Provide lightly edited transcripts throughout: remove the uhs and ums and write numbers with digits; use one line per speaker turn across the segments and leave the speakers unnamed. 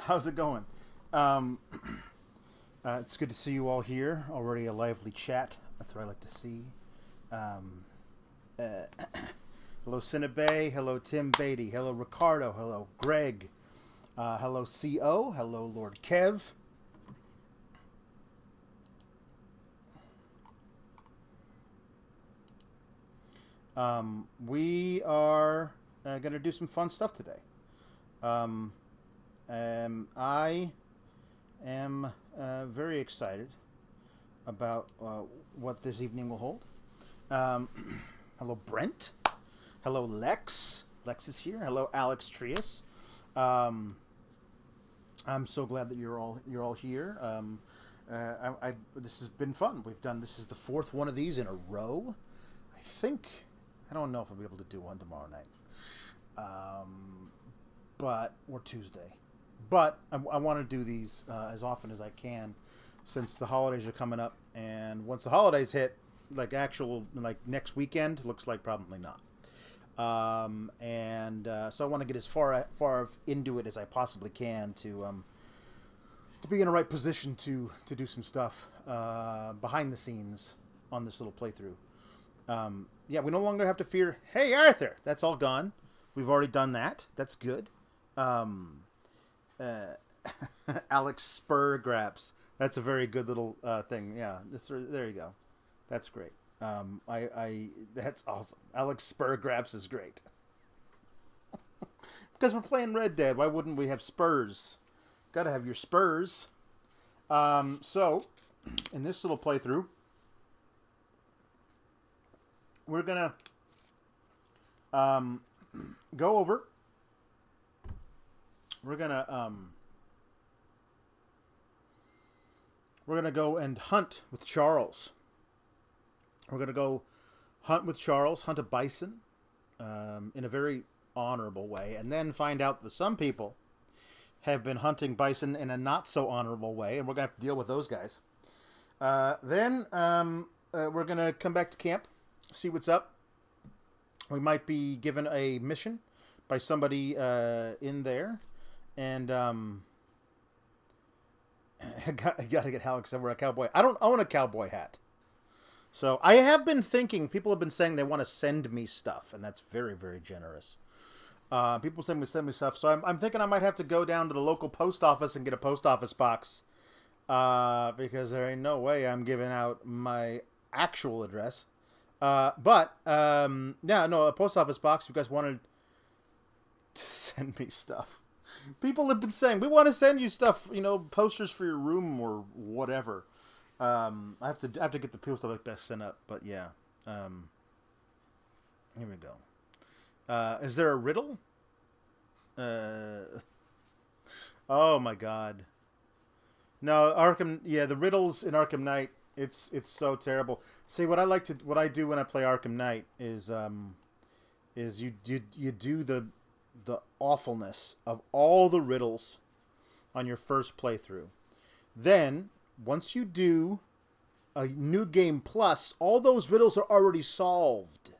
How's it going? Um, it's good to see you all here. Already a lively chat. That's what I like to see. Um, uh, hello, Cinnabay. Hello, Tim Beatty. Hello, Ricardo. Hello, Greg. Hello, CO. Hello, Lord Kev. We are going to do some fun stuff today. Um, I am very excited about what this evening will hold. Um, hello, Brent. Hello, Lex. Lex is here. Hello, Alex Trias. Um, I'm so glad that you're all here. This has been fun. This is the fourth one of these in a row. I don't know if I'll be able to do one tomorrow night. Or Tuesday. But I want to do these as often as I can, since the holidays are coming up. And once the holidays hit, like next weekend, looks like probably not. So I want to get as far into it as I possibly can to be in the right position to do some stuff behind the scenes on this little playthrough. Yeah, we no longer have to fear, hey, Arthur! That's all gone. We've already done that. That's good. Alex Spurgraps. That's a very good little thing. Yeah, there you go. That's great. That's awesome. Alex Spurgraps is great. Because we're playing Red Dead. Why wouldn't we have Spurs? Gotta have your Spurs. So, in this little playthrough, we're gonna go over. We're gonna go and hunt with Charles. We're gonna go hunt with Charles, hunt a bison, in a very honorable way, and then find out that some people have been hunting bison in a not so honorable way, and we're gonna have to deal with those guys. Then we're gonna come back to camp, see what's up. We might be given a mission by somebody in there, and I gotta get Alex to wear a cowboy. I don't own a cowboy hat, so I have been thinking. People have been saying they want to send me stuff, and that's very, very generous. People send me stuff, so I'm thinking I might have to go down to the local post office and get a post office box, because there ain't no way I'm giving out my actual address. Yeah, no, a post office box. You guys wanted to send me stuff. People have been saying, we want to send you stuff, posters for your room or whatever. I have to get the post office box sent up, but yeah. Here we go. Is there a riddle? Oh my God. No, Arkham. Yeah, the riddles in Arkham Knight. It's so terrible. See, what I do when I play Arkham Knight is you do the awfulness of all the riddles on your first playthrough. Then once you do a new game plus, all those riddles are already solved.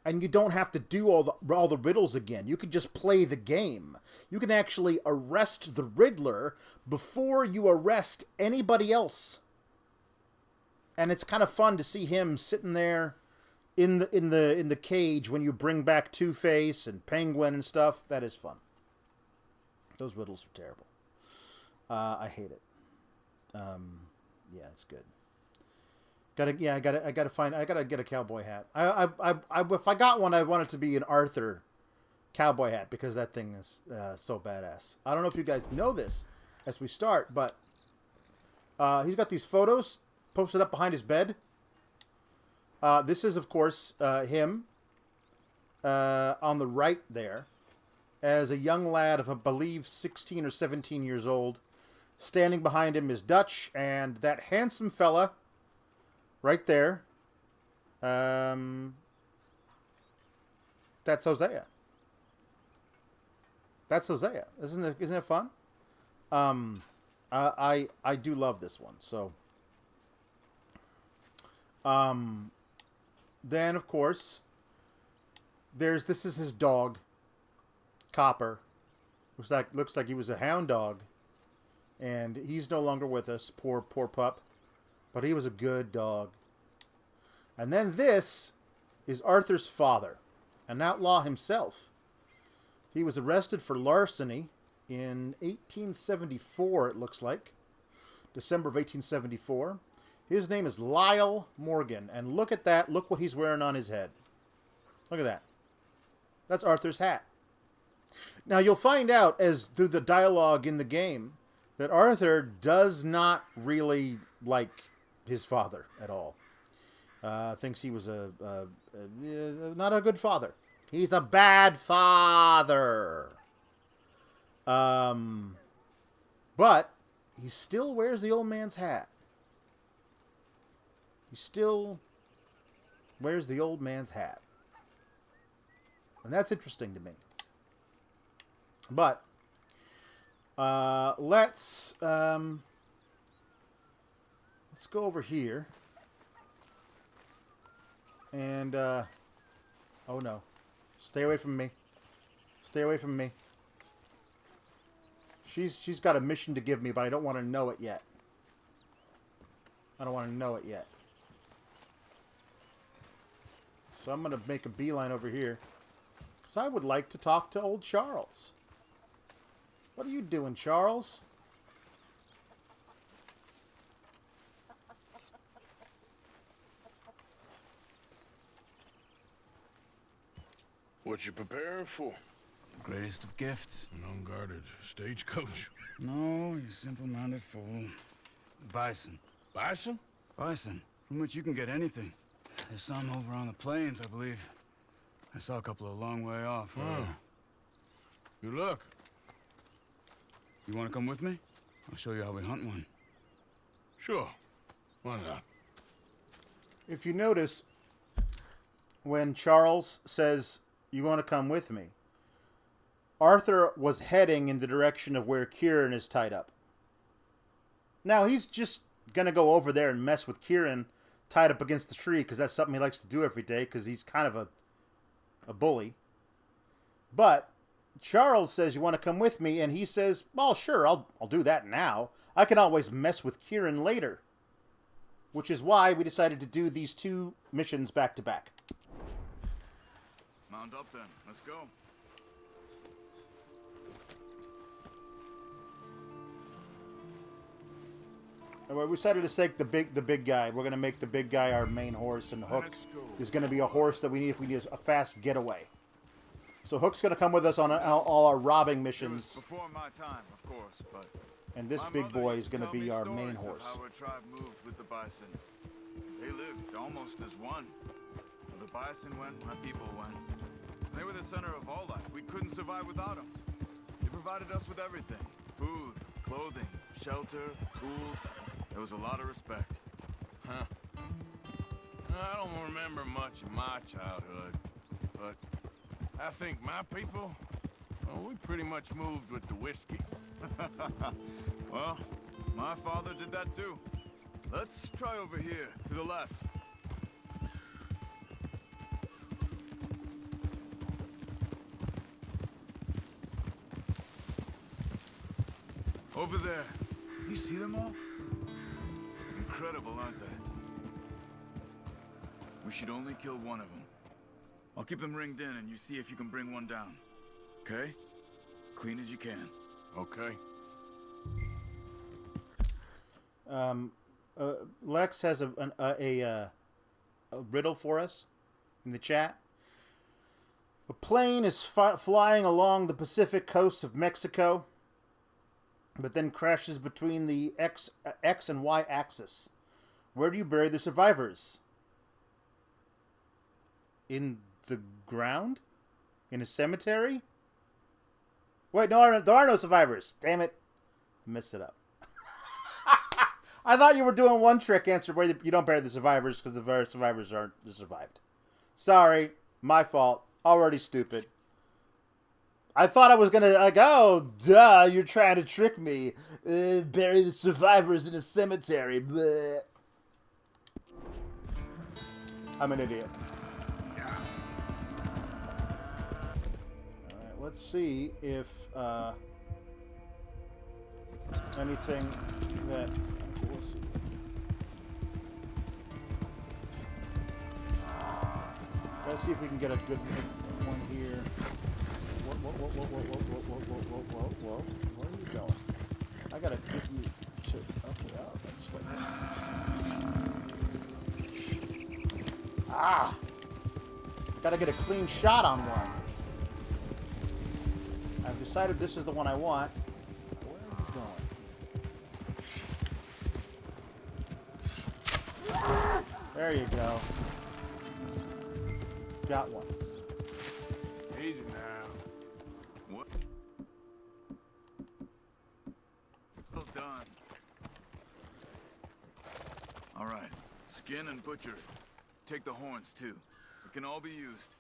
And you don't have to do all the riddles again. You can just play the game. You can actually arrest the Riddler before you arrest anybody else. And it's kind of fun to see him sitting there in the cage when you bring back Two-Face and Penguin and stuff. That is fun. Those riddles are terrible. I hate it. Yeah, it's good. I gotta get a cowboy hat. If I got one, I want it to be an Arthur cowboy hat, because that thing is so badass. I don't know if you guys know this as we start, but he's got these photos posted up behind his bed. This is, of course, him on the right there, as a young lad of, I believe, 16 or 17 years old. Standing behind him is Dutch, and that handsome fella right there, that's Hosea. That's Hosea. Isn't it fun? I do love this one. So, then of course, this is his dog, Copper. Looks like he was a hound dog And he's no longer with us, poor pup. But he was a good dog. And then this is Arthur's father, an outlaw himself. He was arrested for larceny in 1874, it looks like. December of 1874. His name is Lyle Morgan. And look at that. Look what he's wearing on his head. Look at that. That's Arthur's hat. Now, you'll find out as through the dialogue in the game that Arthur does not really like his father at all. Thinks he was not a good father. He's a bad father. But he still wears the old man's hat. He still wears the old man's hat. And that's interesting to me. But let's go over here. And oh no. Stay away from me. Stay away from me. She's got a mission to give me, but I don't want to know it yet. I don't want to know it yet. So I'm going to make a beeline over here. Because I would like to talk to old Charles. What are you doing, Charles?
What you preparing for?
Greatest of gifts.
An unguarded stagecoach.
No, you simple-minded fool. Bison.
Bison?
Bison. From which you can get anything. There's some over on the plains, I believe. I saw a couple a long way off.
Oh. Good luck.
You want to come with me? I'll show you how we hunt one.
Sure. Why not?
If you notice, when Charles says, "You want to come with me?" Arthur was heading in the direction of where Kieran is tied up. Now, he's just going to go over there and mess with Kieran tied up against the tree, because that's something he likes to do every day, because he's kind of a bully. But Charles says, "You want to come with me?" And he says, "Well, sure, I'll do that now. I can always mess with Kieran later." Which is why we decided to do these two missions back to back.
Mount up then. Let's go.
And we decided to take the big guy. We're going to make the big guy our main horse, and Hook is going to be a horse that we need if we need a fast getaway. So Hook's going to come with us on all our robbing missions.
Before my time, of course, but
And this big boy is going to be our main horse.
How our tribe moved with the Bison. They lived almost as one. When the Bison went, my people went. They were the center of all life. We couldn't survive without them. They provided us with everything. Food, clothing, shelter, tools. There was a lot of respect.
Huh. I don't remember much of my childhood, but I think my people, well, we pretty much moved with the whiskey.
Well, my father did that too. Let's try over here, to the left. Over there. You see them all? Incredible, aren't they? We should only kill one of them. I'll keep them ringed in and you see if you can bring one down. Okay? Clean as you can.
Okay.
Lex has a riddle for us in the chat. A plane is flying along the Pacific coast of Mexico, but then crashes between the X and Y axis. Where do you bury the survivors? In the ground? In a cemetery? Wait, no, there are no survivors. Damn it. Messed it up. I thought you were doing one trick answer where you don't bury the survivors because the survivors aren't survived. Sorry. My fault. Already stupid. I thought I was going to, like, oh, duh, you're trying to trick me. Bury the survivors in a cemetery. Bleh. I'm an idiot. Alright, let's see if anything that... We'll see. Let's see if we can get a good one here. Whoa. Where are you going? I gotta get you to... Okay, this way. Ah! Gotta get a clean shot on one. I've decided this is the one I want. Where are you going? There you go. Got one.
Easy now.
What? Well done. All right. Skin and butcher. Take the horns, too. It can all be used.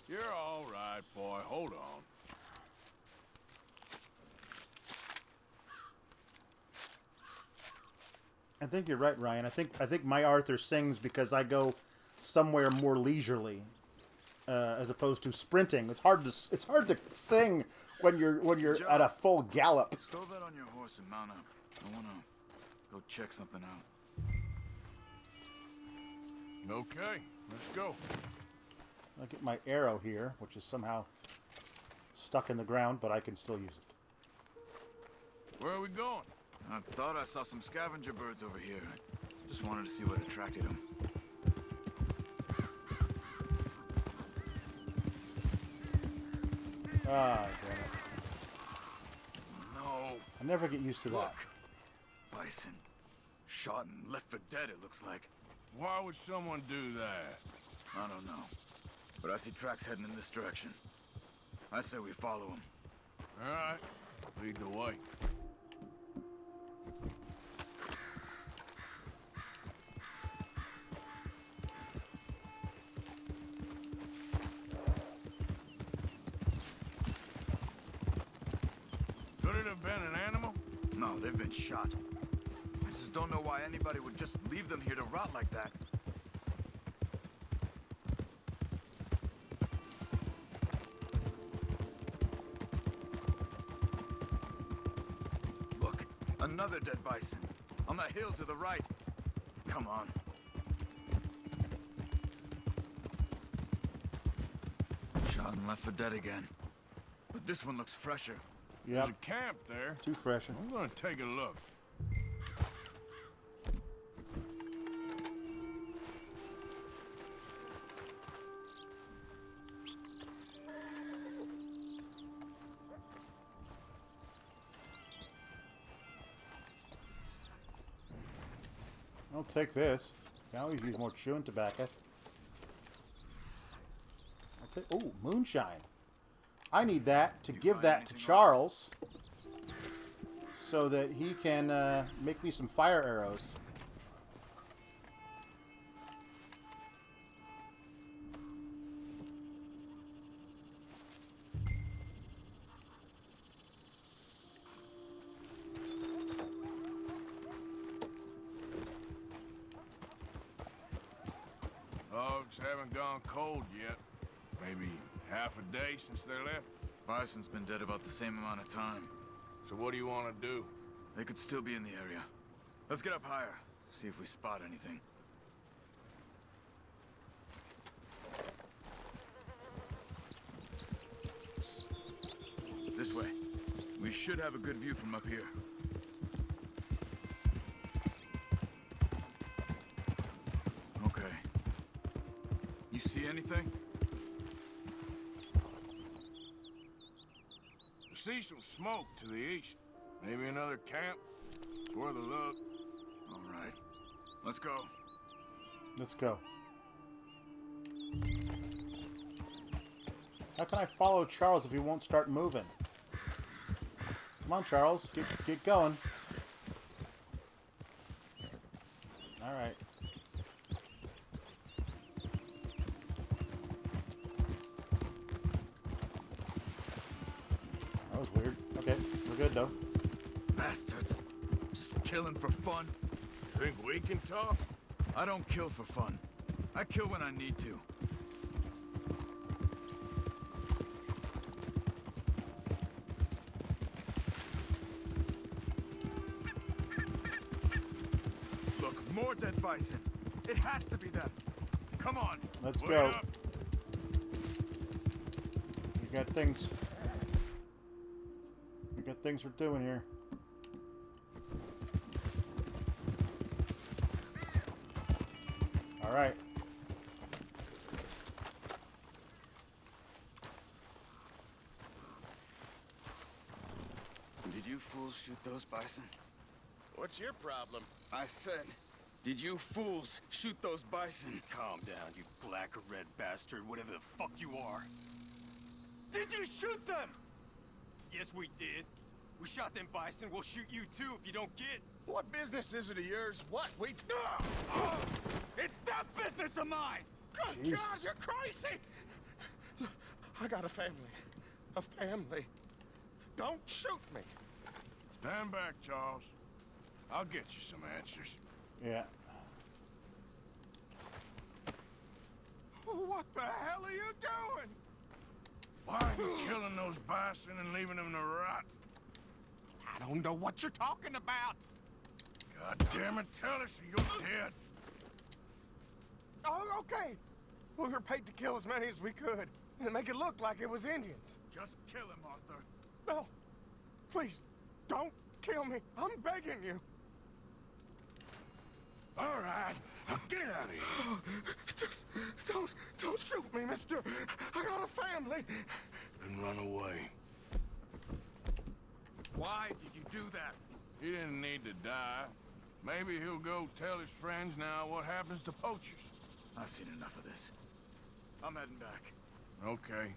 You're all right, boy. Hold on.
I think you're right, Ryan. I think my Arthur sings because I go somewhere more leisurely, as opposed to sprinting. It's hard to sing when you're at a full gallop.
Stow that on your horse and mount up. I wanna go check something out.
Okay, let's go.
I'll get my arrow here, which is somehow stuck in the ground, but I can still use it.
Where are we going?
I thought I saw some scavenger birds over here. Just wanted to see what attracted them.
Ah, damn it.
No.
I never get used to that.
Look. Bison. Shot and left for dead, it looks like.
Why would someone do that?
I don't know. But I see tracks heading in this direction. I say we follow them.
All right, lead the way. Could it have been an animal?
No, they've been shot. I just don't know why anybody would just leave them here to rot like that. Look, another dead bison. On that hill to the right. Come on. Shot and left for dead again. But this one looks fresher.
Yep,
There's a camp there.
too fresh.
I'm gonna take a look.
I'll take this. I can always use more chewing tobacco. Oh, moonshine. I need that to give that to Charles so that he can make me some fire arrows.
Dogs haven't gone cold yet. Maybe half a day since they left.
Bison's been dead about the same amount of time.
So what do you want to do?
They could still be in the area. Let's get up higher, see if we spot anything. This way. We should have a good view from up here. Okay. You see anything?
I see some smoke to the east. Maybe another camp. It's worth a look.
All right. Let's go.
Let's go. How can I follow Charles if he won't start moving? Come on, Charles. Get going. All right. That was weird. Okay, we're good though.
Bastards. Just killing for fun.
Think we can talk?
I don't kill for fun. I kill when I need to. More dead bison. It has to be them. Come on.
Let's
Wait
go.
up.
We got things. We got things we're doing here. All right.
Did you fools shoot those bison?
What's your problem?
I said, did you fools shoot those bison?
Calm down, you black or red bastard, whatever the fuck you are.
Did you shoot them?
Yes, we did. We shot them bison, we'll shoot you too if you don't get.
What business is it of yours? What? We...
It's that business of mine!
Good
Jesus.
God, you're crazy! I got a family. A family. Don't shoot me. Stand back, Charles. I'll get you some answers.
Yeah.
What the hell are you doing? Why are you killing those bison and leaving them to rot? I don't know what you're talking about. God damn it, tell us or you're dead. Oh, okay. We were paid to kill as many as we could and make it look like it was Indians.
Just kill him, Arthur.
No, please, don't kill me. I'm begging you. All right, now get out of here. Just don't shoot me, mister. I got a family. And run away.
Why did you do that?
He didn't need to die. Maybe he'll go tell his friends now what happens to poachers.
I've seen enough of this. I'm heading back.
Okay.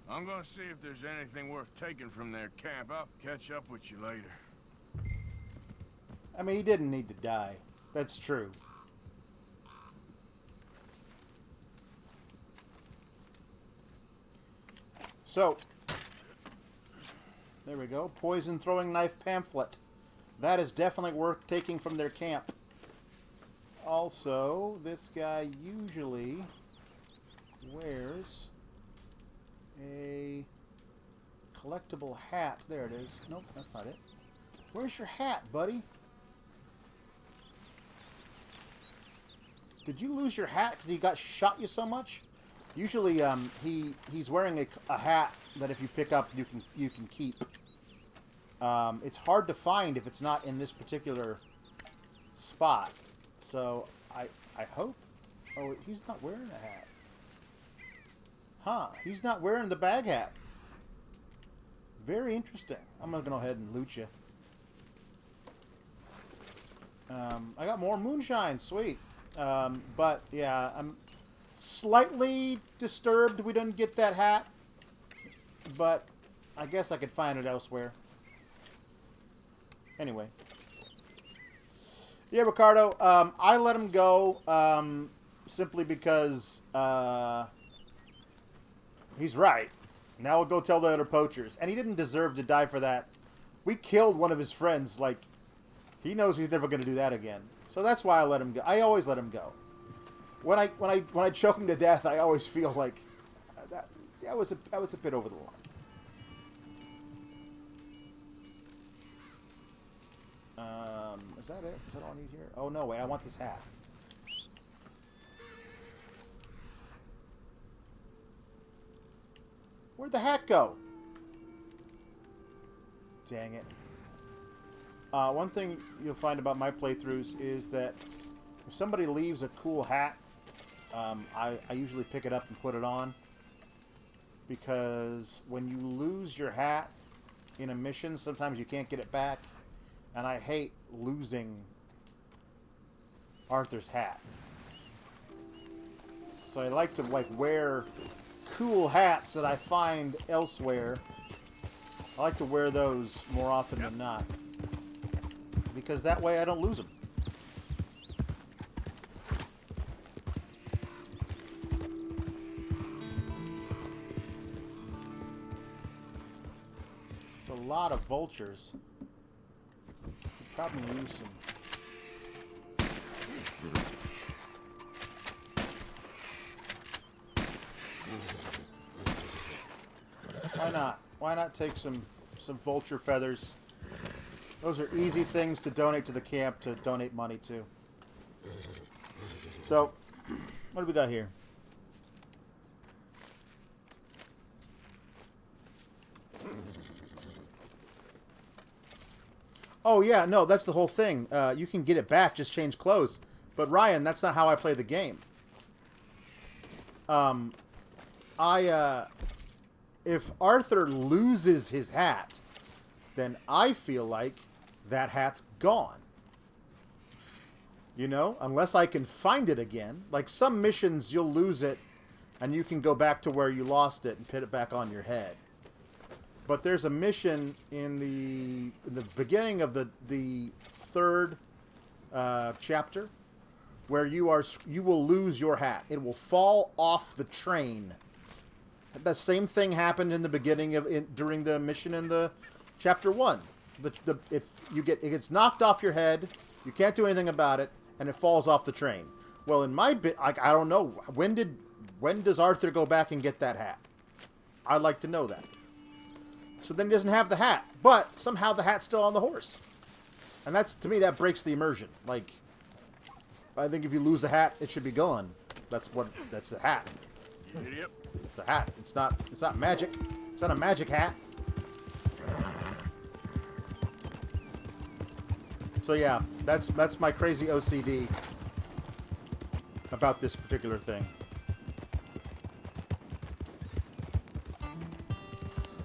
I'm gonna see if there's anything worth taking from their camp. I'll catch up with you later.
I mean, he didn't need to die. That's true. So, there we go. Poison throwing knife pamphlet. That is definitely worth taking from their camp. Also, this guy usually wears a collectible hat. There it is. Nope, that's not it. Where's your hat, buddy? Did you lose your hat because he got shot you so much? Usually, he's wearing a hat that if you pick up, you can keep. It's hard to find if it's not in this particular spot. So I hope. Oh, he's not wearing a hat. Huh? He's not wearing the bag hat. Very interesting. I'm gonna go ahead and loot you. I got more moonshine. Sweet. But yeah, I'm slightly disturbed we didn't get that hat, but I guess I could find it elsewhere. Anyway. Yeah, Ricardo, I let him go simply because he's right. Now we'll go tell the other poachers. And he didn't deserve to die for that. We killed one of his friends. Like, he knows he's never going to do that again. So that's why I let him go. I always let him go. When I choke him to death, I always feel like that was a bit over the line. Is that it? Is that all I need here? Oh no, wait, I want this hat. Where'd the hat go? Dang it. One thing you'll find about my playthroughs is that if somebody leaves a cool hat, I usually pick it up and put it on. Because when you lose your hat in a mission, sometimes you can't get it back. And I hate losing Arthur's hat. So I like to wear cool hats that I find elsewhere. I like to wear those more often than not. Because that way I don't lose them. There's a lot of vultures. Could probably use some. Why not? Why not take some vulture feathers? Those are easy things to donate to the camp, to donate money to. So, what do we got here? Oh, yeah, no, that's the whole thing. You can get it back, just change clothes. But, Ryan, that's not how I play the game. If Arthur loses his hat, then I feel like that hat's gone. You know, unless I can find it again. Like some missions, you'll lose it, and you can go back to where you lost it and put it back on your head. But there's a mission in the beginning of the third chapter where you will lose your hat. It will fall off the train. The same thing happened in the beginning during the mission in the chapter 1. If it gets knocked off your head, you can't do anything about it, and it falls off the train. Well, in my bit, I don't know when does Arthur go back and get that hat? I'd like to know that. So then he doesn't have the hat, but somehow the hat's still on the horse, and that's, to me, that breaks the immersion. Like, I think if you lose a hat, it should be gone. That's a hat.
Idiot.
It's a hat. It's not magic. It's not a magic hat. So yeah, that's my crazy OCD about this particular thing.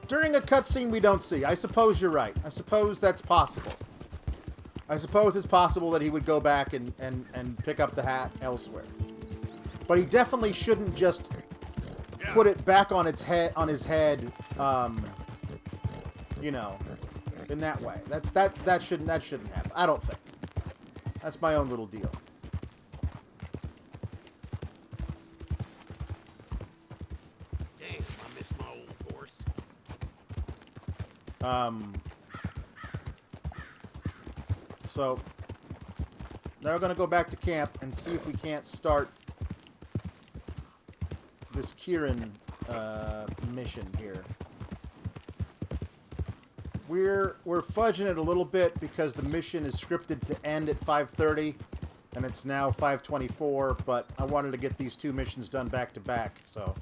During a cutscene we don't see. I suppose you're right. I suppose that's possible. I suppose it's possible that he would go back and pick up the hat elsewhere. But he definitely shouldn't just put it back on his head, you know, in that way. That shouldn't happen. I don't think. That's my own little deal.
Damn, I miss my old horse.
So now we're going to go back to camp and see if we can't start this Kieran mission here. We're fudging it a little bit because the mission is scripted to end at 5:30 and it's now 5:24, but I wanted to get these two missions done back to back, so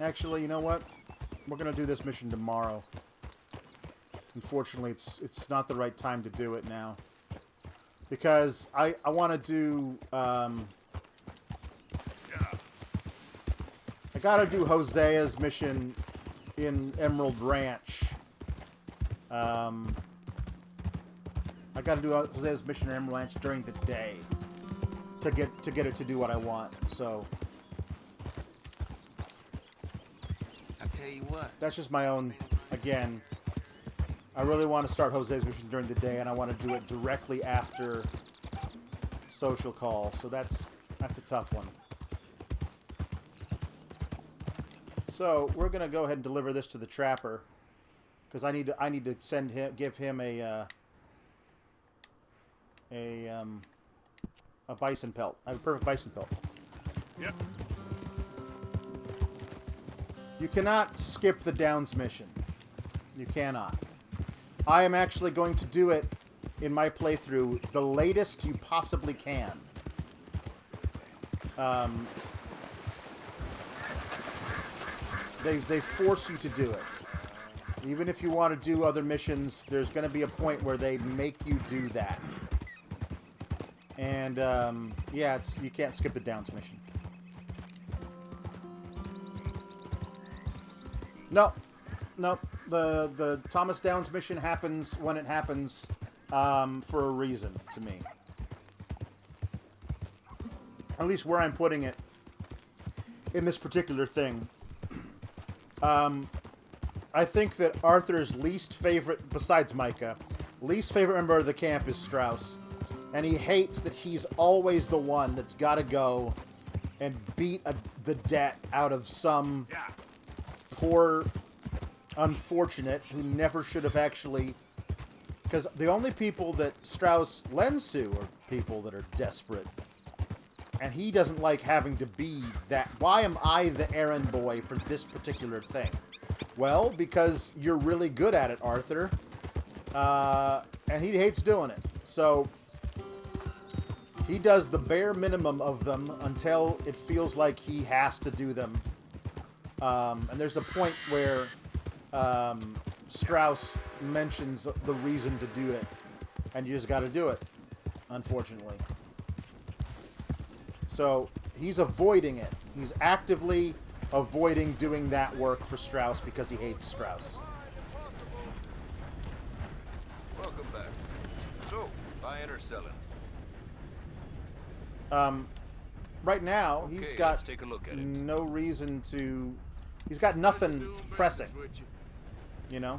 actually, you know what? We're going to do this mission tomorrow. Unfortunately, it's not the right time to do it now. Because I want to do... I got to do Hosea's mission in Emerald Ranch. I got to do Hosea's mission in Emerald Ranch during the day to get it to do what I want. So...
Tell you what.
that's just my own, again, I really want to start Jose's mission during the day, and I want to do it directly after social call, so that's a tough one. So, we're going to go ahead and deliver this to the trapper, because I need to give him a bison pelt. I have a perfect bison pelt.
Yep.
You cannot skip the Downs mission. You cannot. I am actually going to do it in my playthrough the latest you possibly can. They force you to do it. Even if you want to do other missions, there's going to be a point where they make you do that. And, yeah, you can't skip the Downs mission. No. The Thomas Downs mission happens when it happens, for a reason, to me. At least where I'm putting it in this particular thing. I think that Arthur's least favorite, besides Micah, least favorite member of the camp is Strauss. And he hates that he's always the one that's got to go and beat the debt out of some poor unfortunate who never should have actually Because the only people that Strauss lends to are people that are desperate. And he doesn't like having to be that. Why am I the errand boy for this particular thing? Well, because you're really good at it, Arthur. And he hates doing it. So he does the bare minimum of them until it feels like he has to do them. And there's a point where Strauss mentions the reason to do it. And you just got to do it, unfortunately. So he's avoiding it. He's actively avoiding doing that work for Strauss because he hates Strauss.
Welcome back. So, buying or selling?
Right now, he's
Okay,
got
let's take a look at it.
no reason to... He's got nothing
Doing
pressing,
business with you.
you know?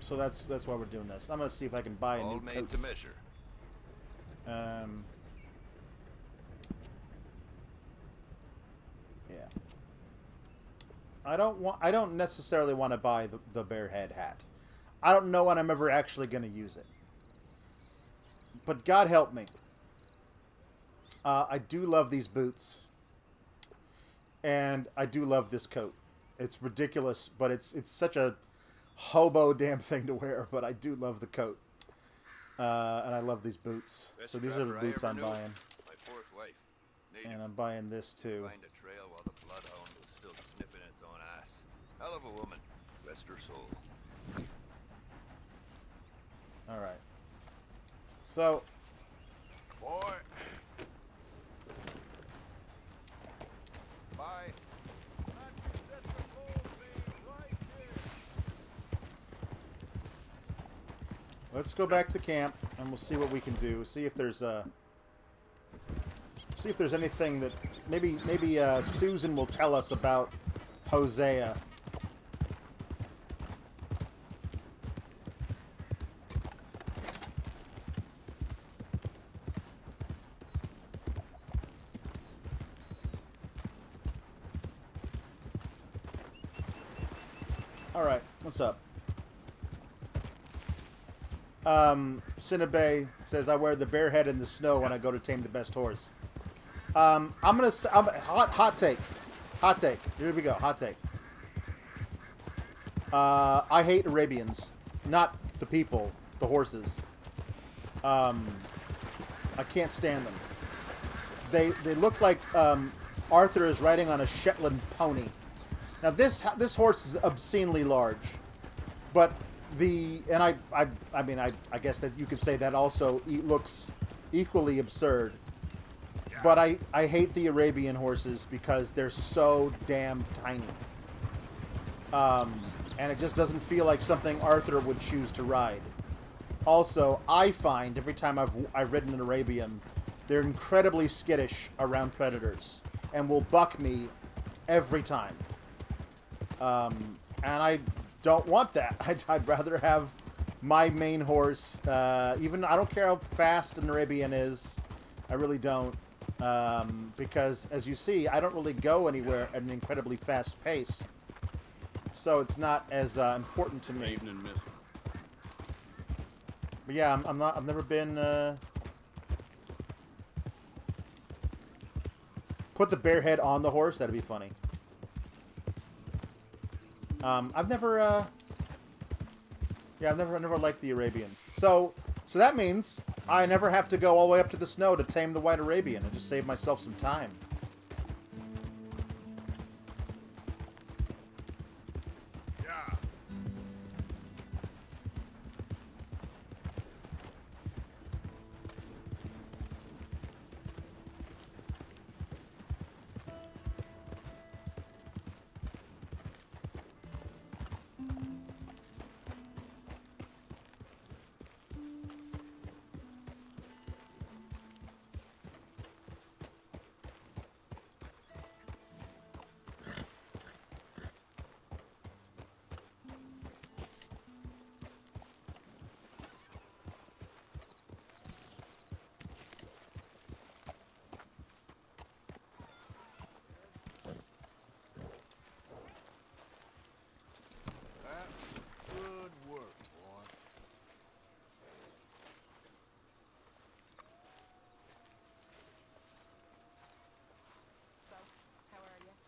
So that's why we're doing this. I'm going to see if I can buy a
All
new
made
coat.
to measure.
Yeah. I don't necessarily want to buy the bear head hat. I don't know when I'm ever actually going to use it. But God help me. I do love these boots. And I do love this coat. It's ridiculous, but it's such a hobo damn thing to wear, but I do love the coat. And I love these boots.
Best
So these are the
traveler I
boots
ever
I'm
knew.
buying.
My fourth wife. Native.
And I'm buying this too.
Find a trail while the bloodhound was still sniffing its own ass. Hell of a woman. Rest her soul.
Alright. So,
Boy,
Bye.
let's go back to camp and we'll see what we can do. See if there's anything that maybe Susan will tell us about Hosea. Alright, what's up? Cinnabay says, I wear the bear head in the snow when I go to tame the best horse. Hot take. Hot take. Here we go. Hot take. I hate Arabians. Not the people, the horses. I can't stand them. They look like Arthur is riding on a Shetland pony. Now this horse is obscenely large, but I guess that you could say that also looks equally absurd. But I hate the Arabian horses because they're so damn tiny. And it just doesn't feel like something Arthur would choose to ride. Also, I find every time I've ridden an Arabian, they're incredibly skittish around predators and will buck me every time. And I don't want that. I'd rather have my main horse. Even I don't care how fast an Arabian is. I really don't. Because as you see, I don't really go anywhere at an incredibly fast pace. So it's not as important to me. But yeah, I've never been. Put the bear head on the horse. That'd be funny. I've never liked the Arabians. So that means I never have to go all the way up to the snow to tame the white Arabian and just save myself some time.
yeah.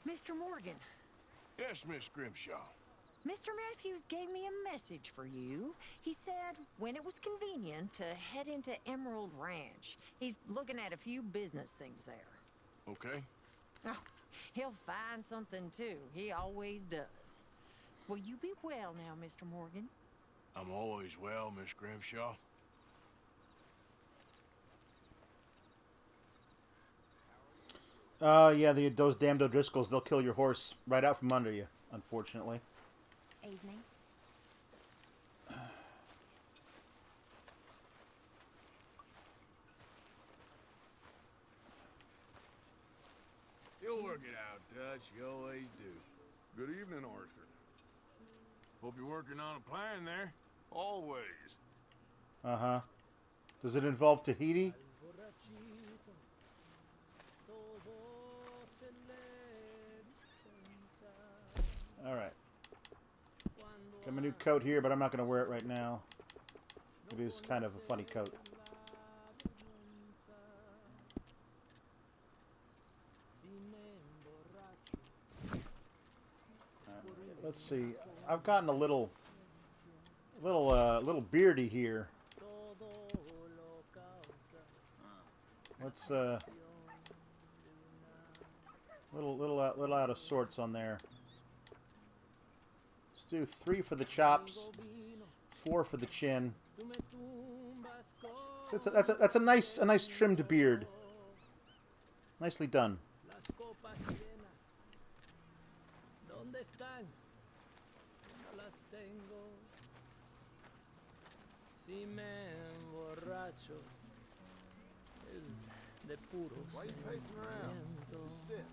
Mr. Morgan,
Yes, Miss Grimshaw.
Mr. Matthews gave me a message for you. He said when it was convenient to head into Emerald Ranch. He's looking at a few business things there.
Okay.
Oh, he'll find something too. He always does. Will you be well now, Mr. Morgan?
I'm always well, Miss Grimshaw.
Yeah, those damned Driscolls, they'll kill your horse right out from under you, unfortunately.
Evening.
You'll work it out, Dutch. You always do.
Good evening, Arthur.
Hope you're working on a plan there. Always.
Uh-huh. Does it involve Tahiti? Alright. Got my new coat here, but I'm not going to wear it right now. It is kind of a funny coat. Let's see. I've gotten a little beardy here. Let's little out of sorts on there. Let's do 3 for the chops, 4 for the chin. So that's a nice trimmed beard. Nicely done.
Why are you pacing around? Just sit.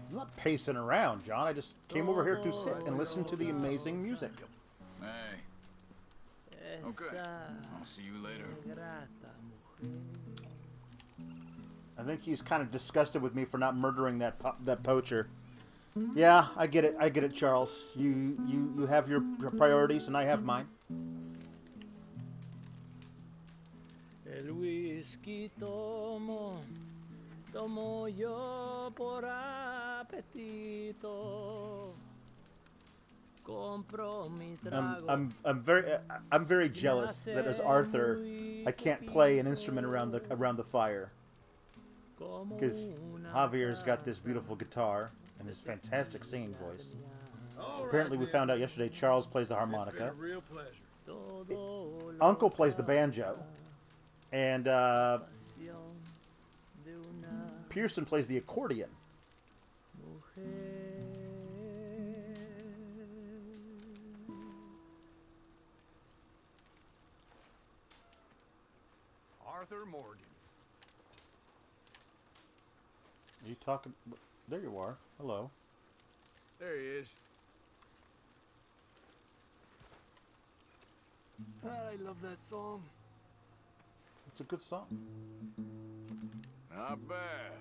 I'm not pacing around, John. I just came over here to sit and listen to the amazing music.
Hey. Okay. I'll see you later.
I think he's kind of disgusted with me for not murdering that poacher. Yeah, I get it, Charles. You have your priorities, and I have mine.
El whisky tomo yo por apetito. Compro mi trago.
I'm very jealous that as Arthur, I can't play an instrument around the fire. Because Javier's got this beautiful guitar and his fantastic singing voice. Apparently, we found out yesterday Charles plays the harmonica.
It's been a real pleasure.
Uncle plays the banjo. And Pearson plays the accordion.
Arthur Morgan.
Are you talking? There you are. Hello.
There he is.
I love that song.
It's a good song.
Not bad.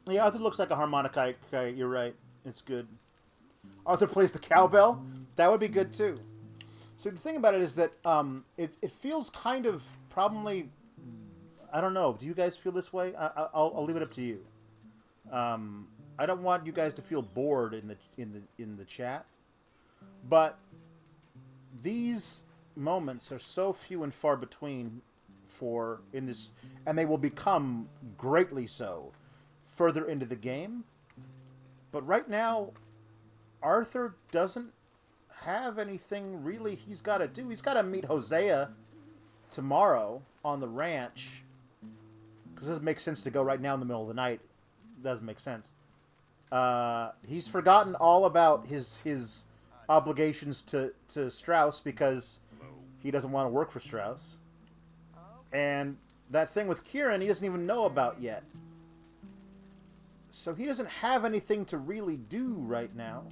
Yeah, Arthur looks like a harmonica guy. You're right. It's good. Arthur plays the cowbell. That would be good too. So the thing about it is that it feels kind of probably. I don't know. Do you guys feel this way? I'll leave it up to you. I don't want you guys to feel bored in the chat, but these moments are so few and far between in this, and they will become greatly so further into the game. But right now, Arthur doesn't have anything really he's got to do. He's got to meet Hosea tomorrow on the ranch. Because it doesn't make sense to go right now in the middle of the night. It doesn't make sense. He's forgotten all about his obligations to Strauss because he doesn't want to work for Strauss. And that thing with Kieran he doesn't even know about yet. So he doesn't have anything to really do right now.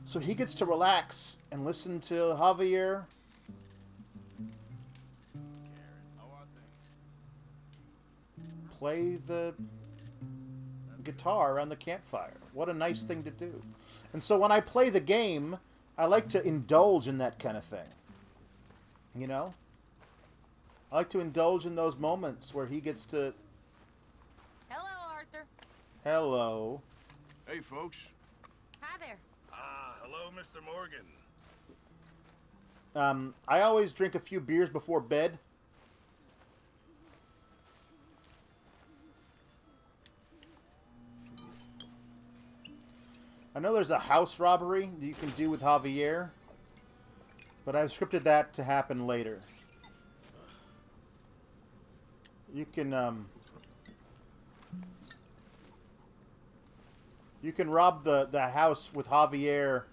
So he gets to relax and listen to Javier. Play the guitar around the campfire. What a nice thing to do. And so when I play the game, I like to indulge in that kind of thing. You know? I like to indulge in those moments where he gets to Hello.
Hey, folks.
Hi there.
Hello, Mr. Morgan.
I always drink a few beers before bed. I know there's a house robbery that you can do with Javier, but I've scripted that to happen later. You can rob the house with Javier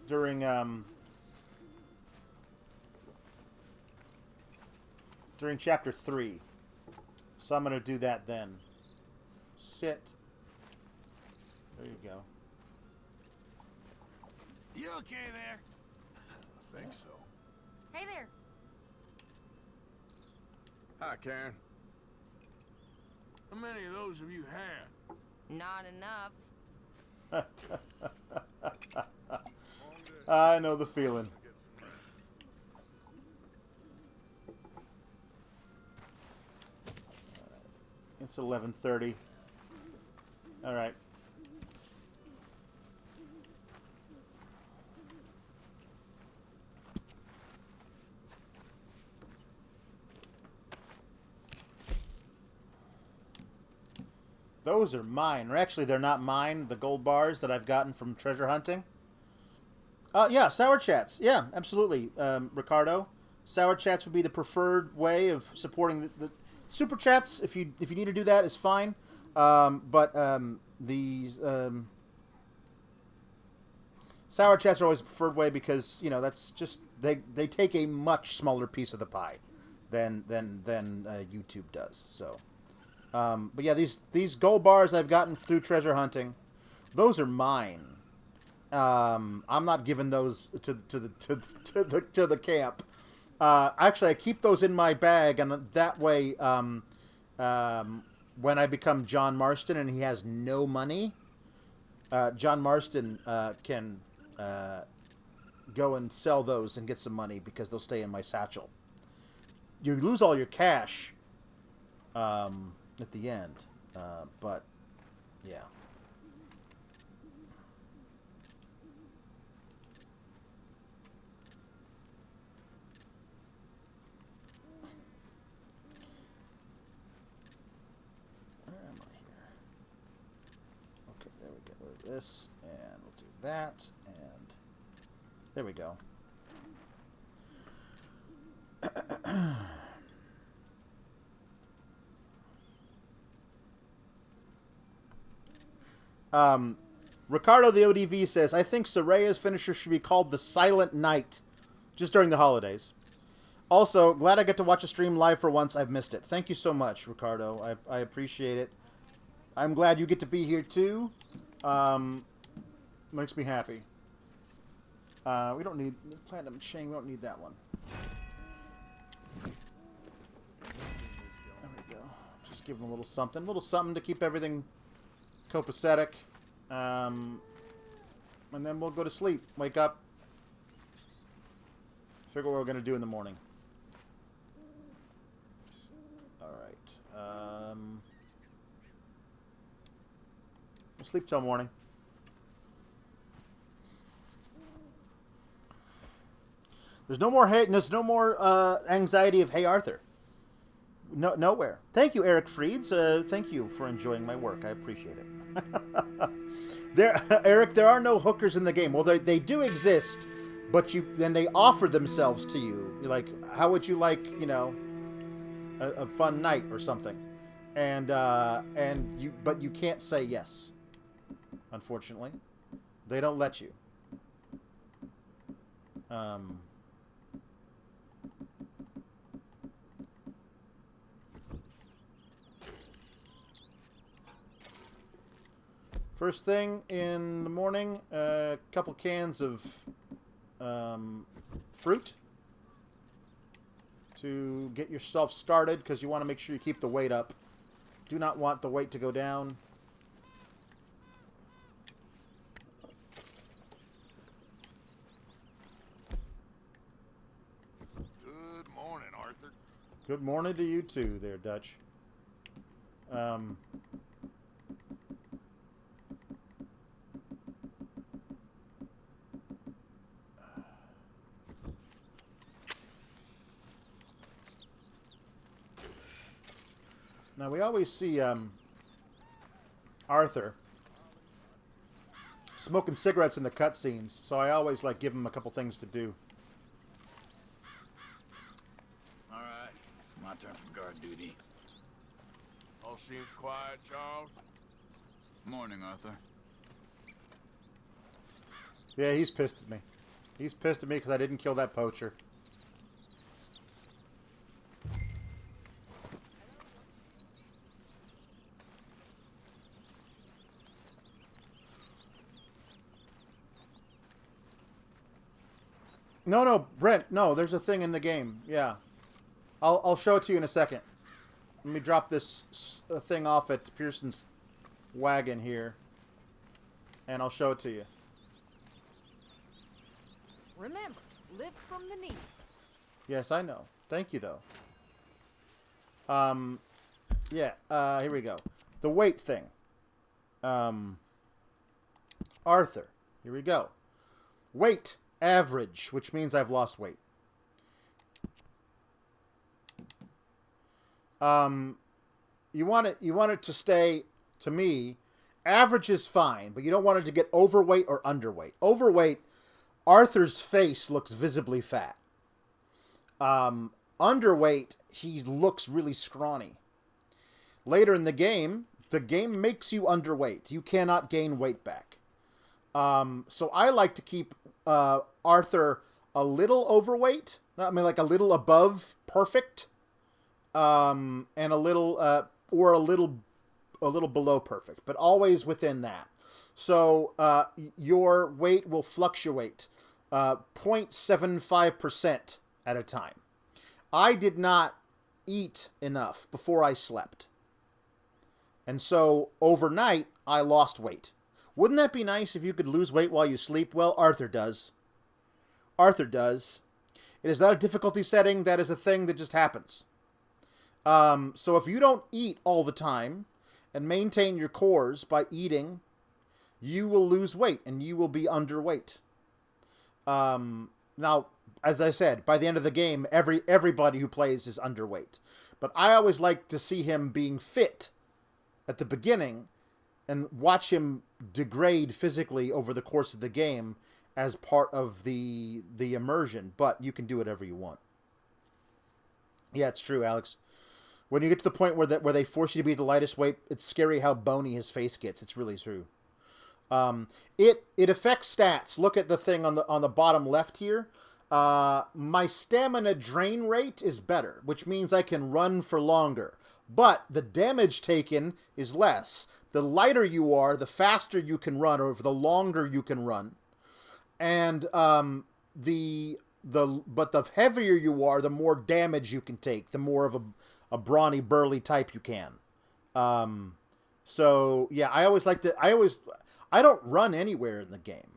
during chapter 3. So I'm gonna do that then. Sit. There you go.
You okay there? I think so.
Hey there.
Hi, Karen. How many of those have you had?
Not enough.
I know the feeling. It's 11:30. All right. Those are mine. Or actually, they're not mine. The gold bars that I've gotten from treasure hunting. Yeah, Sour Chats. Yeah, absolutely, Ricardo. Sour Chats would be the preferred way of supporting the Super Chats. If you need to do that, is fine. But these Sour Chats are always the preferred way because, you know, that's just they take a much smaller piece of the pie than YouTube does. So. But yeah, these gold bars I've gotten through treasure hunting, those are mine. I'm not giving those to the camp. Actually, I keep those in my bag, and that way, when I become John Marston and he has no money, John Marston can go and sell those and get some money because they'll stay in my satchel. You lose all your cash. At the end, but yeah. Where am I here? Okay, there we go. This, and we'll do that, and there we go. Ricardo the ODV says, I think Soraya's finisher should be called the Silent Night, just during the holidays. Also, glad I get to watch a stream live for once. I've missed it. Thank you so much, Ricardo. I appreciate it. I'm glad you get to be here too. Makes me happy. We don't need Platinum Chain. We don't need that one. There we go. Just give them a little something to keep everything copacetic. And then we'll go to sleep. Wake up. Figure what we're going to do in the morning. Alright. We'll sleep till morning. There's no more hate. There's no more anxiety of Hey Arthur. No, nowhere. Thank you, Eric Freeds. Thank you for enjoying my work. I appreciate it. Eric, there are no hookers in the game. Well, they do exist, but then they offer themselves to you. You're like, how would you like, you know, a fun night or something? But you can't say yes. Unfortunately, they don't let you. First thing in the morning, a couple cans of fruit to get yourself started because you want to make sure you keep the weight up. Do not want the weight to go down.
Good morning, Arthur.
Good morning to you too there, Dutch. Now, we always see Arthur smoking cigarettes in the cutscenes, so I always like give him a couple things to do.
All right, it's my turn for guard duty. All seems quiet, Charles.
Morning, Arthur.
Yeah, he's pissed at me. He's pissed at me because I didn't kill that poacher. No, Brent, no, there's a thing in the game. Yeah. I'll show it to you in a second. Let me drop this thing off at Pearson's wagon here. And I'll show it to you.
Remember, lift from the knees.
Yes, I know. Thank you, though. Yeah, here we go. The weight thing. Arthur. Here we go. Weight. Average, which means I've lost weight. You want it to stay, to me, average is fine, but you don't want it to get overweight or underweight. Overweight, Arthur's face looks visibly fat. Underweight, he looks really scrawny. Later in the game makes you underweight. You cannot gain weight back. So I like to keep Arthur a little overweight. I mean, like a little above perfect, and a little or a little below perfect, but always within that. So your weight will fluctuate 0.75% at a time. I did not eat enough before I slept, and so overnight I lost weight. Wouldn't that be nice if you could lose weight while you sleep? Well, Arthur does. Arthur does. It is not a difficulty setting. That is a thing that just happens. So if you don't eat all the time and maintain your cores by eating, you will lose weight and you will be underweight. Now, as I said, by the end of the game, everybody who plays is underweight. But I always like to see him being fit at the beginning and watch him degrade physically over the course of the game as part of the immersion. But you can do whatever you want. Yeah, it's true, Alex. When you get to the point where they force you to be the lightest weight, it's scary how bony his face gets. It's really true. It affects stats. Look at the thing on the bottom left here. My stamina drain rate is better, which means I can run for longer. But the damage taken is less. The lighter you are, the faster you can run, or the longer you can run. And the heavier you are, the more damage you can take. The more of a brawny, burly type you can. So yeah, I don't run anywhere in the game.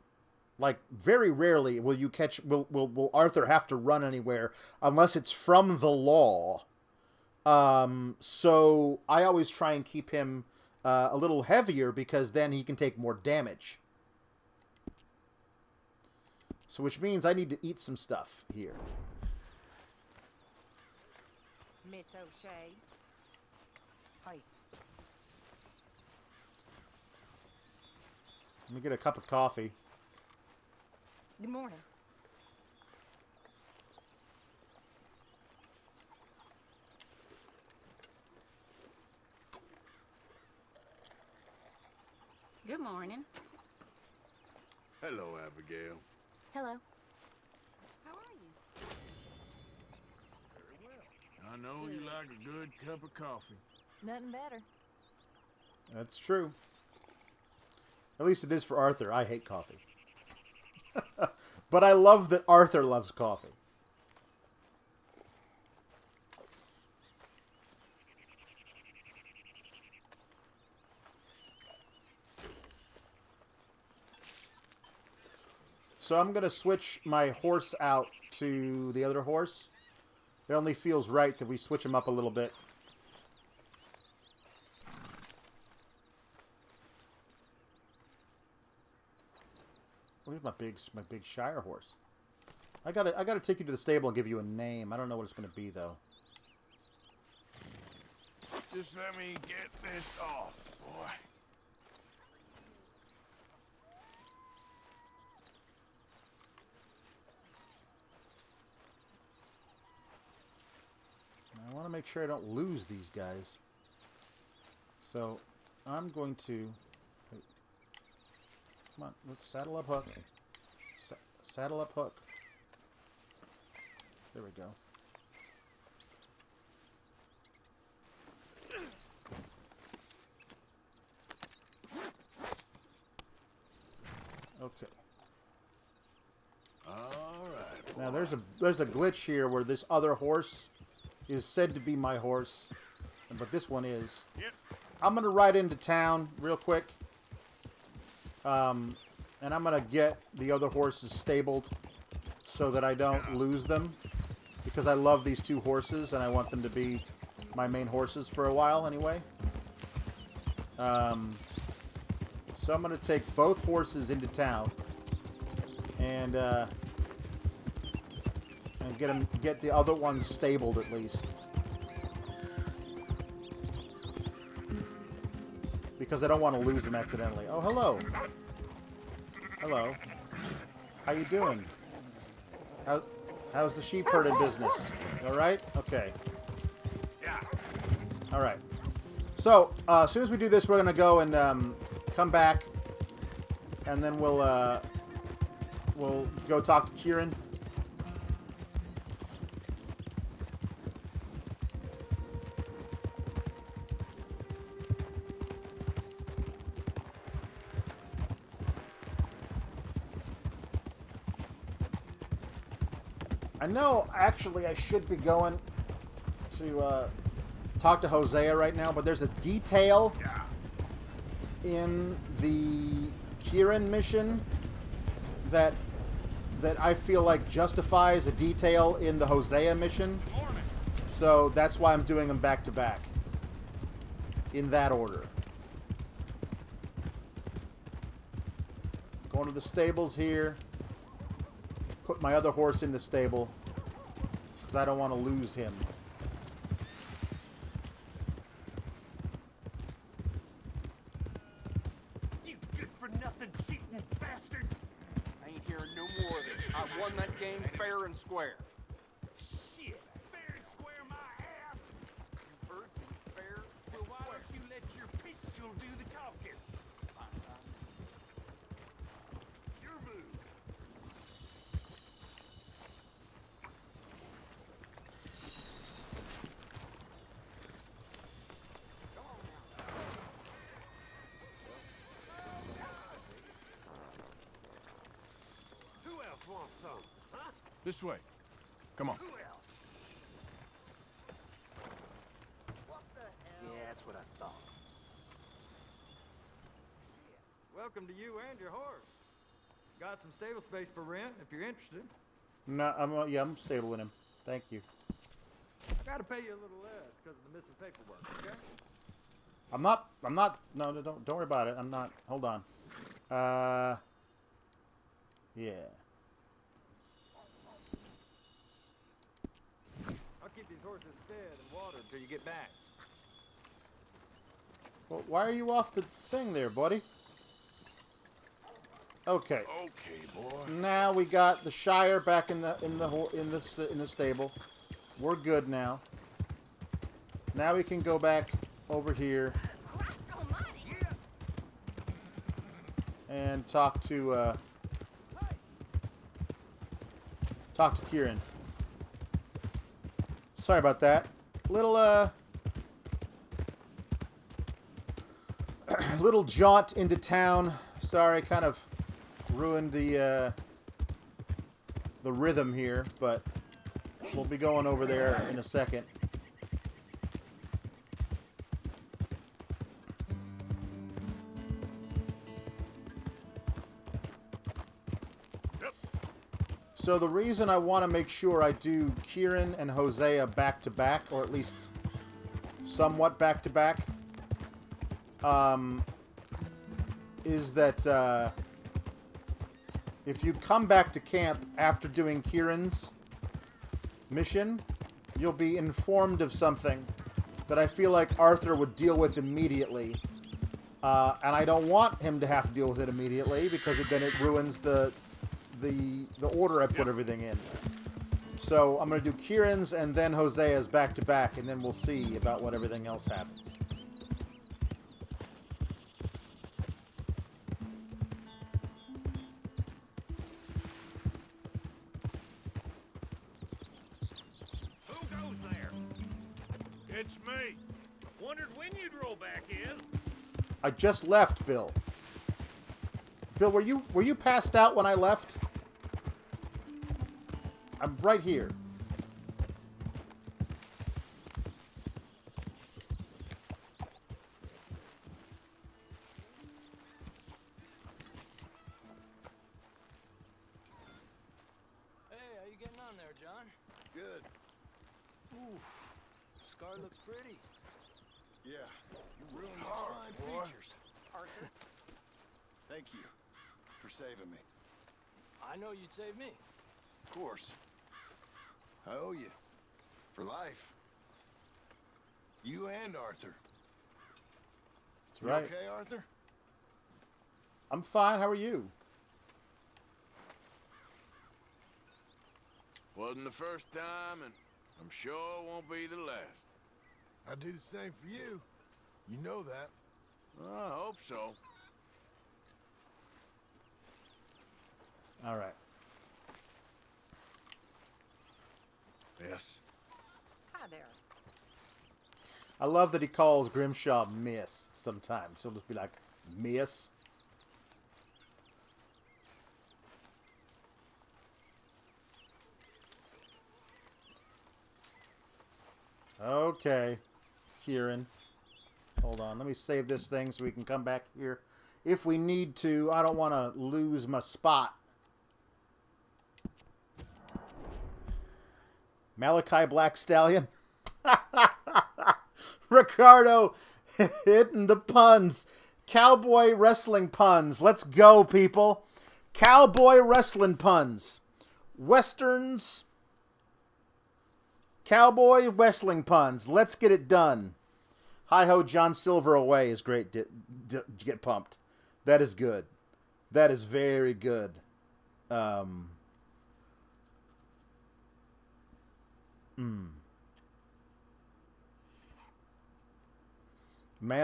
Like, very rarely will Arthur have to run anywhere unless it's from the law. So I always try and keep him a little heavier because then he can take more damage. So which means I need to eat some stuff here.
Miss O'Shea. Hi.
Let me get a cup of coffee.
Good morning.
Good morning.
Hello, Abigail.
Hello.
How are you?
I know you like a good cup of coffee.
Nothing better.
That's true. At least it is for Arthur. I hate coffee. But I love that Arthur loves coffee. So I'm going to switch my horse out to the other horse. It only feels right that we switch him up a little bit. Where's my big Shire horse? I gotta take you to the stable and give you a name. I don't know what it's gonna be though.
Just let me get this off, boy.
I want to make sure I don't lose these guys. So I'm going to... Wait. Come on, let's saddle up Hook. Saddle up Hook. There we go. Okay.
All right.
Now there's a glitch here where this other horse is said to be my horse, but this one is.
Yep.
I'm gonna ride into town real quick, and I'm gonna get the other horses stabled so that I don't lose them, because I love these two horses and I want them to be my main horses for a while anyway. So I'm gonna take both horses into town and get the other ones stabled at least, because I don't want to lose them accidentally. Oh, hello. Hello. How you doing? How's the sheep herding business? All right? Okay.
Yeah.
All right. So as soon as we do this, we're gonna go and come back, and then we'll go talk to Kieran. I know, actually, I should be going to talk to Hosea right now, but there's a detail in the Kieran mission that I feel like justifies a detail in the Hosea mission. So that's why I'm doing them back to back, in that order. Going to the stables here. Put my other horse in the stable, because I don't want to lose him.
You good-for-nothing cheating bastard! I ain't hearing no more of this. I won that game fair and square. Shit! Fair and square my ass! You heard me, fair and well, why don't you let your pistol do the talking? Your move. Who else wants some? Huh?
This way. Come on.
Who else? What the hell? Yeah, that's what I thought.
Welcome to you and your horse. Got some stable space for rent if you're interested.
No, I'm stabling him. Thank you.
I gotta pay you a little less because of the missing paperwork, okay?
I'm not. No, don't worry about it. I'm not. Hold on. Yeah.
I'll keep these horses fed and watered until you get back.
Well, why are you off the thing there, buddy? Okay.
Okay, boy.
Now we got the Shire back in the stable. We're good now. Now we can go back over here and talk to Kieran. Sorry about that. Little jaunt into town. Sorry, kind of ruined the rhythm here, but we'll be going over there in a second. So the reason I want to make sure I do Kieran and Hosea back to back, or at least somewhat back to back, is that if you come back to camp after doing Kieran's mission, you'll be informed of something that I feel like Arthur would deal with immediately. And I don't want him to have to deal with it immediately because then it ruins the order I put everything in. So I'm going to do Kieran's and then Hosea's back to back, and then we'll see about what everything else happens.
Who goes there? It's me.
Wondered when you'd roll back in.
I just left, Bill. Bill, were you passed out when I left? I'm right here.
Hey, how you getting on there, John?
Good.
Ooh, Scar looks pretty.
Yeah. You ruined my fine features.
Arthur,
Thank you for saving me.
I know you'd save me.
Of course. I owe you. For life. You and Arthur.
That's right.
You okay, Arthur?
I'm fine. How are you?
Wasn't the first time, and I'm sure it won't be the last. I'd do the same for you. You know that. I hope so.
All right.
Yes.
Hi there.
I love that he calls Grimshaw Miss sometimes. He'll just be like, Miss. Okay, Kieran. Hold on. Let me save this thing so we can come back here if we need to. I don't want to lose my spot. Malachi Black Stallion. Ricardo hitting the puns. Cowboy wrestling puns. Let's go, people. Cowboy wrestling puns. Westerns. Cowboy wrestling puns. Let's get it done. Hi-ho, John Silver away is great. Get pumped. That is good. That is very good. Man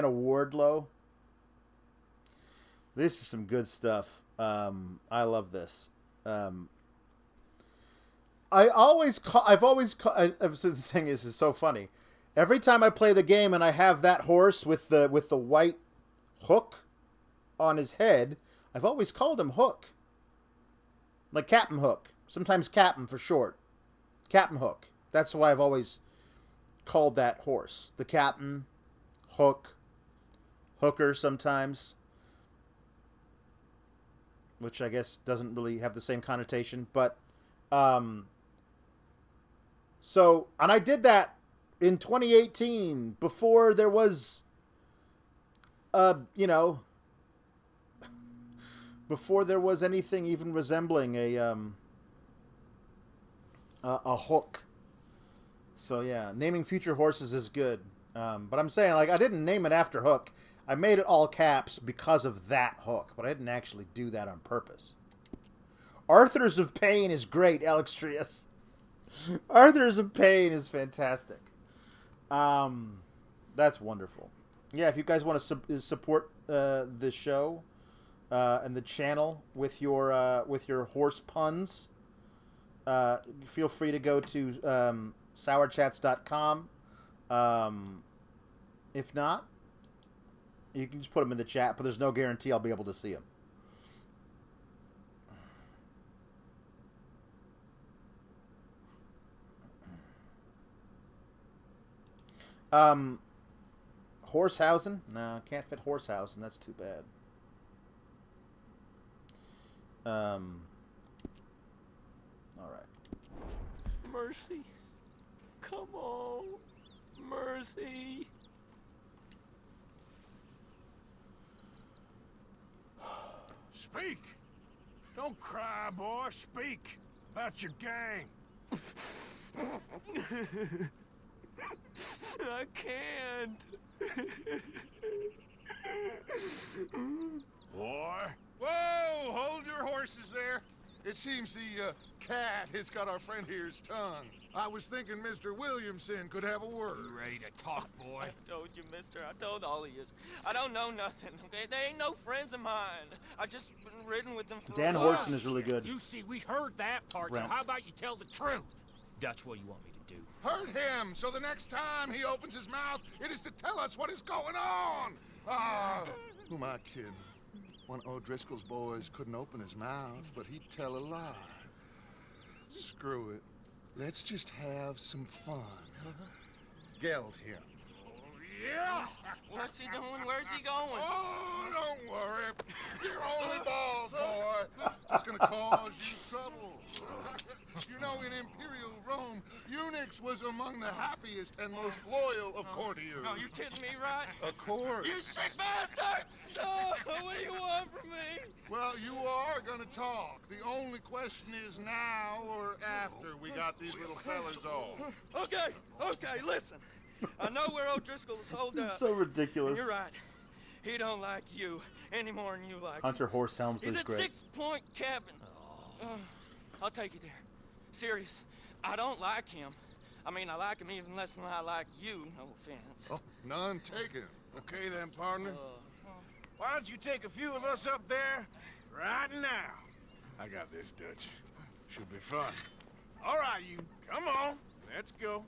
of Wardlow. This is some good stuff. I love this. The thing is, it's so funny. Every time I play the game and I have that horse with the white hook on his head, I've always called him Hook. Like Captain Hook. Sometimes Captain for short. Captain Hook. That's why I've always called that horse. The Captain, Hook, Hooker sometimes. Which I guess doesn't really have the same connotation. But, so, and I did that in 2018 before there was, before there was anything even resembling a hook. So yeah, naming future horses is good. But I'm saying, like, I didn't name it after Hook. I made it all caps because of that hook, but I didn't actually do that on purpose. Arthurs of Pain is great, Alex Trias. Arthurs of Pain is fantastic. That's wonderful. Yeah, if you guys want to support the show and the channel with your horse puns, feel free to go to sourchats.com. If not, you can just put them in the chat, but there's no guarantee I'll be able to see them. Horsehausen? No, can't fit Horsehausen. That's too bad. All right.
Mercy. Come on. Mercy.
Speak! Don't cry, boy. Speak about your gang.
I can't.
Boy. Whoa! Hold your horses there. It seems the cat has got our friend here's tongue. I was thinking Mr. Williamson could have a word.
You ready to talk, boy?
I told you, mister. I told all of you. I don't know nothing, okay? They ain't no friends of mine. I just been ridden with them for
Dan
a while.
Horson is really good.
You see, we heard that part,
Right.
so how about you tell the truth? That's what you want me to do.
Hurt him, so the next time he opens his mouth, it is to tell us what is going on. Ah, who am I kidding? One of Driscoll's boys couldn't open his mouth, but he'd tell a lie. Screw it. Let's just have some fun. Geld him.
Yeah!
What's he doing? Where's he going?
Oh, don't worry. You're only balls, boy. It's gonna cause you trouble. You know, in Imperial Rome, eunuchs was among the happiest and most loyal of courtiers.
No, you're kidding me, right?
Of course.
You sick bastard! No, what do you want from me?
Well, you are gonna talk. The only question is now or after we got these little fellas off.
Okay, listen. I know where old Driscoll is holed
It's
up.
so ridiculous.
And you're right. He don't like you any more than you like
Hunter
him.
Horse Helmsley's
He's at
great.
6 Point Cabin. I'll take you there. Serious. I don't like him. I mean, I like him even less than I like you. No offense.
Oh, none taken. Okay then, partner.
Why don't you take a few of us up there right now?
I got this, Dutch. Should be fun.
All right, you. Come on. Let's go.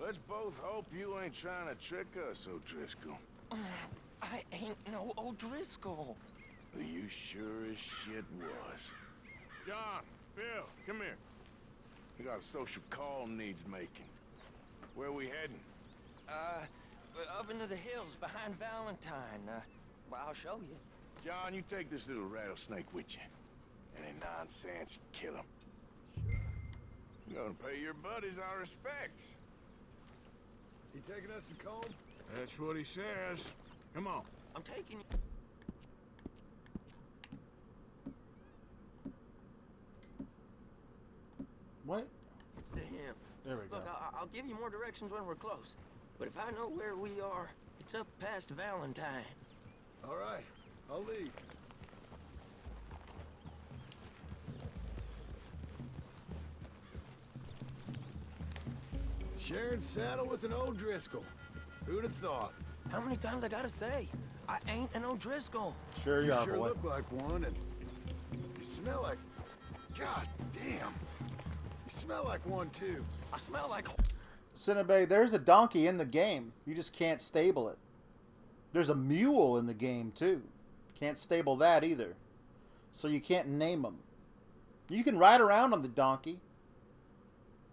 Let's both hope you ain't trying to trick us, O'Driscoll.
I ain't no O'Driscoll.
You sure as shit was.
John, Bill, come here.
We got a social call needs making. Where we heading?
Up into the hills behind Valentine. Well, I'll show you.
John, you take this little rattlesnake with you. Any nonsense, kill him. You're gonna pay your buddies our respects.
He taking us to Combe?
That's what he says. Come on.
I'm taking you.
What?
To him.
There we go.
Look, I'll give you more directions when we're close. But if I know where we are, it's up past Valentine.
All right, I'll leave. Sharing saddle with an old Driscoll. Who'd have thought?
How many times I gotta say? I ain't an O'Driscoll.
Sure you are,
sure
boy.
look like one, and you smell like... God damn. You smell like one, too.
I smell like...
Cinnabay, there's a donkey in the game. You just can't stable it. There's a mule in the game, too. Can't stable that either. So you can't name them. You can ride around on the donkey,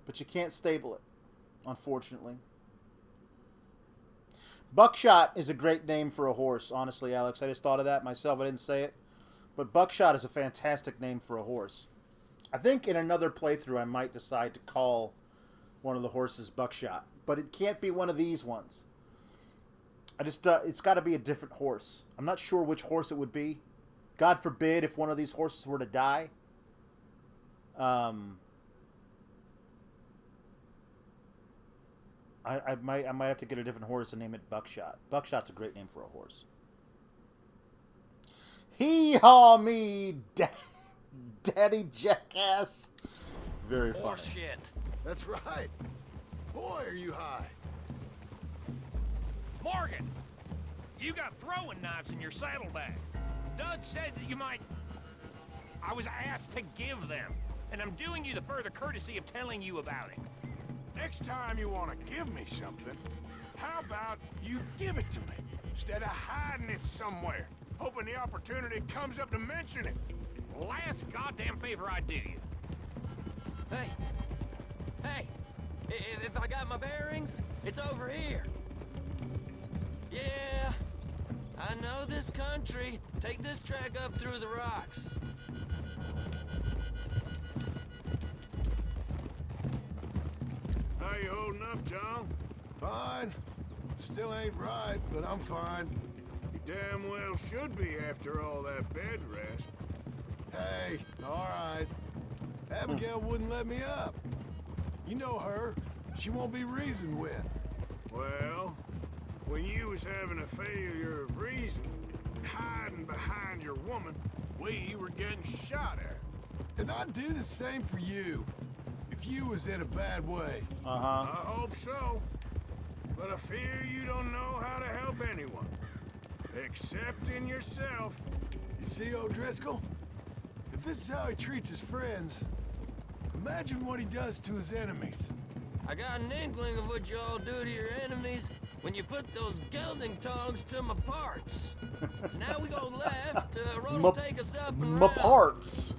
but you can't stable it, unfortunately. Buckshot is a great name for a horse, honestly, Alex. I just thought of that myself. I didn't say it. But Buckshot is a fantastic name for a horse. I think in another playthrough I might decide to call one of the horses Buckshot. But it can't be one of these ones. I just, it's got to be a different horse. I'm not sure which horse it would be. God forbid if one of these horses were to die. I might have to get a different horse and name it Buckshot. Buckshot's a great name for a horse. Hee-haw me, daddy jackass. Very funny.
Horse shit.
That's right. Boy, are you high.
Morgan, you got throwing knives in your saddlebag. Dud said that you might... I was asked to give them, and I'm doing you the further courtesy of telling you about it. Next time you want to give me something, how about you give it to me, instead of hiding it somewhere, hoping the opportunity comes up to mention it. Last goddamn favor I do you.
Hey. Hey. If I got my bearings, it's over here. Yeah. I know this country. Take this track up through the rocks.
How you holding up, John?
Fine. Still ain't right, but I'm fine.
You damn well should be after all that bed rest.
Hey, all right. Abigail wouldn't let me up. You know her. She won't be reasoned with.
Well, when you was having a failure of reason, hiding behind your woman, we were getting shot at.
And I'd do the same for you, if you was in a bad way.
I hope so. But I fear you don't know how to help anyone. Except in yourself.
You see, old Driscoll? If this is how he treats his friends, imagine what he does to his enemies.
I got an inkling of what you all do to your enemies when you put those gelding tongs to my parts. Now we go left, road will take us up and
My
round.
parts.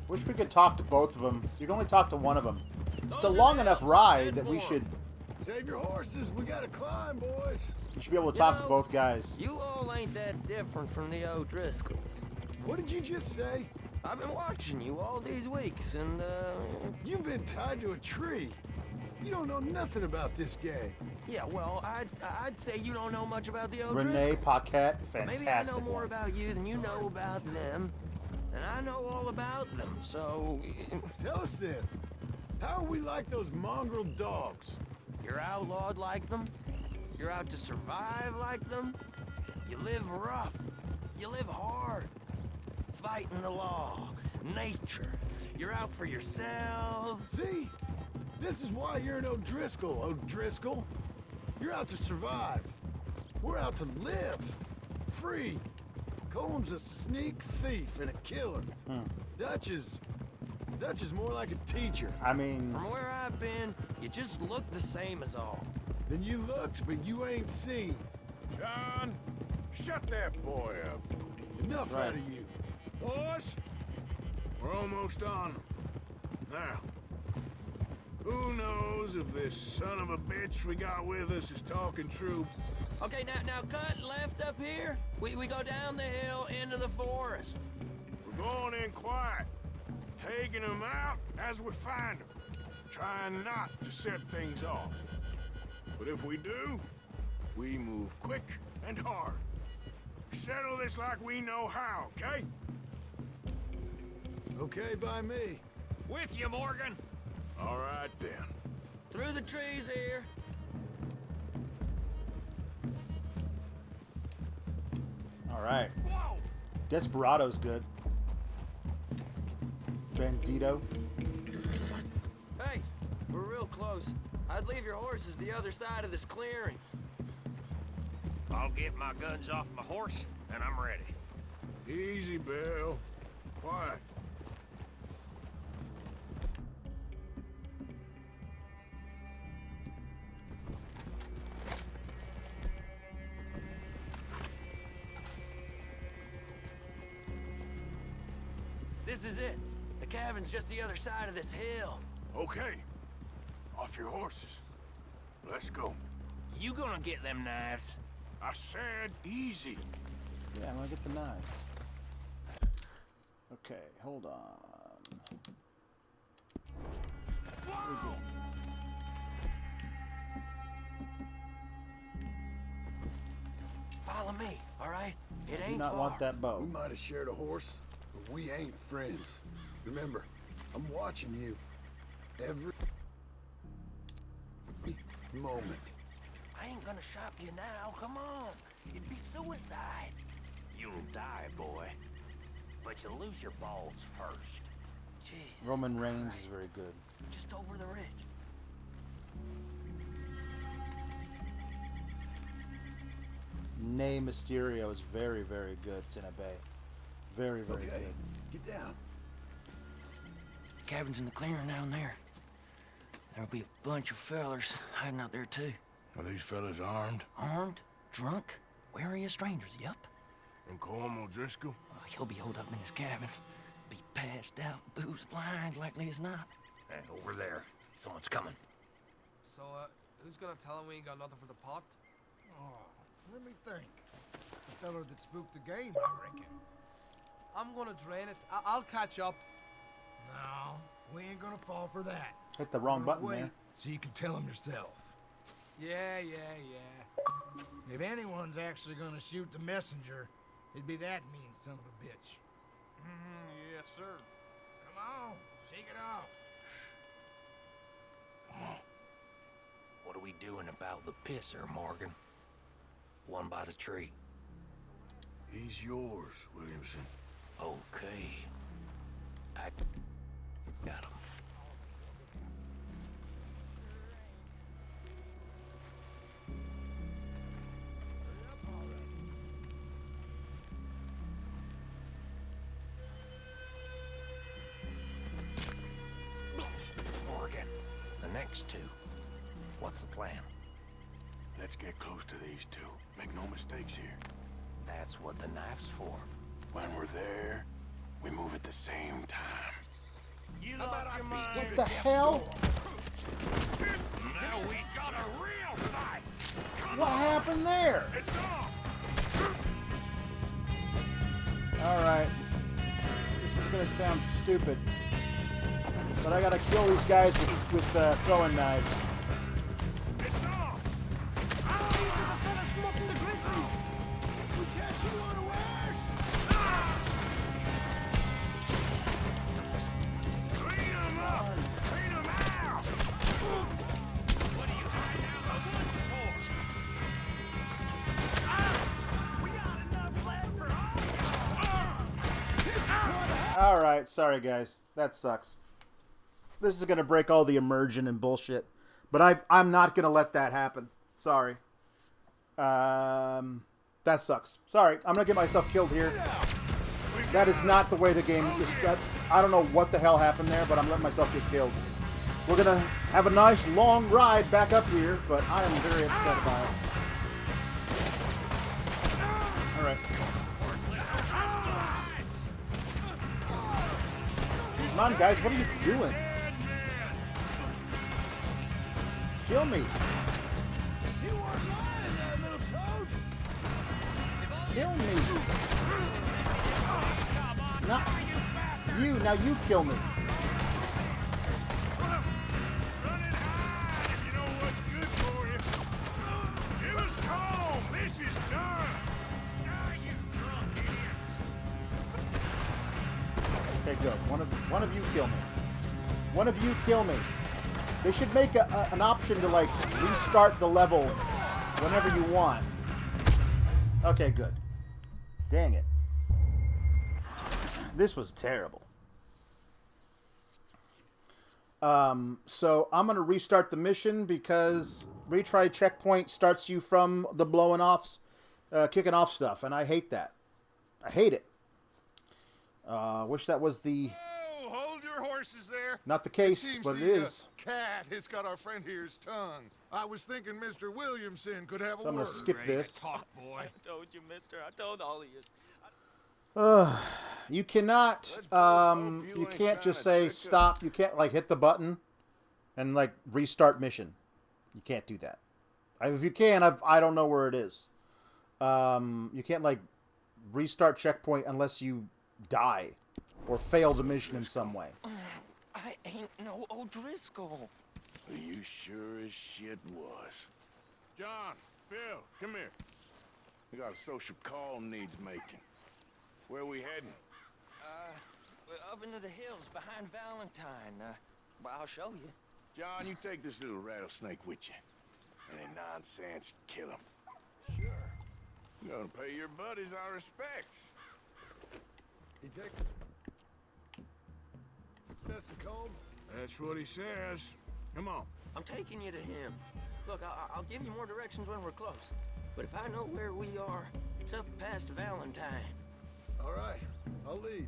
Wish we could talk to both of them. You can only talk to one of them. It's a long enough ride that we should...
Save your horses. We gotta climb, boys.
You should be able to talk to both guys.
You all ain't that different from the old Driscolls.
What did you just say?
I've been watching you all these weeks, and,
You've been tied to a tree. You don't know nothing about this gang.
yeah, well, I'd say you don't know much about the old
Renee
Driscolls.
Paquette, fantastic.
Maybe I know more
one.
about you than you know about them, and I know all about them, so...
Tell us then, how are we like those mongrel dogs?
You're outlawed like them? You're out to survive like them? You live rough. You live hard. Fighting the law. Nature. You're out for yourselves.
See? This is why you're an O'Driscoll, O'Driscoll. You're out to survive. We're out to live. Free. Coleman's a sneak thief and a killer. Dutch is more like a teacher.
I mean...
From where I've been, you just look the same as all.
Then you looked, but you ain't seen.
John, shut that boy up.
Enough
Right.
out of you.
Boys, we're almost on them. Now, who knows if this son of a bitch we got with us is talking true?
Okay, now cut left up here. We go down the hill into the forest.
We're going in quiet, taking them out as we find them, trying not to set things off. But if we do, we move quick and hard. Settle this like we know how, okay?
Okay by me.
With you, Morgan.
All right, then.
Through the trees here.
All right.
Whoa!
Desperado's good. Bandito.
Hey, we're real close. I'd leave your horses the other side of this clearing.
I'll get my guns off my horse, and I'm ready.
Easy, Bill. Quiet.
This is it. The cabin's just the other side of this hill.
Okay. Off your horses. Let's go.
You gonna get them knives?
I said easy.
Yeah, I'm gonna get the knives. Okay, hold on.
Whoa!
Follow me, all right? It
I
ain't
do not
far.
want that bow.
We might have shared a horse, but we ain't friends. Remember, I'm watching you. Every moment.
I ain't gonna shop you now, come on. It'd be suicide.
You'll die, boy. But you'll lose your balls first.
Jeez.
Roman Reigns is very good.
Just over the ridge.
Nay Mysterio is very, very good, Tinabe. Very, very
Okay,
good.
get down.
Cabin's in the clearing down there. There'll be a bunch of fellers hiding out there too.
Are these fellas armed?
Armed, drunk, wary of strangers, yup.
And Cornwall Driscoll?
He'll be holed up in his cabin. Be passed out, booze blind, likely as not.
And over there, someone's coming.
So, who's gonna tell him we ain't got nothing for the pot?
Oh, let me think. The feller that spooked the game, I reckon.
I'm gonna drain it. I'll catch up.
No, we ain't gonna fall for that.
Hit the wrong
We're gonna
button
wait
there.
so you can tell him yourself. Yeah. If anyone's actually gonna shoot the messenger, it'd be that mean son of a bitch.
Yes, sir.
Come on, shake it off.
What are we doing about the pisser, Morgan? One by the tree.
He's yours, Williamson.
Okay. I got him. Morgan, the next two. What's the plan?
Let's get close to these two. Make no mistakes here.
That's what the knife's for.
When we're there, we move at the same time.
You lost your mind.
What the hell?
Now we got a real fight.
What happened there?
It's on.
Alright. This is gonna sound stupid. But I gotta kill these guys with throwing knives.
It's on.
These are the fellas smoking the grizzlies. We catch you unawares.
Clean them up. Clean them out. What are you hiding out the woods for? We got enough left for all.
Alright, sorry guys. That sucks. This is gonna break all the immersion and bullshit. But I'm not gonna let that happen. Sorry. That sucks. Sorry, I'm gonna get myself killed here. That is not the way the game is. I don't know what the hell happened there, but I'm letting myself get killed. We're gonna have a nice long ride back up here, but I am very upset about it. Alright. Come on guys, what are you doing? Kill me.
You weren't lying, little toad.
Kill me. Not you. Now you kill me.
Run and hide if you know what's good for you. Give us home. This is done. Ah, you drunk idiots.
Okay, good. One of you kill me. One of you kill me. They should make an option to like restart the level whenever you want. Okay, good. Dang it. This was terrible. So I'm going to restart the mission because retry checkpoint starts you from the blowing off, kicking off stuff, and I hate that. I hate it. Wish that was the...
Oh, hold your horses there.
Not the case,
Seems
but it
the,
is.
Cat has got our friend here's tongue. I was thinking Mr. Williamson could have
So
a
I'm
word.
gonna skip this.
Talk, boy.
I told you, mister. I told all of you.
You cannot, you can't just say stop. You can't, like, hit the button and, like, restart mission. You can't do that. If you can, I don't know where it is. You can't, like, restart checkpoint unless you die or fail the mission in some way.
I ain't no O'Driscoll.
You sure as shit was.
John, Bill, come here.
We got a social call needs making. Where we heading?
Up into the hills behind Valentine. Well, I'll show you.
John, you take this little rattlesnake with you. Any nonsense, kill him.
Sure. You're gonna pay your buddies our respects.
Detective. Mr. Combs?
That's what he says. Come on.
I'm taking you to him. Look, I'll give you more directions when we're close. But if I know where we are, it's up past Valentine.
All right, I'll lead.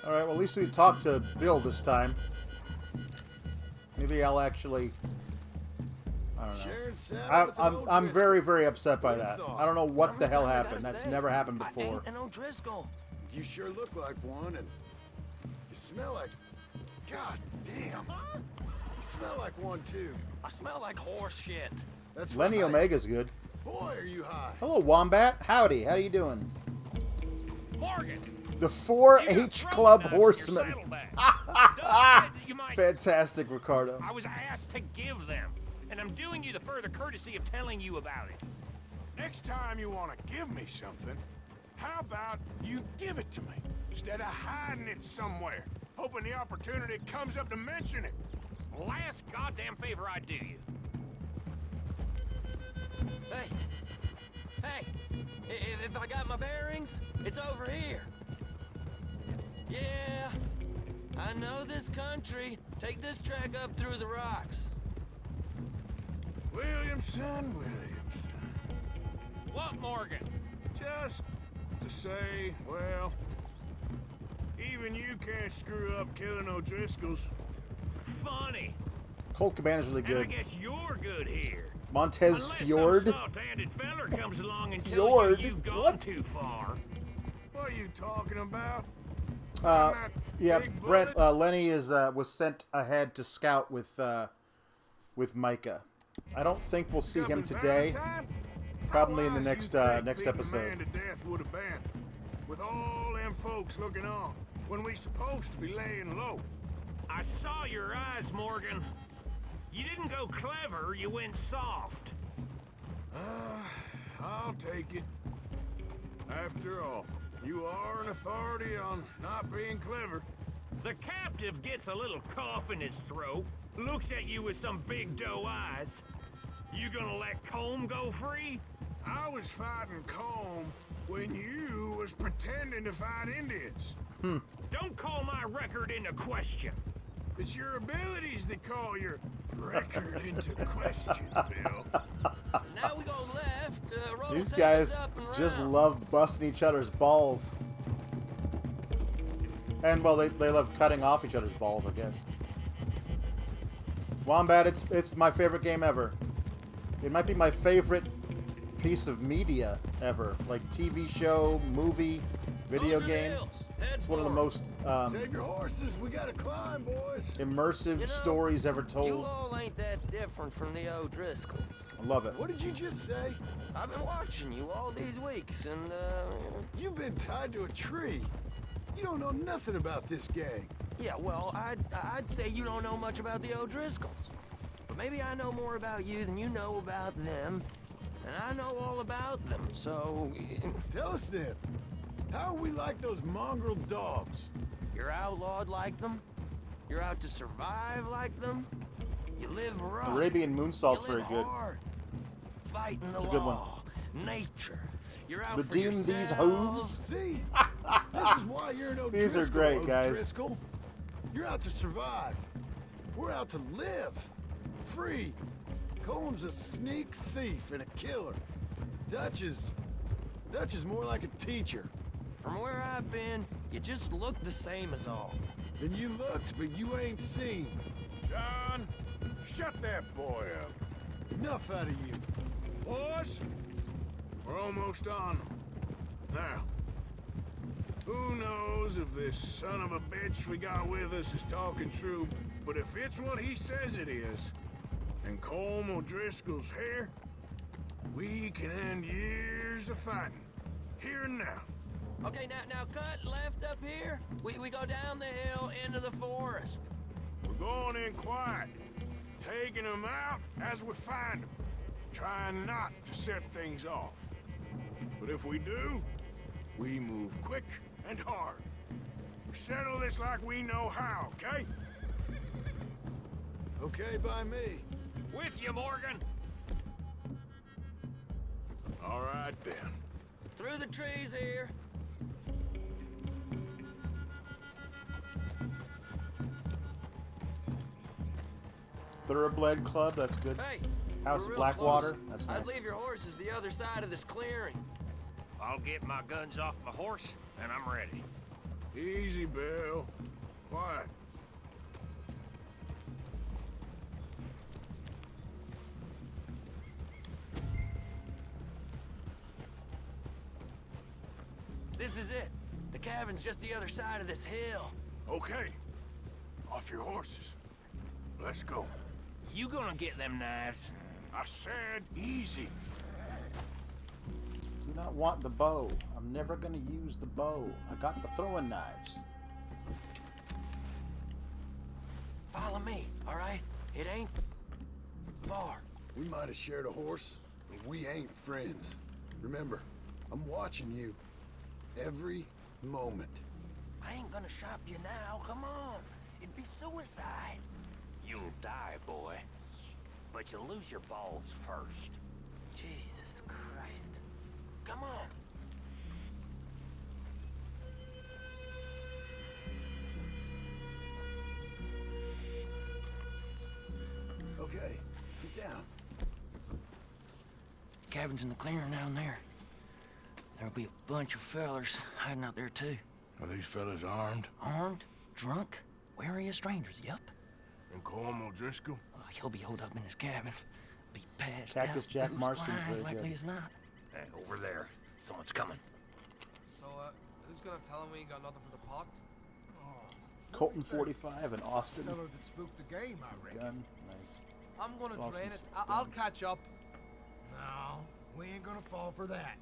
All right, well, at least we talked to Bill this time. Maybe I'll actually... I don't know. I'm very, very upset by that. I don't know what the hell happened. That's never happened before.
An O'Driscoll.
You sure look like one, and you smell like... God damn. You smell like one, too.
I smell like horse shit.
That's
Lenny
right.
Omega's good.
Boy, are you high.
Hello, Wombat. Howdy. How you doing?
Morgan.
The 4-H Club Horsemen.
You might...
Fantastic, Ricardo.
I was asked to give them, and I'm doing you the further courtesy of telling you about it.
Next time you want to give me something, how about you give it to me, instead of hiding it somewhere, hoping the opportunity comes up to mention it?
Last goddamn favor I do you.
Hey! Hey! If I got my bearings, it's over here. Yeah, I know this country. Take this track up through the rocks.
Williamson.
What, Morgan?
Just to say, well, even you can't screw up killing O'Driscolls.
Funny.
Colt Cabana's really
And I
good.
guess you're good here.
Montez
Unless
Fjord.
some soft-handed feller comes along and
Fjord?
tells you you've gone
What?
too far.
What are you talking about?
Yeah,
big
Brent. Lenny is was sent ahead to scout with Micah. I don't think we'll see him today. Probably in the next next episode.
Man to death would have been, with all them folks looking on, when we supposed to be laying low.
I saw your eyes, Morgan. You didn't go clever, you went soft.
I'll take it. After all, you are an authority on not being clever.
The captive gets a little cough in his throat, looks at you with some big doe eyes. You gonna let Combe go free?
I was fighting Combe when you was pretending to fight Indians.
Don't call my record into question.
It's your abilities that call your record into question, Bill.
Now we go left. Road
These
will take
guys
us up and
just
around.
love busting each other's balls. And, well, they love cutting off each other's balls, I guess. Wombat, it's my favorite game ever. It might be my favorite piece of media ever. Like TV show, movie, video game. It's one of the most
Save your horses, we gotta climb, boys.
immersive stories ever
You
told.
all ain't that different from the O'Driscolls.
I love it.
What did you just say?
I've been watching you all these weeks, and
You've been tied to a tree. You don't know nothing about this gang.
yeah, well, I'd say you don't know much about the O'Driscolls. But maybe I know more about you than you know about them, and I know all about them, so...
Tell us then, how are we like those mongrel dogs?
You're outlawed like them? You're out to survive like them? You live rough.
Arabian Moonsalt's
you live
very good.
hard. Fighting the
It's a good one.
law, nature. You're out
Redeem
for
these
yourselves.
hooves.
See? This is why you're an O'Driscoll.
These are great, guys.
O'Driscoll. You're out to survive. We're out to live. Free. Combs a sneak thief and a killer. Dutch is more like a teacher.
From where I've been, you just look the same as all.
Then you looked, but you ain't seen.
John, shut that boy up.
Enough out of you.
Boys, we're almost on them. Now, who knows if this son of a bitch we got with us is talking true, but if it's what he says it is, and Colm O'Driscoll's here, we can end years of fighting, here and now.
Okay, now cut left up here. We go down the hill into the forest.
We're going in quiet, taking them out as we find them, trying not to set things off. But if we do, we move quick and hard. We settle this like we know how, okay?
Okay by me.
With you, Morgan.
All right, then.
Through the trees here.
Thoroughblade Club, that's good.
Hey,
House
we're
of
real
Blackwater,
close.
that's
I'd
nice.
leave your horses the other side of this clearing.
I'll get my guns off my horse, and I'm ready.
Easy, Bill. Quiet.
This is it. The cabin's just the other side of this hill.
Okay. Off your horses. Let's go.
You gonna get them knives?
I said easy.
Do not want the bow. I'm never gonna use the bow. I got the throwing knives.
Follow me, all right? It ain't far.
We might have shared a horse, but we ain't friends. Remember, I'm watching you. Every moment.
I ain't gonna shop you now, come on. It'd be suicide.
You'll die, boy. But you'll lose your balls first.
Jesus Christ. Come on.
Okay, get down.
Cabin's in the clearing down there. There'll be a bunch of fellers hiding out there, too.
Are these fellas armed?
Armed? Drunk? Wary of strangers, yup.
And Colm O'Driscoll?
He'll be holed up in his cabin. Be passed
Cactus
out.
Jack
Who's
Marston's
blind,
very
likely
good.
as not.
Hey, over there. Someone's coming.
So, who's gonna tell him we ain't got nothing for the pot?
Colton 45 and Austin.
Fellow that spooked the game, I reckon.
Gun. Nice.
I'm gonna
Austin's
drain it.
gun.
I'll catch up.
No, we ain't gonna fall for that.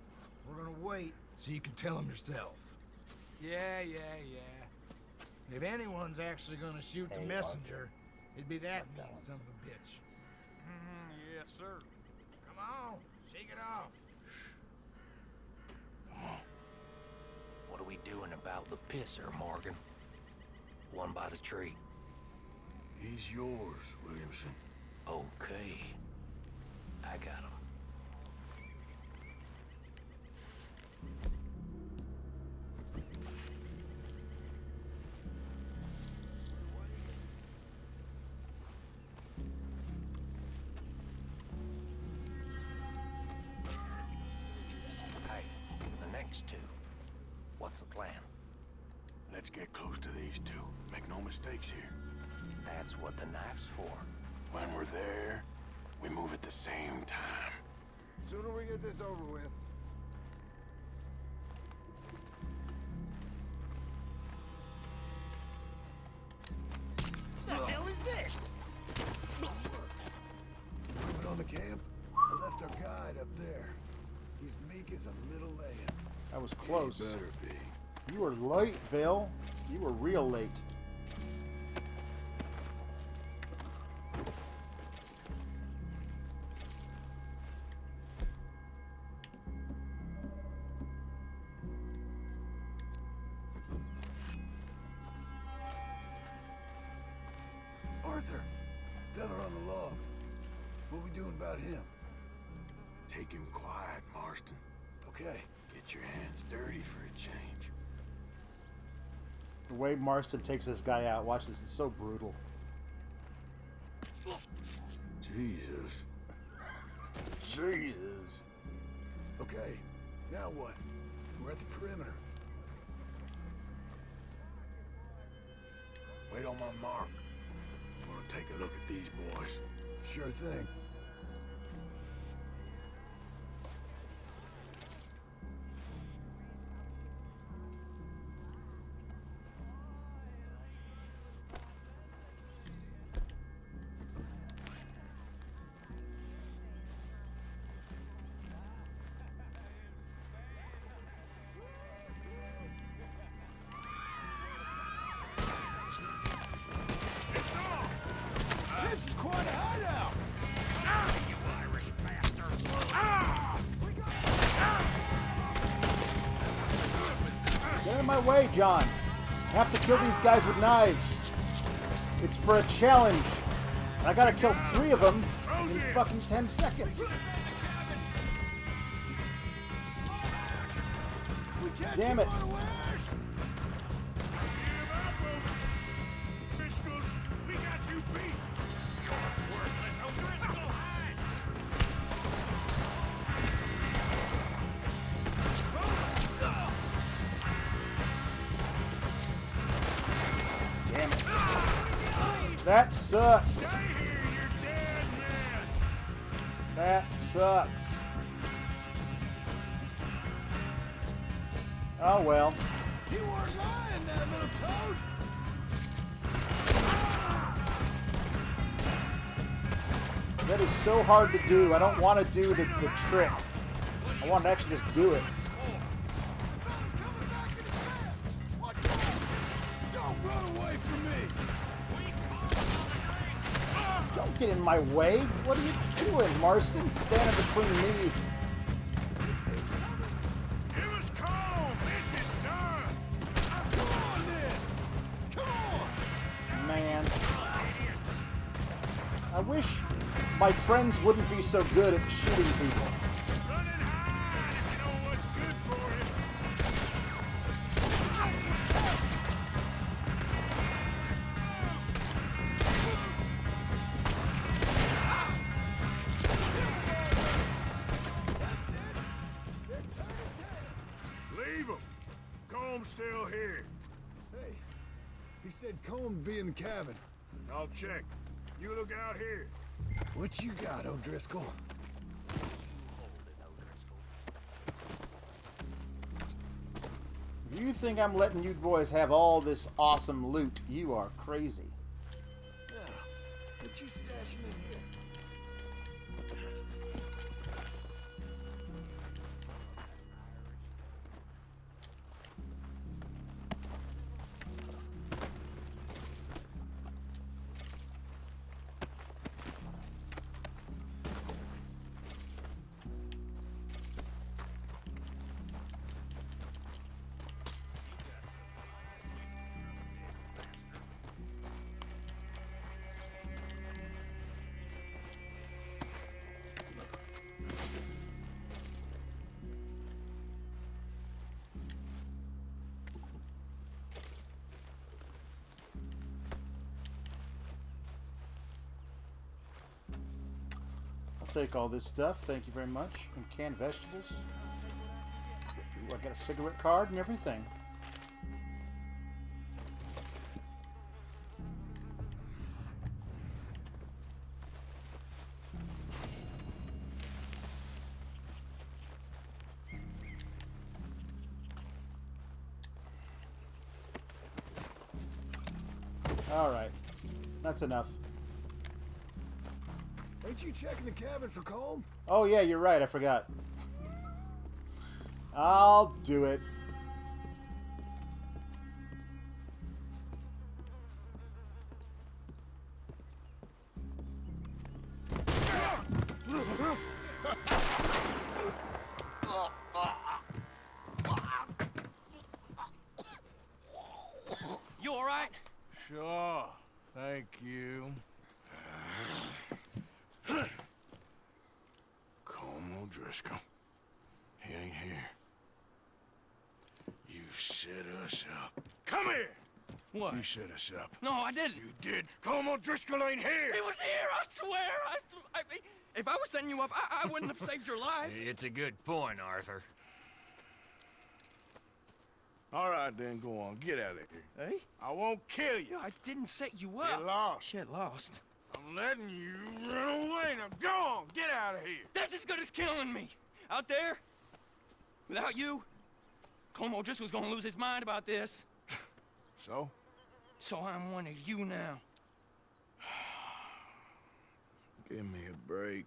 We're gonna wait so you can tell him yourself.
Yeah.
If anyone's actually gonna shoot the messenger, it'd be that mean son of a bitch.
Yes, sir.
Come on, shake it off.
What are we doing about the pisser, Morgan? One by the tree.
He's yours, Williamson.
Okay. I got him. Hey, the next two. What's the plan?
Let's get close to these two. Make no mistakes here.
That's what the knife's for.
When we're there, we move at the same time.
Sooner we get this over with.
The hell is this?
Moving on the camp. I left our guide up there. He's meek as a little lamb.
That was close.
He better be.
You were late, Bill. You were real late.
Arthur! Feather on the log. What we doing about him?
Take him quiet, Marston.
Okay.
Get your hands dirty for a change.
The way Marston takes this guy out, watch this, it's so brutal.
Jesus.
Jesus.
Okay, now what? We're at the perimeter.
Wait on my mark. I'm gonna take a look at these boys.
Sure thing. This is quite a hideout!
You Irish bastards!
Get out of my way, John. I have to kill these guys with knives. It's for a challenge. And I gotta kill 3 of them in fucking 10 seconds. Damn it.
Driscoll's, we got you beat.
Worthless O'Driscoll hides!
Damn it. That sucks.
Stay here, you're dead, man.
That sucks. Oh well.
You weren't lying, that little toad!
That is so hard to do. I don't want to do the trick. I want to actually just do it.
Don't run away from me!
Don't get in my way. What are you doing, Marston? Standing between me.
Give us calm. This is done. Come on, then. Come on.
Man. I wish my friends wouldn't be so good at shooting people.
Run and hide if you know what's good for you. Leave him. Comb's still here.
Hey, he said Colm be in the cabin.
I'll check. You look out here.
What you got, O'Driscoll?
If you think I'm letting you boys have all this awesome loot, you are crazy.
Yeah, what you stashing in here?
Take all this stuff, thank you very much. And canned vegetables. Ooh, I got a cigarette card and everything. All right, that's enough.
Ain't you checking the cabin for Colm?
Oh yeah, you're right, I forgot. I'll do it.
You all right?
Sure. Thank you. Colm O'Driscoll. He ain't here. You set us up. Come here!
What?
You set us up.
No, I didn't.
You did. Colm O'Driscoll ain't here!
He was here, I swear! I mean, if I was setting you up, I wouldn't have saved your life.
It's a good point, Arthur.
All right, then, go on. Get out of here.
Hey?
I won't kill you.
I didn't set you up.
Get lost.
Get lost.
I'm letting you run away. Now go on. Get out of here.
That's as good as killing me. Out there, without you, Colm O'Driscoll's gonna lose his mind about this.
So?
So I'm one of you now.
Give me a break.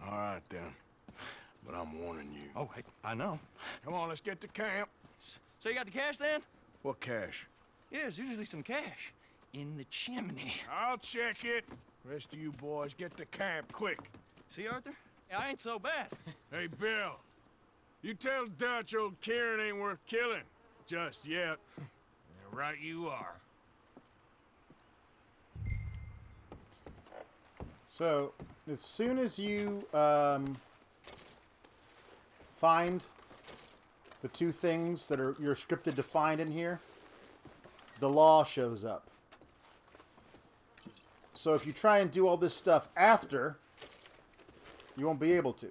All right, then. But I'm warning you.
Oh, hey, I know.
Come on, let's get to camp.
So you got the cash then?
What cash?
Yeah, there's usually some cash in the chimney.
I'll check it. Rest of you boys, get to camp, quick.
See, Arthur? I ain't so bad.
Hey, Bill. You tell Dutch old Kieran ain't worth killing. Just yet.
Right you are.
So, as soon as you find the two things that you're scripted to find in here, the law shows up. So if you try and do all this stuff after, you won't be able to.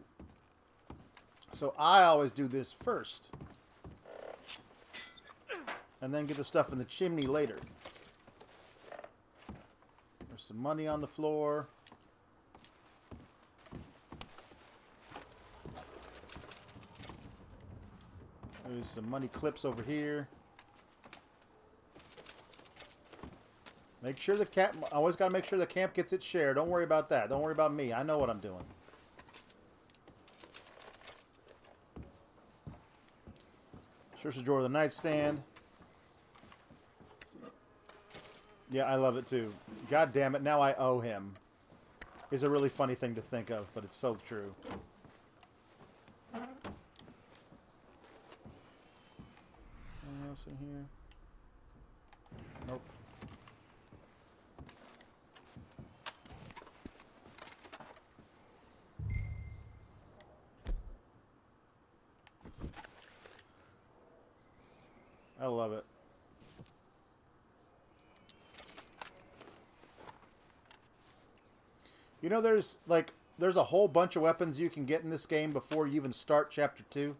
So I always do this first. And then get the stuff in the chimney later. There's some money on the floor. There's some money clips over here. Make sure the camp... Always got to make sure the camp gets its share. Don't worry about that. Don't worry about me. I know what I'm doing. Search the drawer of the nightstand. Yeah, I love it too. God damn it, now I owe him. Is a really funny thing to think of, but it's so true. Anything else in here? Nope. I love it. You know, there's a whole bunch of weapons you can get in this game before you even start Chapter 2.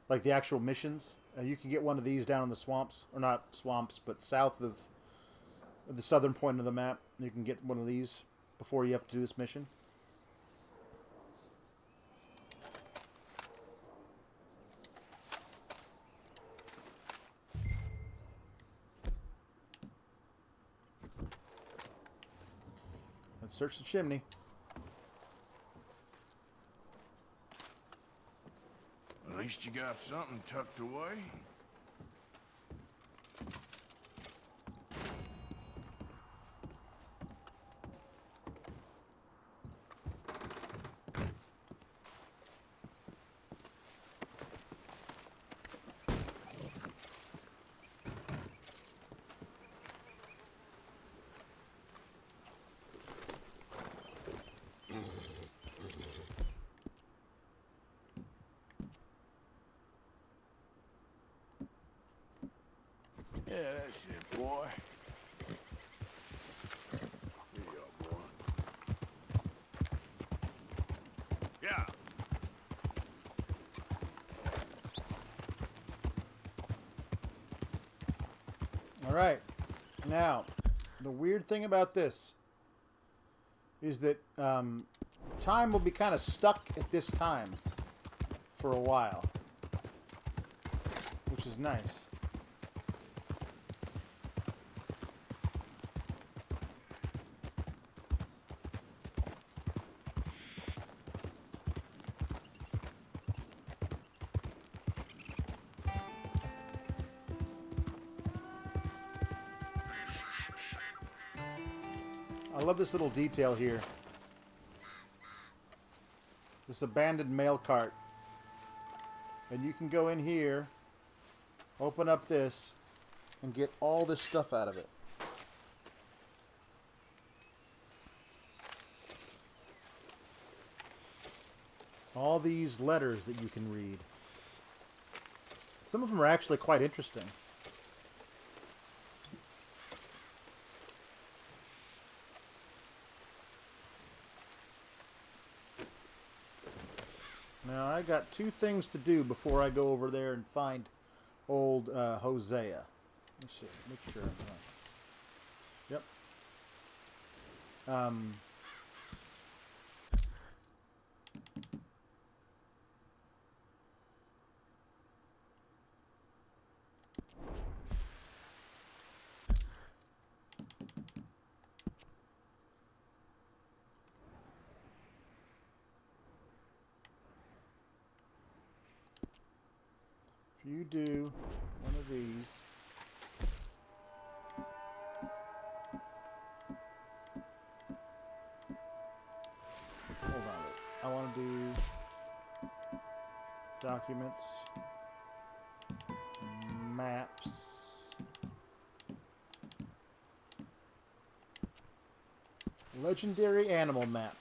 Like the actual missions. You can get one of these down in the swamps. Or not swamps, but south of the southern point of the map. You can get one of these before you have to do this mission. Let's search the chimney.
At least you got something tucked away. Yeah, that's it, boy. Here you go, boy. Yeah.
All right. Now, the weird thing about this is that time will be kind of stuck at this time for a while, which is nice. I love this little detail here. This abandoned mail cart. And you can go in here, open up this, and get all this stuff out of it. All these letters that you can read. Some of them are actually quite interesting. Now, I got two things to do before I go over there and find old Hosea. Let's see, make sure I'm right. Yep. You do one of these. Hold on. I want to do documents, maps, legendary animal map.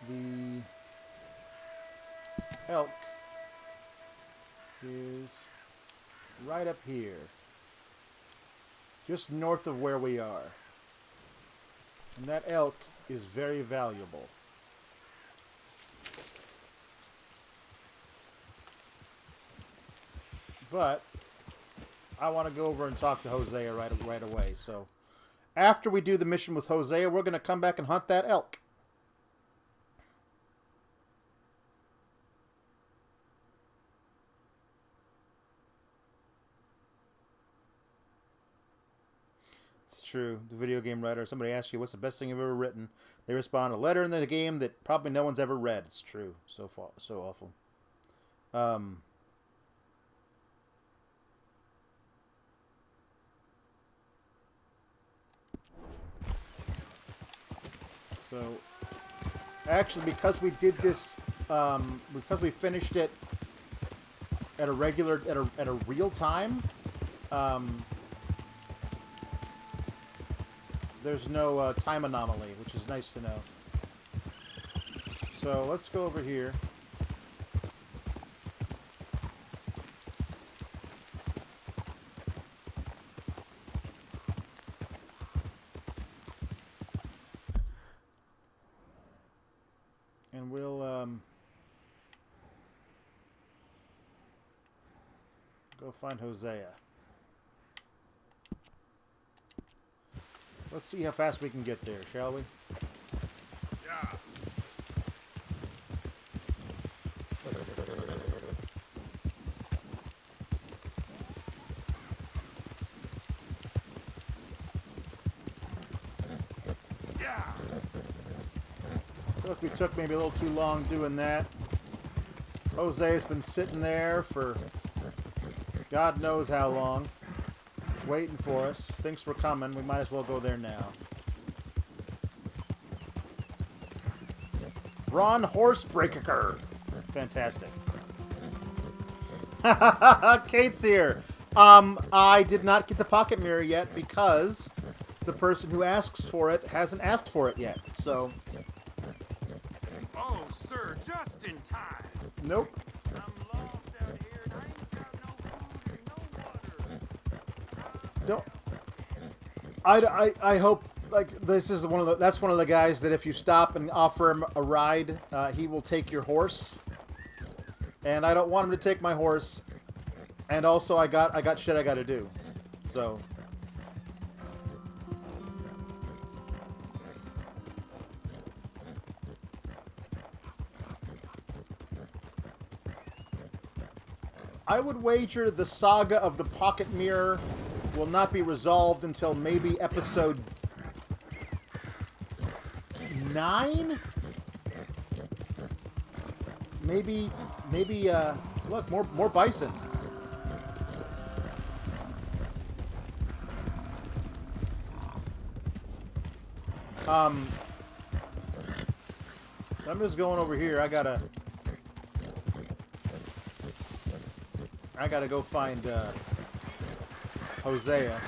The elk is right up here, just north of where we are. And that elk is very valuable. But I want to go over and talk to Hosea right away. So after we do the mission with Hosea, we're going to come back and hunt that elk. True. The video game writer, somebody asks you, what's the best thing you've ever written? They respond, a letter in the game that probably no one's ever read. It's true. So awful. So, actually, because we did this, because we finished it at a regular, at a real time, there's no time anomaly, which is nice to know. So let's go over here. And we'll go find Hosea. Let's see how fast we can get there, shall we?
Yeah. Yeah.
I feel like we took maybe a little too long doing that. Jose's been sitting there for God knows how long, waiting for us. Thinks we're coming. We might as well go there now. Ron Horsebreaker. Fantastic. Kate's here. I did not get the pocket mirror yet because the person who asks for it hasn't asked for it yet. So.
Oh, sir, just in time.
Nope.
I'm lost out here and I ain't got no food and no water.
Don't. I hope like this is one of the, that's one of the guys that if you stop and offer him a ride, he will take your horse. And I don't want him to take my horse. And also I got shit I got to do. So. I would wager the saga of the pocket mirror will not be resolved until maybe episode 9? Maybe, look, more bison. So I'm just going over here. I gotta go find Hosea.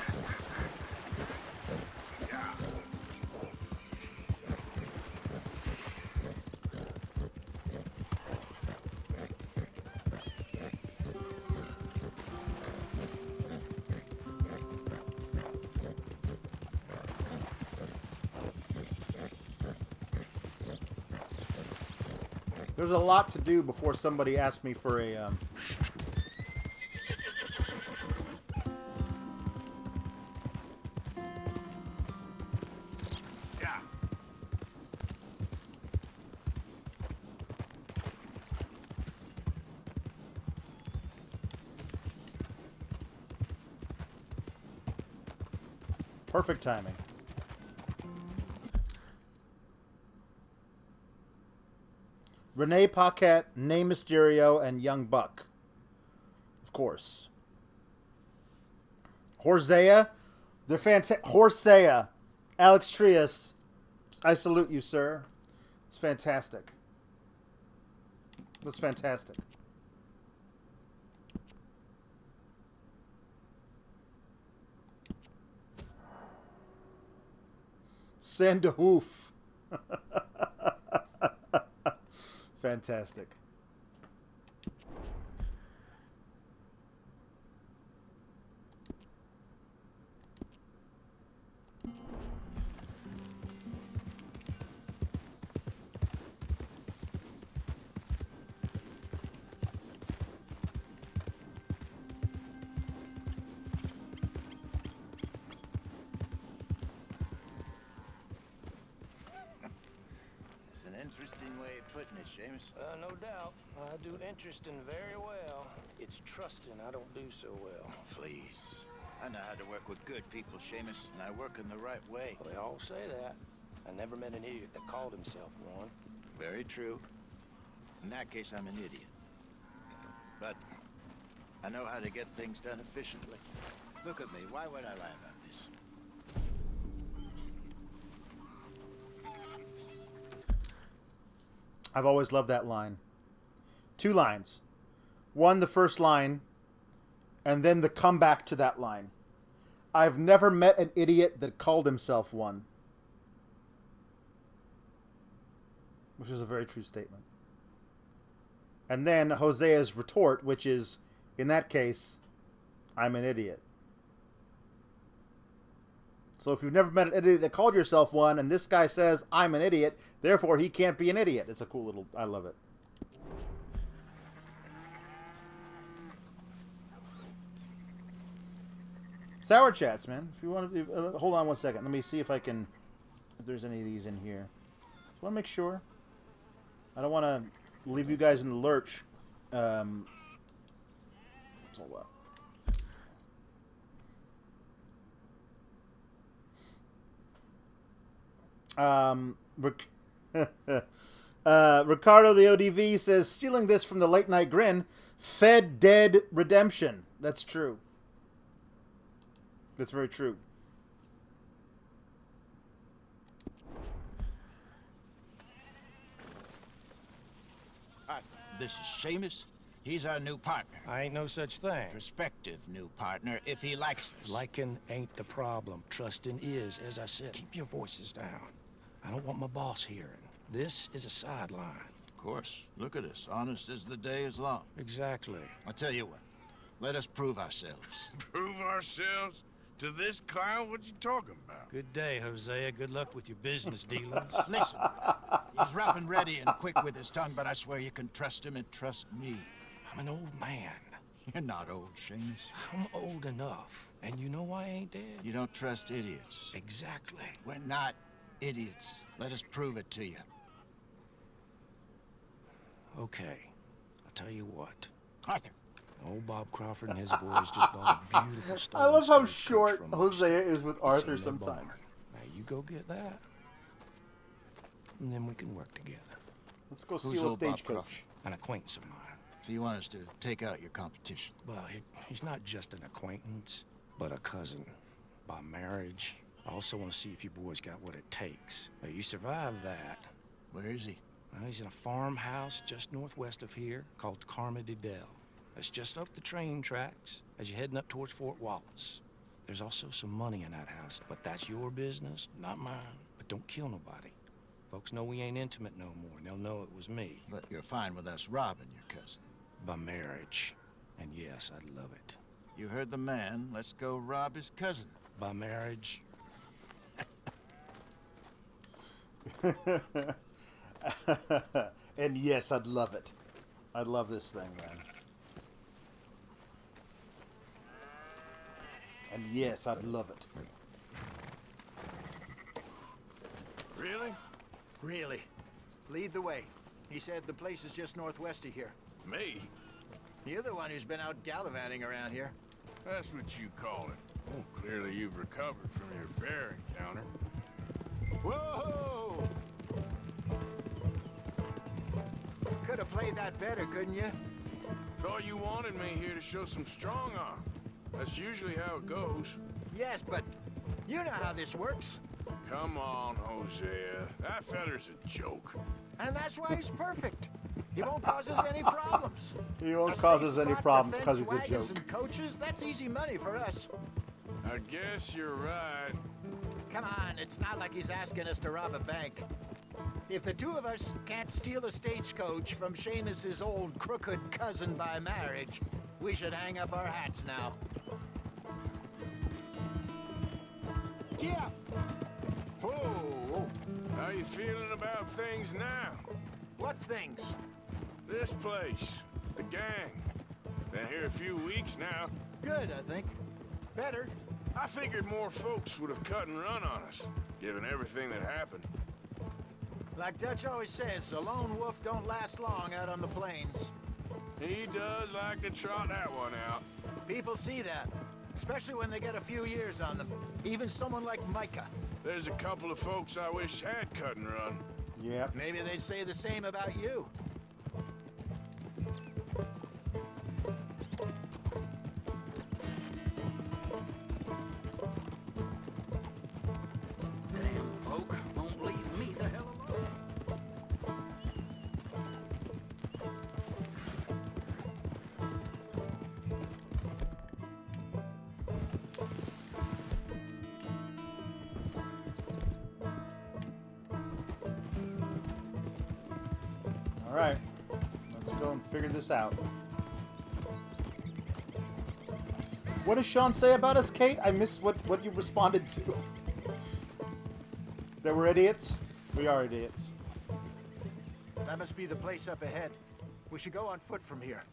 There's a lot to do before somebody asks me for a perfect timing. Renee Paquette, Ney Mysterio, and Young Buck. Of course. Hosea. They're fantastic. Hosea. Alex Trias. I salute you, sir. It's fantastic. That's fantastic. Sandahoof. Fantastic.
Interesting way of putting it, Seamus.
No doubt. I do interesting very well. It's trusting I don't do so well.
Please. I know how to work with good people, Seamus, and I work in the right way.
Well, they all say that. I never met an idiot that called himself one.
Very true. In that case, I'm an idiot. But I know how to get things done efficiently. Look at me. Why would I lie about this?
I've always loved that line. 2 lines. One, the first line, and then the comeback to that line. I've never met an idiot that called himself one. Which is a very true statement. And then Hosea's retort, which is, in that case, I'm an idiot. So if you've never met an idiot that called yourself one, and this guy says, I'm an idiot, therefore he can't be an idiot. It's a cool little... I love it. Sour chats, man. If you want to... hold on one second. Let me see if I can... if there's any of these in here. Just want to make sure. I don't want to leave you guys in the lurch. Hold up. Ricardo the ODV says, stealing this from the Late Night Grin, Fed Dead Redemption. That's true. That's very true.
This is Seamus. He's our new partner.
I ain't no such thing.
Prospective new partner, if he likes us.
Liking ain't the problem. Trusting is. As I said, keep your voices down. I don't want my boss hearing. This is a sideline.
Of course. Look at us. Honest as the day is long.
Exactly.
I'll tell you what. Let us prove ourselves.
Prove ourselves? To this clown? What you talking about?
Good day, Hosea. Good luck with your business dealings.
Listen, he's rough and ready and quick with his tongue, but I swear you can trust him and trust me.
I'm an old man.
You're not old, Seamus.
I'm old enough. And you know I ain't dead.
You don't trust idiots.
Exactly.
We're not idiots. Let us prove it to you.
Okay. I'll tell you what.
Arthur.
Old Bob Crawford and his boys just bought a beautiful stone.
I love how
stagecoach
short
from
Hosea
upstate.
is with
It's
Arthur
in their
sometimes.
barn. Now you go get that. And then we can work together.
Let's go
Who's
steal a
old Bob
stagecoach.
Crawford?
An acquaintance of mine.
So you want us to take out your competition?
Well, he's not just an acquaintance, but a cousin. By marriage. I also want to see if you boys got what it takes. Now, you survive that.
Where is he?
Well, he's in a farmhouse just northwest of here called Carmody Dell. It's just up the train tracks as you're heading up towards Fort Wallace. There's also some money in that house, but that's your business, not mine. But don't kill nobody. Folks know we ain't intimate no more, and they'll know it was me.
But you're fine with us robbing your cousin.
By marriage. And yes, I'd love it.
You heard the man. Let's go rob his cousin.
By marriage.
And yes, I'd love it. I'd love this thing, man. And yes, I'd love it.
Really?
Really? Lead the way. He said the place is just northwest of here.
Me?
You're the one who's been out gallivanting around here.
That's what you call it. Well, clearly you've recovered from your bear encounter.
Whoa! Could have played that better, couldn't you?
Thought you wanted me here to show some strong arm. That's usually how it goes.
Yes, but you know how this works.
Come on, Hosea. That feller's a joke.
And that's why he's perfect. He won't cause us any problems.
He won't cause us any problems because he's a
wagons
joke.
and coaches, that's easy money for us.
I guess you're right.
Come on, it's not like he's asking us to rob a bank. If the two of us can't steal a stagecoach from Seamus's old crooked cousin by marriage, we should hang up our hats now. Yeah. Whoa.
How you feeling about things now?
What things?
This place. The gang. Been here a few weeks now.
Good, I think. Better.
I figured more folks would have cut and run on us, given everything that happened.
Like Dutch always says, a lone wolf don't last long out on the plains.
He does like to trot that one out.
People see that, especially when they get a few years on them. Even someone like Micah.
There's a couple of folks I wish had cut and run.
Yeah.
Maybe they'd say the same about you.
Damn folk won't leave me the hell alone.
Alright. Let's go and figure this out. What does Sean say about us, Kate? I missed what you responded to. That we're idiots? We are idiots.
That must be the place up ahead. We should go on foot from here.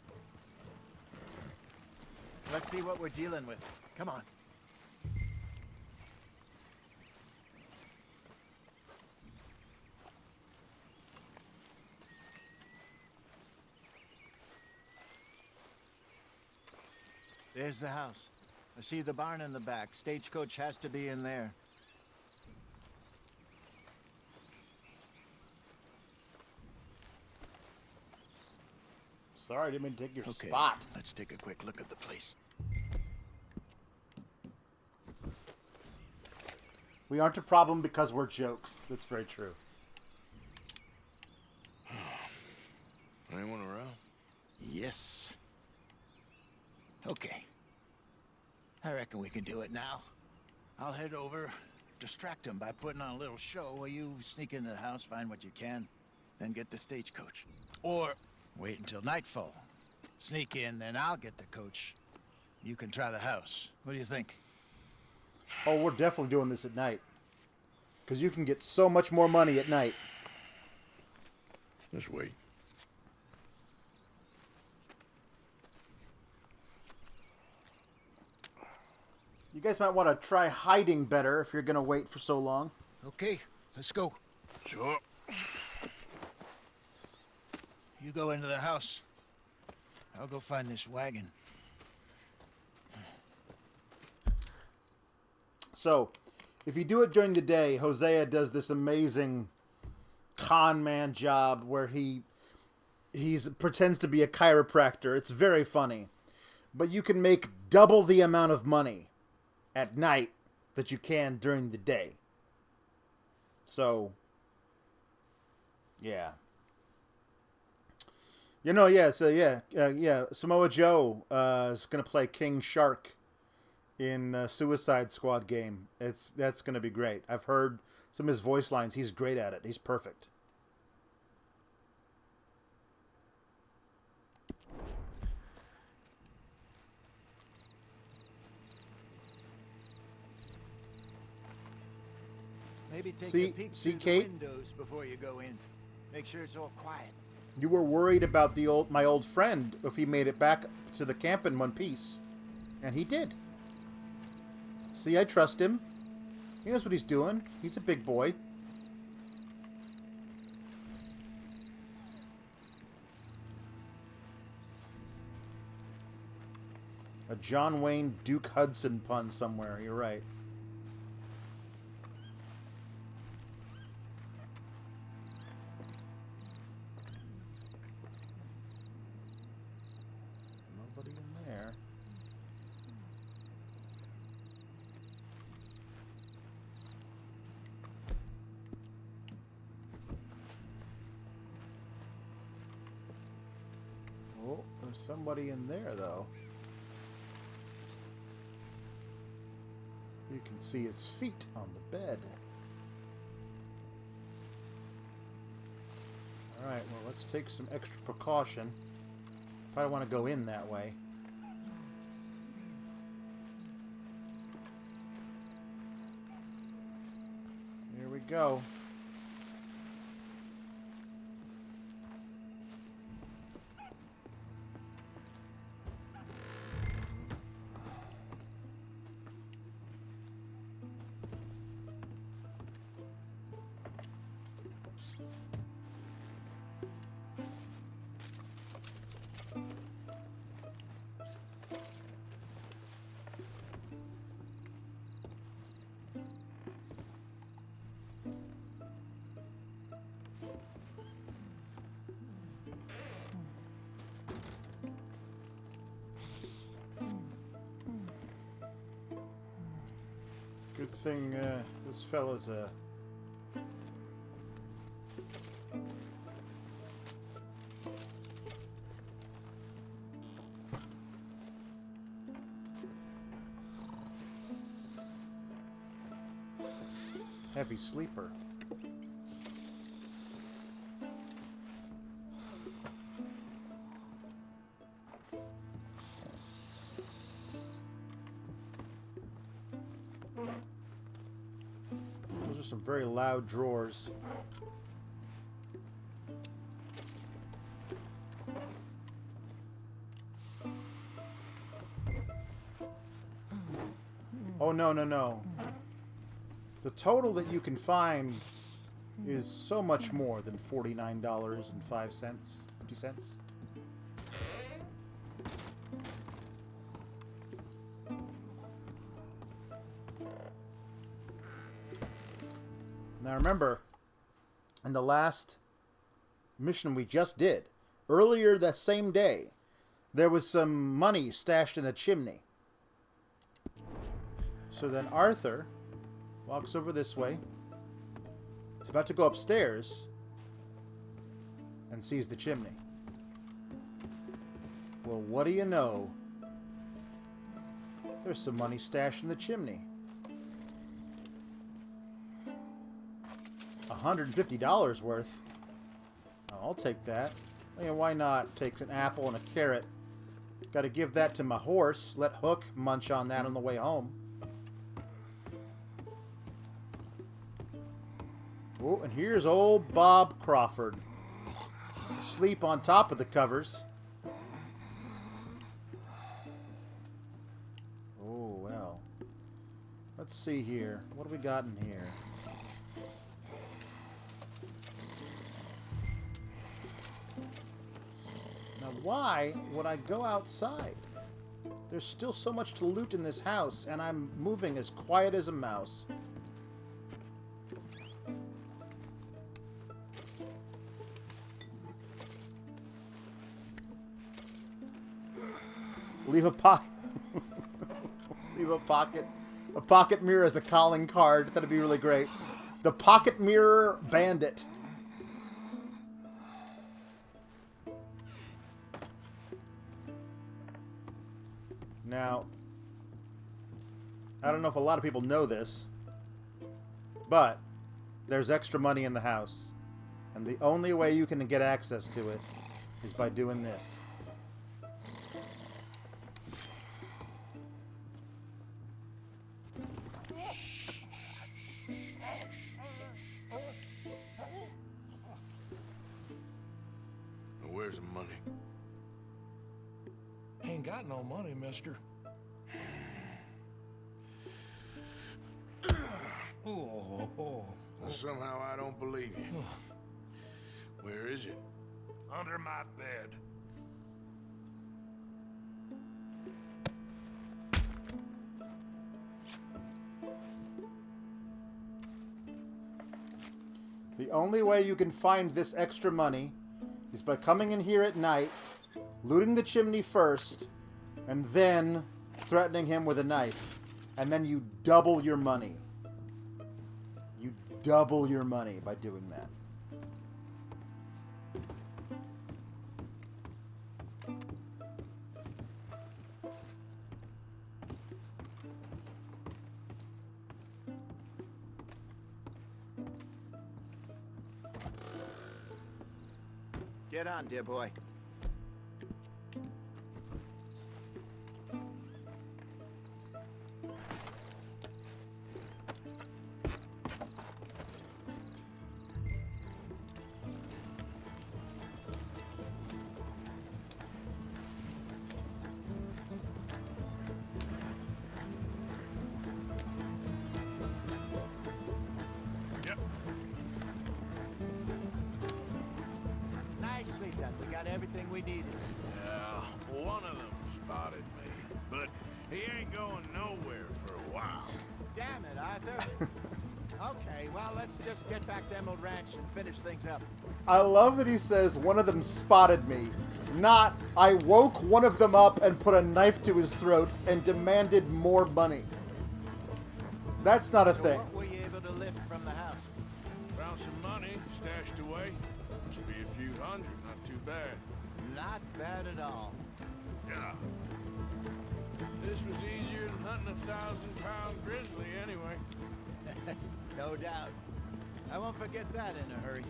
Let's see what we're dealing with. Come on. There's the house. I see the barn in the back. Stagecoach has to be in there.
Sorry, I didn't mean to take your spot.
Let's take a quick look at the place.
We aren't a problem because we're jokes. That's very true.
Anyone around?
Yes. Okay. I reckon we can do it now. I'll head over, distract him by putting on a little show while you sneak into the house, find what you can, then get the stagecoach. Or wait until nightfall. Sneak in, then I'll get the coach. You can try the house. What do you think?
Oh, we're definitely doing this at night. Because you can get so much more money at night.
Just wait.
You guys might want to try hiding better if you're going to wait for so long.
Okay, let's go.
Sure.
You go into the house. I'll go find this wagon.
So, if you do it during the day, Hosea does this amazing con man job where he pretends to be a chiropractor. It's very funny. But you can make double the amount of money at night that you can during the day. So, yeah. You know, yeah, so yeah, Samoa Joe is going to play King Shark in Suicide Squad game. That's going to be great. I've heard some of his voice lines. He's great at it. He's perfect.
Maybe take
See-
a peek
see,
through
Kate?
the windows before you go in. Make sure it's all quiet.
You were worried about my old friend if he made it back to the camp in one piece, and he did. See, I trust him. He knows what he's doing. He's a big boy. A John Wayne Duke Hudson pun somewhere. You're right. Nobody in there. Oh, there's somebody in there, though. You can see his feet on the bed. Alright, well, let's take some extra precaution. Probably want to go in that way. Here we go. Good thing this fella's a... heavy sleeper. are some very loud drawers. Oh, no, no, no. The total that you can find is so much more than $49.05, 50 cents. Now remember, in the last mission we just did, earlier that same day, there was some money stashed in a chimney. So then Arthur walks over this way. He's about to go upstairs and sees the chimney. Well, what do you know? There's some money stashed in the chimney. $150 worth. Oh, I'll take that. Yeah, why not? Takes an apple and a carrot. Got to give that to my horse. Let Hook munch on that on the way home. Oh, and here's old Bob Crawford. Asleep on top of the covers. Oh, well. Let's see here. What do we got in here? Now, why would I go outside? There's still so much to loot in this house, and I'm moving as quiet as a mouse. Leave a pocket. Leave a pocket mirror as a calling card. That'd be really great. The Pocket Mirror Bandit. Now, I don't know if a lot of people know this, but there's extra money in the house. And the only way you can get access to it is by doing this.
Where's the money?
Ain't got no money, mister.
Somehow I don't believe you. Where is it?
Under my bed.
The only way you can find this extra money is by coming in here at night, looting the chimney first, and then threatening him with a knife. And then you double your money. You double your money by doing that.
Get on, dear boy. Nicely done. We got everything we needed.
Yeah, one of them spotted me, but he ain't going nowhere for a while.
Damn it, Arthur. Okay, well, let's just get back to Emerald Ranch and finish things up.
I love that he says one of them spotted me. Not, I woke one of them up and put a knife to his throat and demanded more money. That's not a thing.
What were you able to lift from the house?
Found some money stashed away. Must be a few hundred, not too bad.
Not bad at all.
Yeah. This was easier than hunting a 1,000-pound grizzly anyway.
No doubt. I won't forget that in a hurry.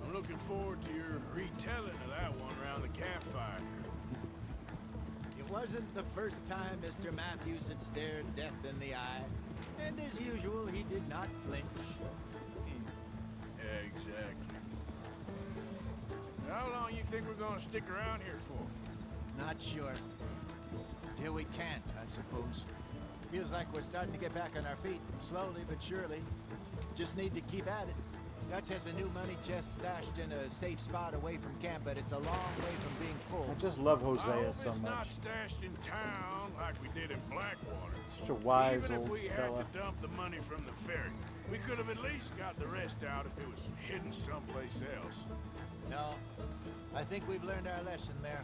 I'm looking forward to your retelling of that one around the campfire.
It wasn't the first time Mr. Matthews had stared death in the eye, and as usual, he did not flinch.
think we're gonna stick around here for?
Not sure. Till we can't, I suppose. Feels like we're starting to get back on our feet, slowly but surely. Just need to keep at it. Dutch has a new money chest stashed in a safe spot away from camp, but it's a long way from being full.
I just love
I
Hosea
hope
so
it's not
much.
stashed in town like we did in Blackwater.
Such a wise
Even if
old
we
fella.
had to dump the money from the ferry, we could have at least got the rest out if it was hidden someplace else.
No, I think we've learned our lesson there.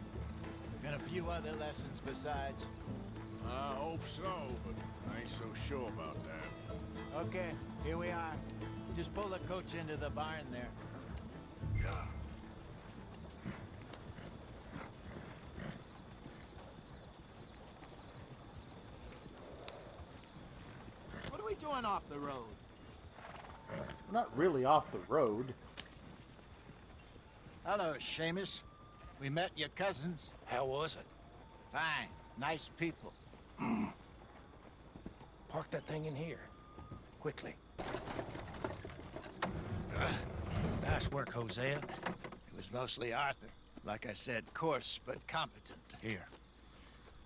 And a few other lessons besides.
I hope so, but I ain't so sure about that.
Okay, here we are. Just pull the coach into the barn there.
Yeah.
What are we doing off the road?
We're not really off the road.
Hello, Seamus. We met your cousins.
How was it?
Fine. Nice people.
Park that thing in here. Quickly. Nice work, Hosea.
It was mostly Arthur. Like I said, coarse but competent.
Here.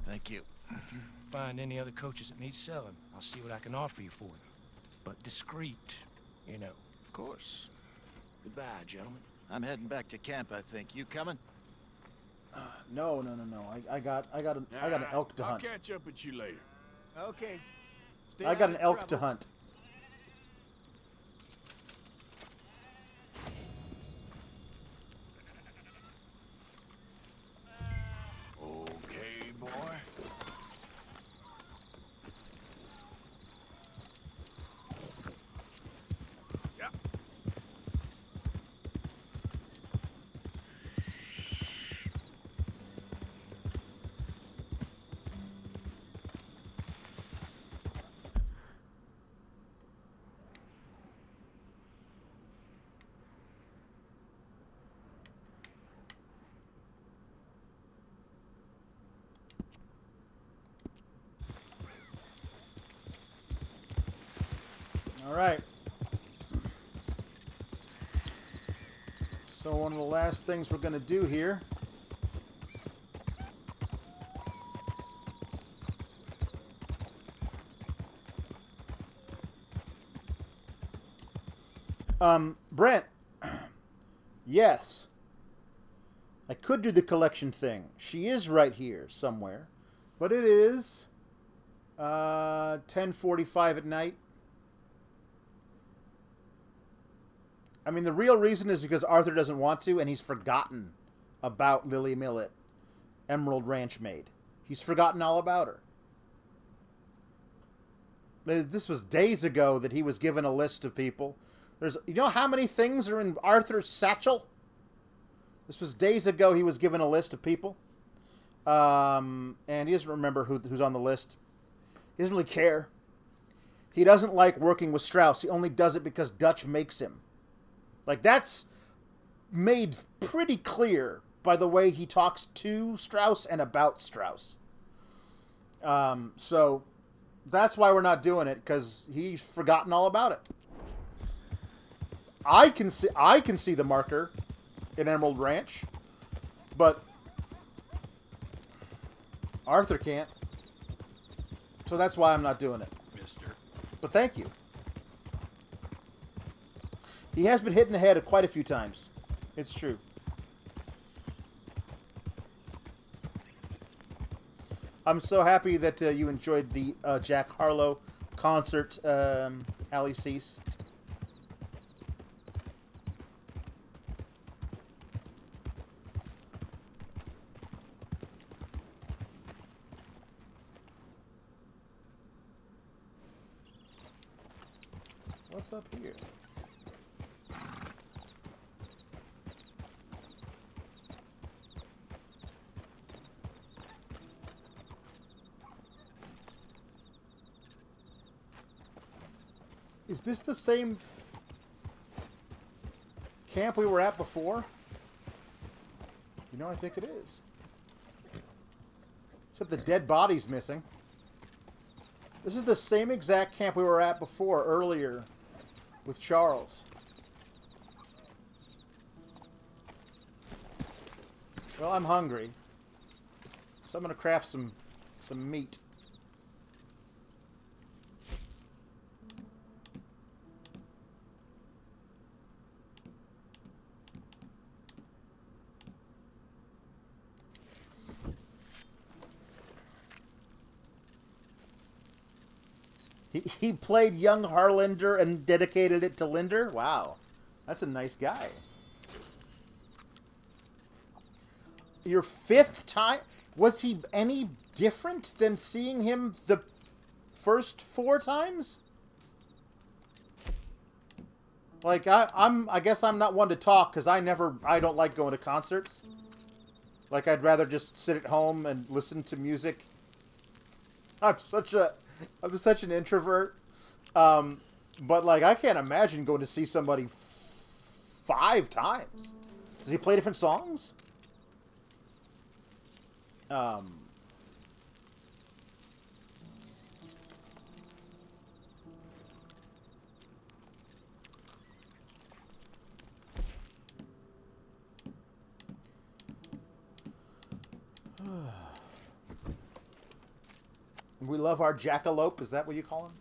Thank you.
If you find any other coaches that need selling, I'll see what I can offer you for them. But discreet, you know.
Of course.
Goodbye, gentlemen.
I'm heading back to camp, I think. You coming?
No. I got an elk to hunt.
I'll catch up with you later.
Okay. Stay
I got
out
an
of
elk
trouble.
to hunt.
Okay, boy. Yeah.
All right. So one of the last things we're going to do here Brent. Yes. I could do the collection thing. She is right here somewhere. But it is 10:45 at night. I mean, the real reason is because Arthur doesn't want to, and he's forgotten about Lily Millet, Emerald Ranch maid. He's forgotten all about her. This was days ago that he was given a list of people. You know how many things are in Arthur's satchel? This was days ago he was given a list of people. And he doesn't remember who's on the list. He doesn't really care. He doesn't like working with Strauss. He only does it because Dutch makes him. Like, that's made pretty clear by the way he talks to Strauss and about Strauss. So that's why we're not doing it, because he's forgotten all about it. I can see the marker in Emerald Ranch, but Arthur can't. So that's why I'm not doing it.
Mister.
But thank you. He has been hit in the head quite a few times. It's true. I'm so happy that you enjoyed the Jack Harlow concert, Ali Cease. What's up here? Is this the same camp we were at before? You know, I think it is. Except the dead body's missing. This is the same exact camp we were at before, earlier, with Charles. Well, I'm hungry. So I'm gonna craft some meat. He played young Harlander and dedicated it to Linder? Wow. That's a nice guy. Your 5th time? Was he any different than seeing him the first 4 times? Like, I guess I'm not one to talk because I don't like going to concerts. Like, I'd rather just sit at home and listen to music. I'm such an introvert. But, like, I can't imagine going to see somebody 5 times. Does he play different songs? We love our jackalope. Is that what you call him?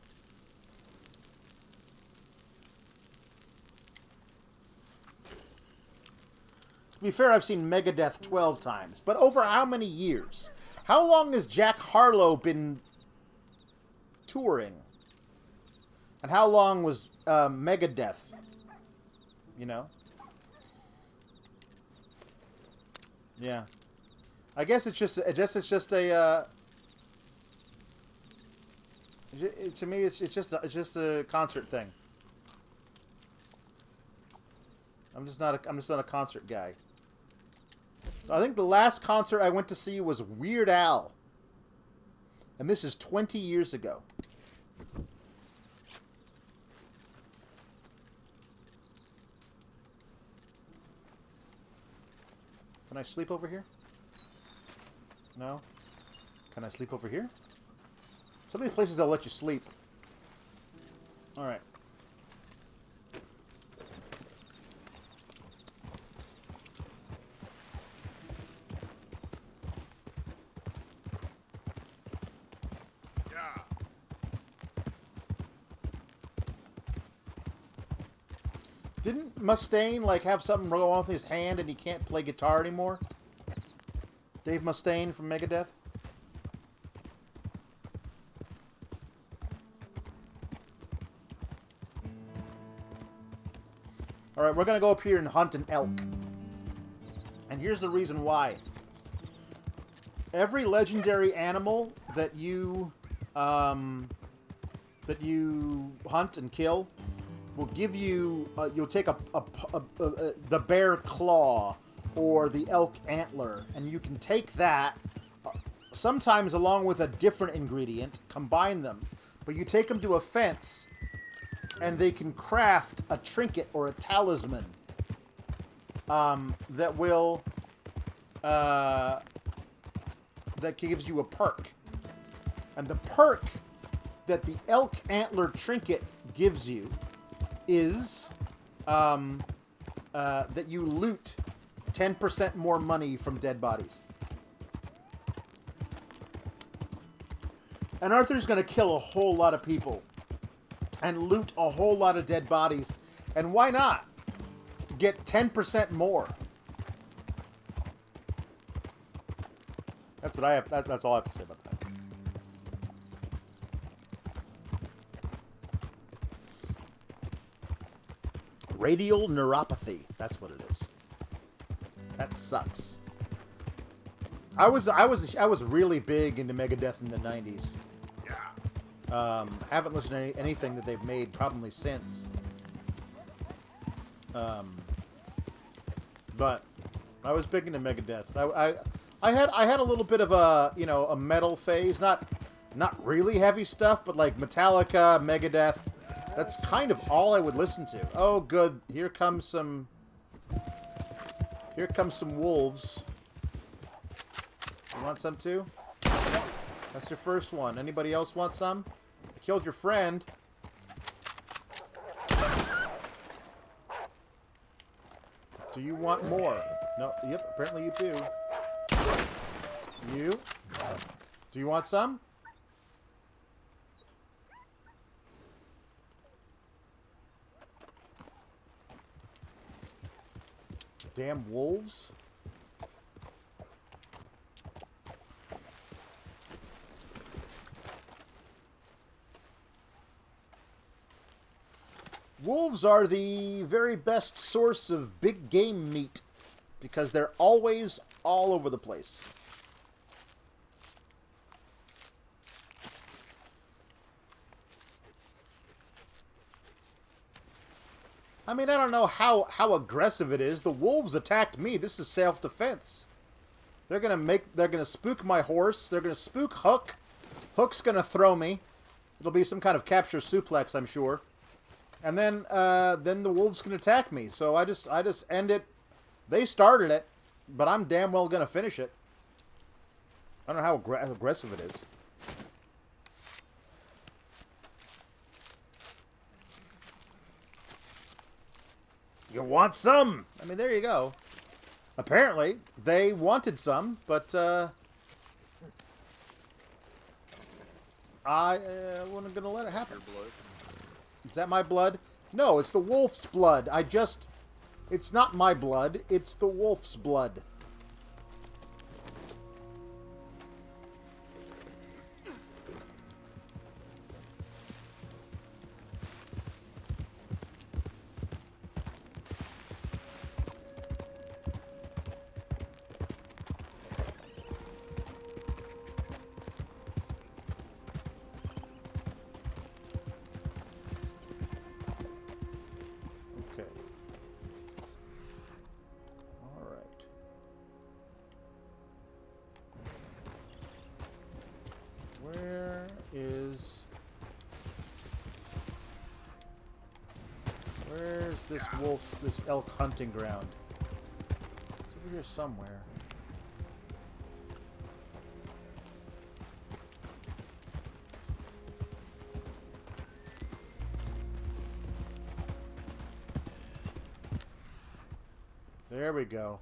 To be fair, I've seen Megadeth 12 times. But over how many years? How long has Jack Harlow been touring? And how long was Megadeth? You know? Yeah. I guess it's just a... to me, it's just a concert thing. I'm just not a concert guy. I think the last concert I went to see was Weird Al, and this is 20 years ago. Can I sleep over here? No? Can I sleep over here? Some of these places they'll let you sleep. Alright.
Yeah.
Didn't Mustaine, like, have something go on with his hand and he can't play guitar anymore? Dave Mustaine from Megadeth? Alright, we're going to go up here and hunt an elk. And here's the reason why. Every legendary animal that you hunt and kill will give you... you'll take the bear claw or the elk antler, and you can take that, sometimes along with a different ingredient, combine them. But you take them to a fence... and they can craft a trinket or a talisman that will that gives you a perk. And the perk that the elk antler trinket gives you is that you loot 10% more money from dead bodies. And Arthur's going to kill a whole lot of people and loot a whole lot of dead bodies. And why not? Get 10% more. That's what I have. That's all I have to say about that. Radial neuropathy. That's what it is. That sucks. I was really big into Megadeth in the 90s. Haven't listened to anything that they've made probably since. But I was big into Megadeth. I had a little bit of a a metal phase, not really heavy stuff, but like Metallica, Megadeth. That's kind of all I would listen to. Oh, good. Here comes some wolves. You want some too? That's your first one. Anybody else want some? I killed your friend. Do you want more? No, yep, apparently you do. You? Do you want some? Damn wolves. Wolves are the very best source of big game meat because they're always all over the place. I mean, I don't know how aggressive it is. The wolves attacked me. This is self-defense. They're gonna spook my horse. They're gonna spook Hook. Hook's gonna throw me. It'll be some kind of capture suplex, I'm sure. And then the wolves can attack me. So I just end it. They started it, but I'm damn well gonna finish it. I don't know how aggressive it is. You want some? I mean, there you go. Apparently, they wanted some, but I wasn't gonna let it happen.
Your blood.
Is that my blood? No, it's the wolf's blood. It's not my blood. It's the wolf's blood. Where's this wolf, this elk hunting ground? It's over here somewhere. There we go.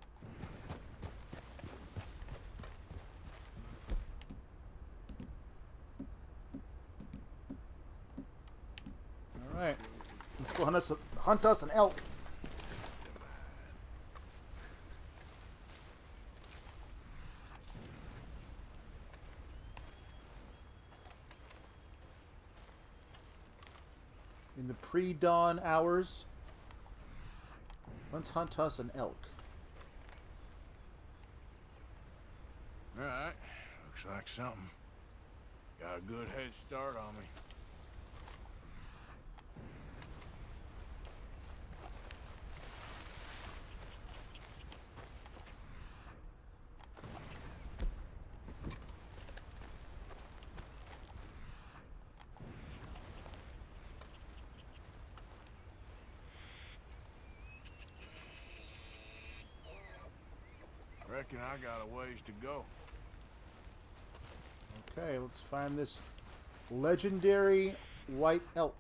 All right. Let's go hunt us an elk. In the pre-dawn hours, let's hunt us an elk.
Alright, looks like something. Got a good head start on me. Reckon I got a ways to go.
Okay, let's find this legendary white elk.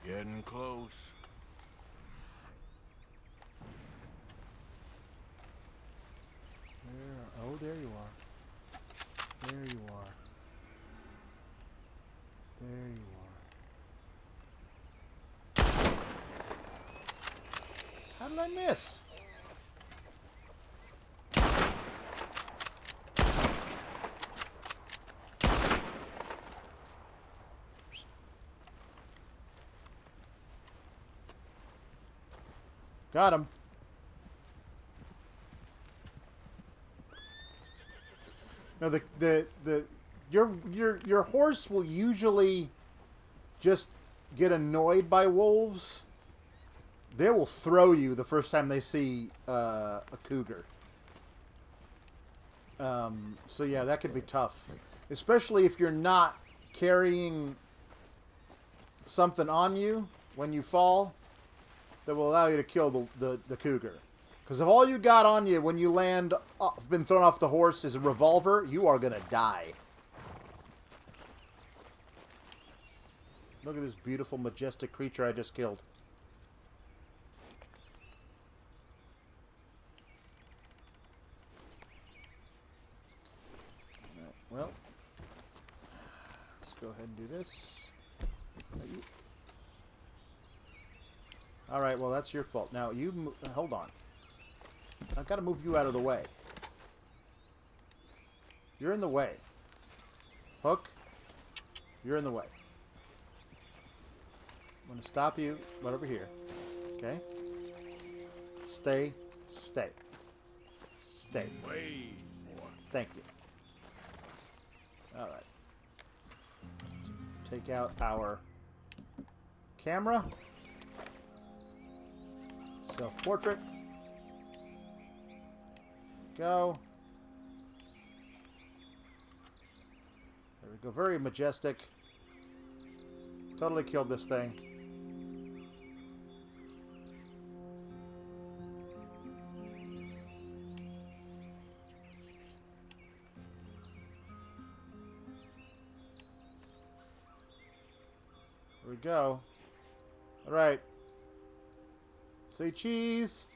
Getting close.
Oh, there you are. There you are. There you are. How did I miss? Got him. No, your horse will usually just get annoyed by wolves. They will throw you the first time they see a cougar. So yeah, that could be tough, especially if you're not carrying something on you when you fall. that will allow you to kill the cougar. Because if all you got on you when you land, been thrown off the horse, is a revolver, you are going to die. Look at this beautiful, majestic creature I just killed. Alright, well, let's go ahead and do this. Alright, well, that's your fault. Now, you... hold on. I've got to move you out of the way. You're in the way. Hook, you're in the way. I'm going to stop you right over here. Okay? Stay. Stay. Stay.
Way more.
Thank you. Alright. Let's take out our camera. Self-portrait. Go. There we go. Very majestic. Totally killed this thing. There we go. All right. Say cheese.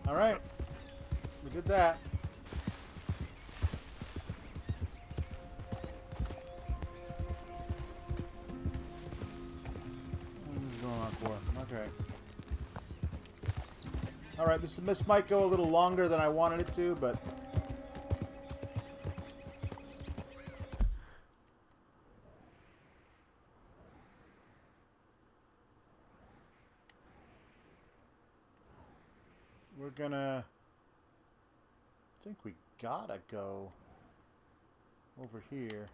All right, we did that. What's going on for? Okay. All right, this might go a little longer than I wanted it to, but we're gonna... I think we gotta go over here.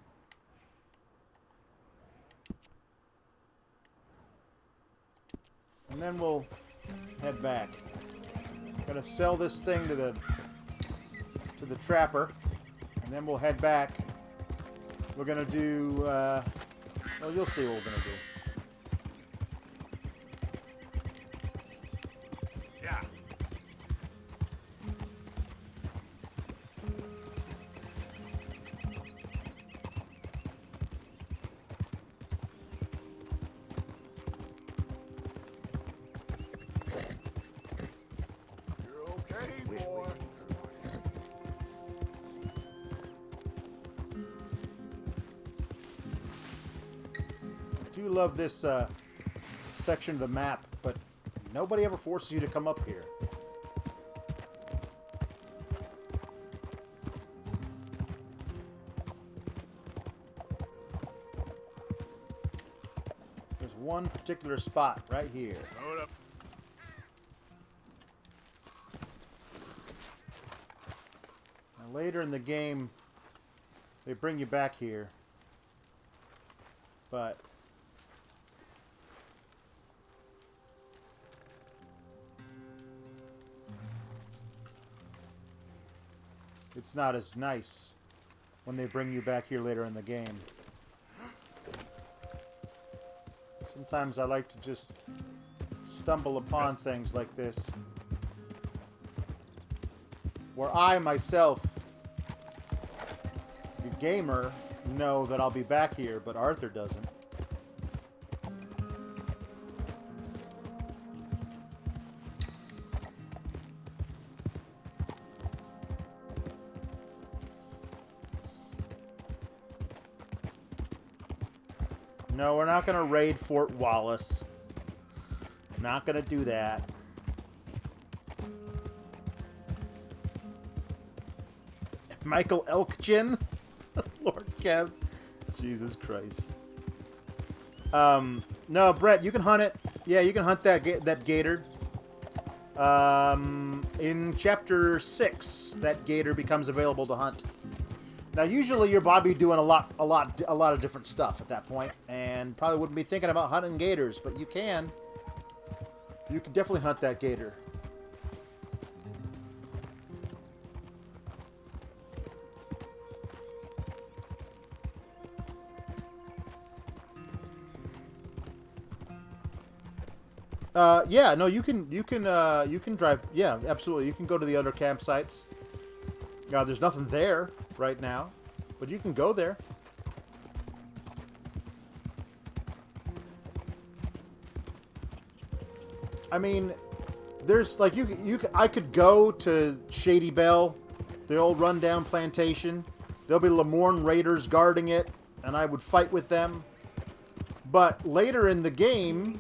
And then we'll head back. Gonna sell this thing to the trapper, and then we'll head back. We're gonna do, well, you'll see what we're gonna do. I do love this section of the map, but nobody ever forces you to come up here. There's one particular spot right here.
Load up.
Now, later in the game, they bring you back here, but it's not as nice when they bring you back here later in the game. Sometimes I like to just stumble upon things like this, where I myself, the gamer, know that I'll be back here, but Arthur doesn't. No, we're not gonna raid Fort Wallace. Not gonna do that. Michael Elkgin? Lord Kev. Jesus Christ. No, Brett, you can hunt it. Yeah, you can hunt that gator. In chapter 6, that gator becomes available to hunt. Now, usually you're Bobby doing a lot of different stuff at that point, and probably wouldn't be thinking about hunting gators, but you can. You can definitely hunt that gator. Yeah, no, you can drive. Yeah, absolutely. You can go to the other campsites. There's nothing there right now, but you can go there. I mean, there's like I could go to Shady Bell, the old rundown plantation. There'll be Lemorne raiders guarding it, and I would fight with them. But later in the game,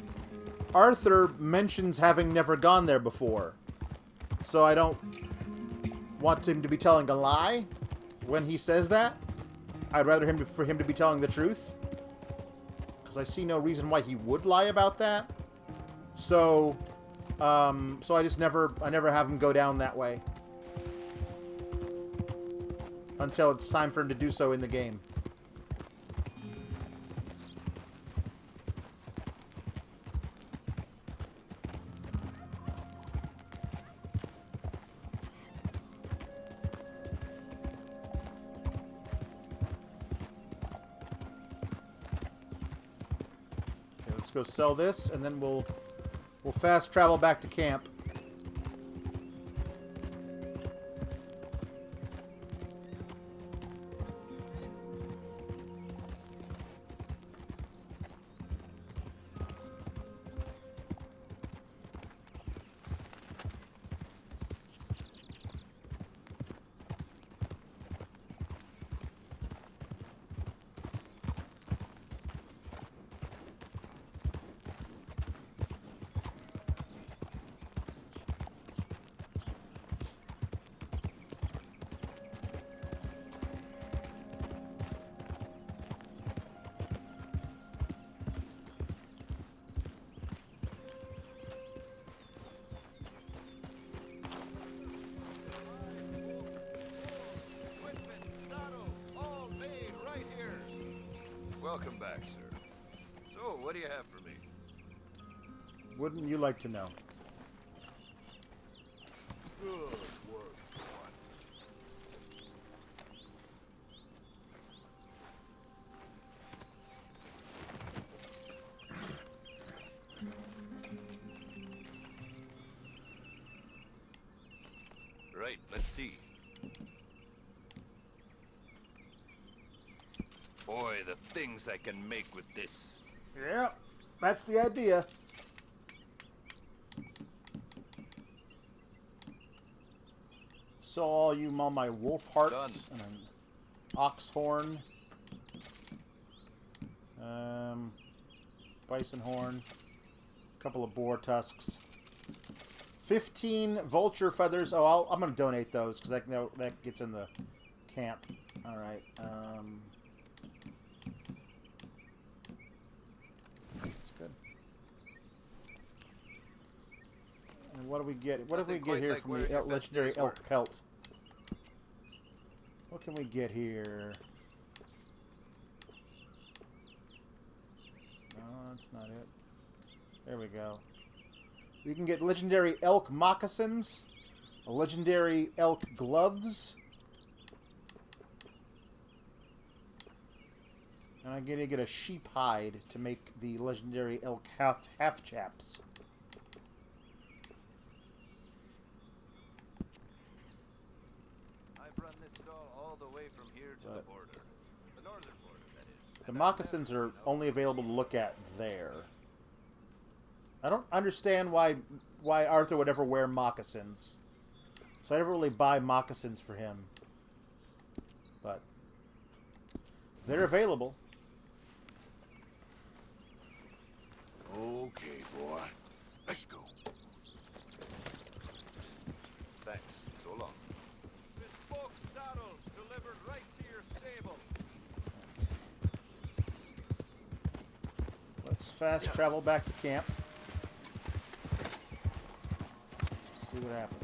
Arthur mentions having never gone there before. So I don't want him to be telling a lie when he says that. I'd rather for him to be telling the truth. Because I see no reason why he would lie about that. So, so I never have him go down that way. Until it's time for him to do so in the game. Go sell this, and then we'll fast travel back to camp.
Welcome back, sir. So, what do you have for me?
Wouldn't you like to know?
Good work. Right, let's see. Boy, the things I can make with this.
Yeah, that's the idea. So all you my wolf hearts and an ox horn, bison horn, a couple of boar tusks, 15 vulture feathers. Oh, I'm gonna donate those because that gets in the camp. All right. And what do we get? What do we get here from the legendary elk pelt? What can we get here? No, that's not it. There we go. We can get legendary elk moccasins, a legendary elk gloves, and I'm gonna get a sheep hide to make the legendary elk half chaps.
From here to the border. The northern border, that is.
The moccasins are only available to look at there. I don't understand why Arthur would ever wear moccasins. So I never really buy moccasins for him. But they're available.
Okay, boy. Let's go.
Thanks. So long.
Bespoke saddles delivered right to your stable.
Let's fast travel back to camp. See what happens.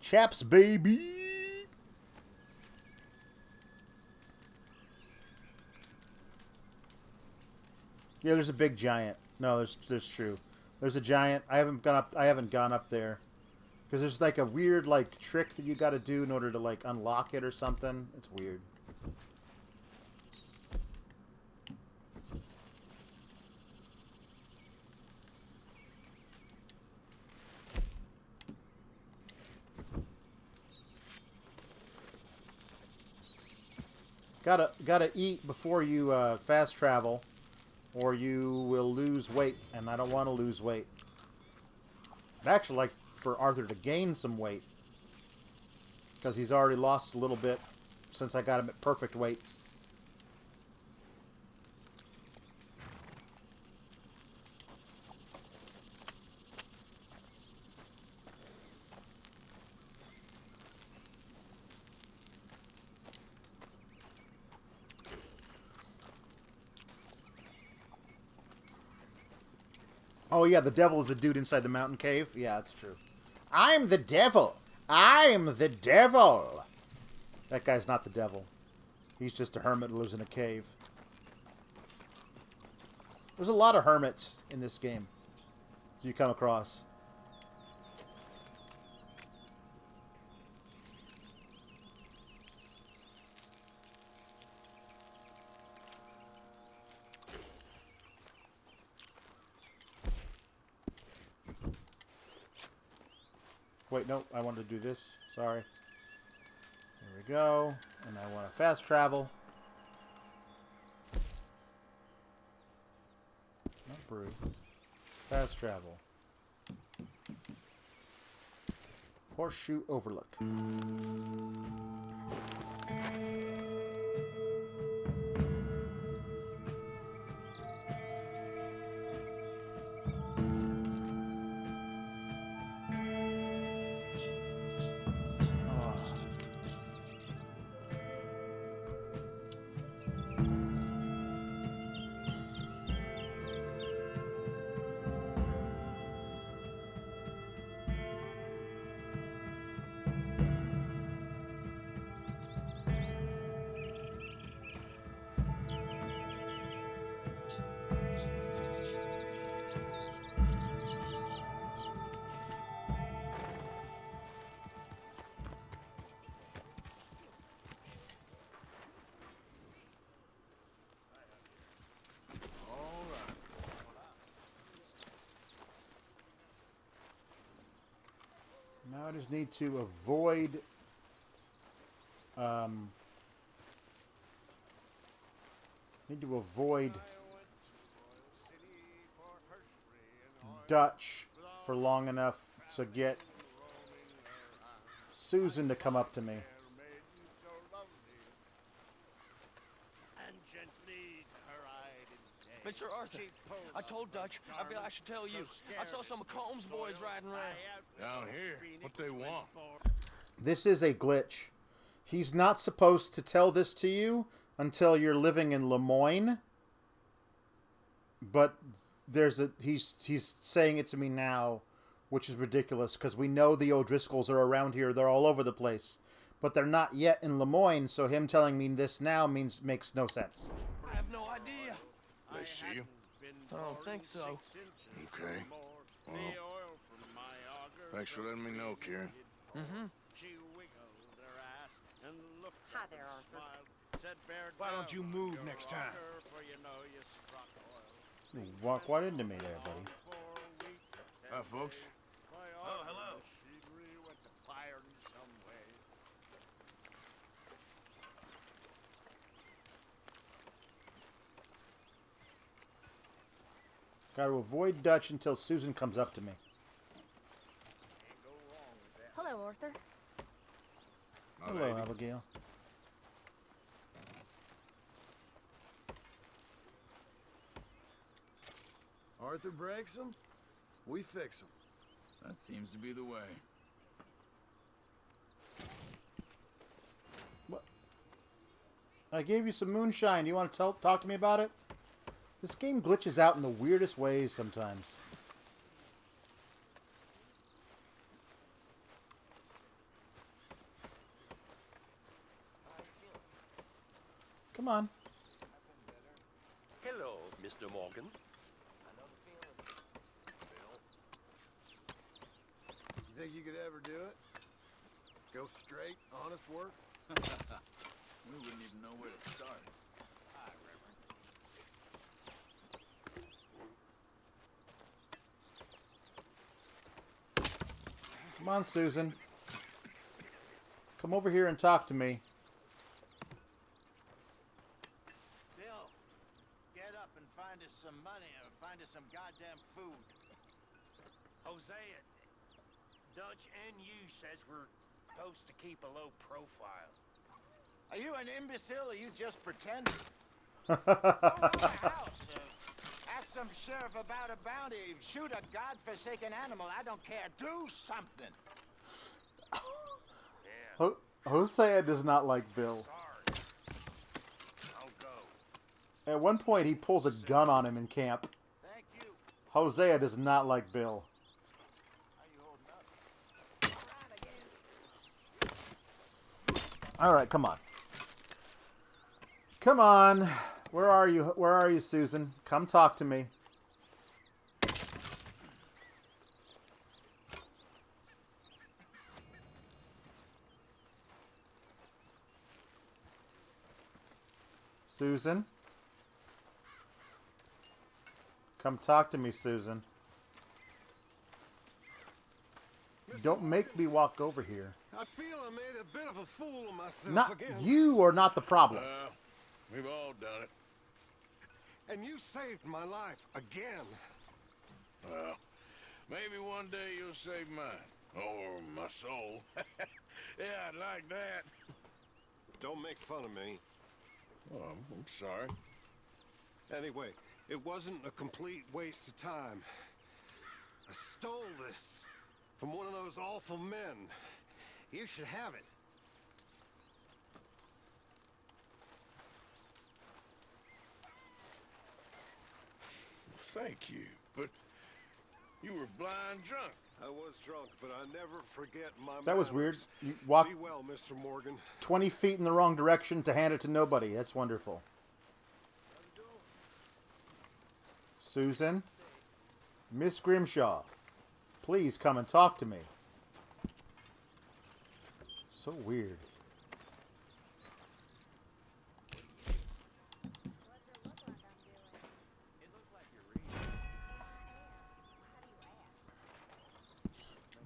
Chaps, baby. Yeah, there's a big giant. No, there's true. There's a giant. I haven't gone up there because there's like a weird like trick that you got to do in order to like unlock it or something. It's weird. Gotta eat before you fast travel, or you will lose weight, and I don't want to lose weight. I'd actually like for Arthur to gain some weight, because he's already lost a little bit since I got him at perfect weight. Oh, yeah, the devil is the dude inside the mountain cave. Yeah, that's true. I'm the devil. I'm the devil. That guy's not the devil. He's just a hermit who lives in a cave. There's a lot of hermits in this game you come across. Wait, no, I wanted to do this. Sorry. There we go. And I want to fast travel. Not brew. Fast travel. Horseshoe Overlook. Now I just need to avoid Dutch for long enough to get Susan to come up to me.
Mr. Arthur, I told Dutch I feel I should tell you. I saw some of Combs' boys riding around.
Down here? What they want?
This is a glitch. He's not supposed to tell this to you until you're living in Lemoyne. But he's saying it to me now, which is ridiculous because we know the O'Driscolls are around here. They're all over the place. But they're not yet in Lemoyne, so him telling me this now makes no sense.
I have no idea.
They see you?
I don't think so.
Okay. Well, thanks for letting me know, Kieran.
Mm-hmm.
Hi there, Arthur.
Why don't you move next time?
You walk right into me there, buddy.
Hi, folks.
Oh, hello.
Got to avoid Dutch until Susan comes up to me.
Hello, Arthur.
Hello, Abigail.
Arthur breaks them, we fix them.
That seems to be the way.
What? I gave you some moonshine. Do you want to talk to me about it? This game glitches out in the weirdest ways sometimes. Come on.
Hello, Mr. Morgan.
You think you could ever do it? Go straight, honest work?
We wouldn't even know where to start. Hi, Reverend.
Come on, Susan. Come over here and talk to me.
Bill, get up and find us some money or find us some goddamn food.
Hosea, Dutch and you says we're supposed to keep a low profile.
Are you an imbecile or you just pretending? Go around the house. Ask some sheriff about a bounty. Shoot a godforsaken animal. I don't care. Do something.
Hosea does not like Bill.
I'll go.
At one point, he pulls a gun on him in camp.
Thank you.
Hosea does not like Bill. All right, come on. Come on. Where are you? Where are you, Susan? Come talk to me. Susan? Come talk to me, Susan. Don't make me walk over here.
I feel I made a bit of a fool of myself
Not
again.
you are not the problem.
We've all done it. And you saved my life again.
Well, maybe one day you'll save mine. Or my soul. Yeah, I'd like that.
Don't make fun of me.
Oh, I'm sorry.
Anyway, it wasn't a complete waste of time. I stole this from one of those awful men. You should have it.
Thank you, but you were blind drunk.
I was drunk, but I never forget my
That was weird.
manners.
You walked
Be well, Mr. Morgan.
20 feet in the wrong direction to hand it to nobody. That's wonderful. Susan? Miss Grimshaw, please come and talk to me. So weird.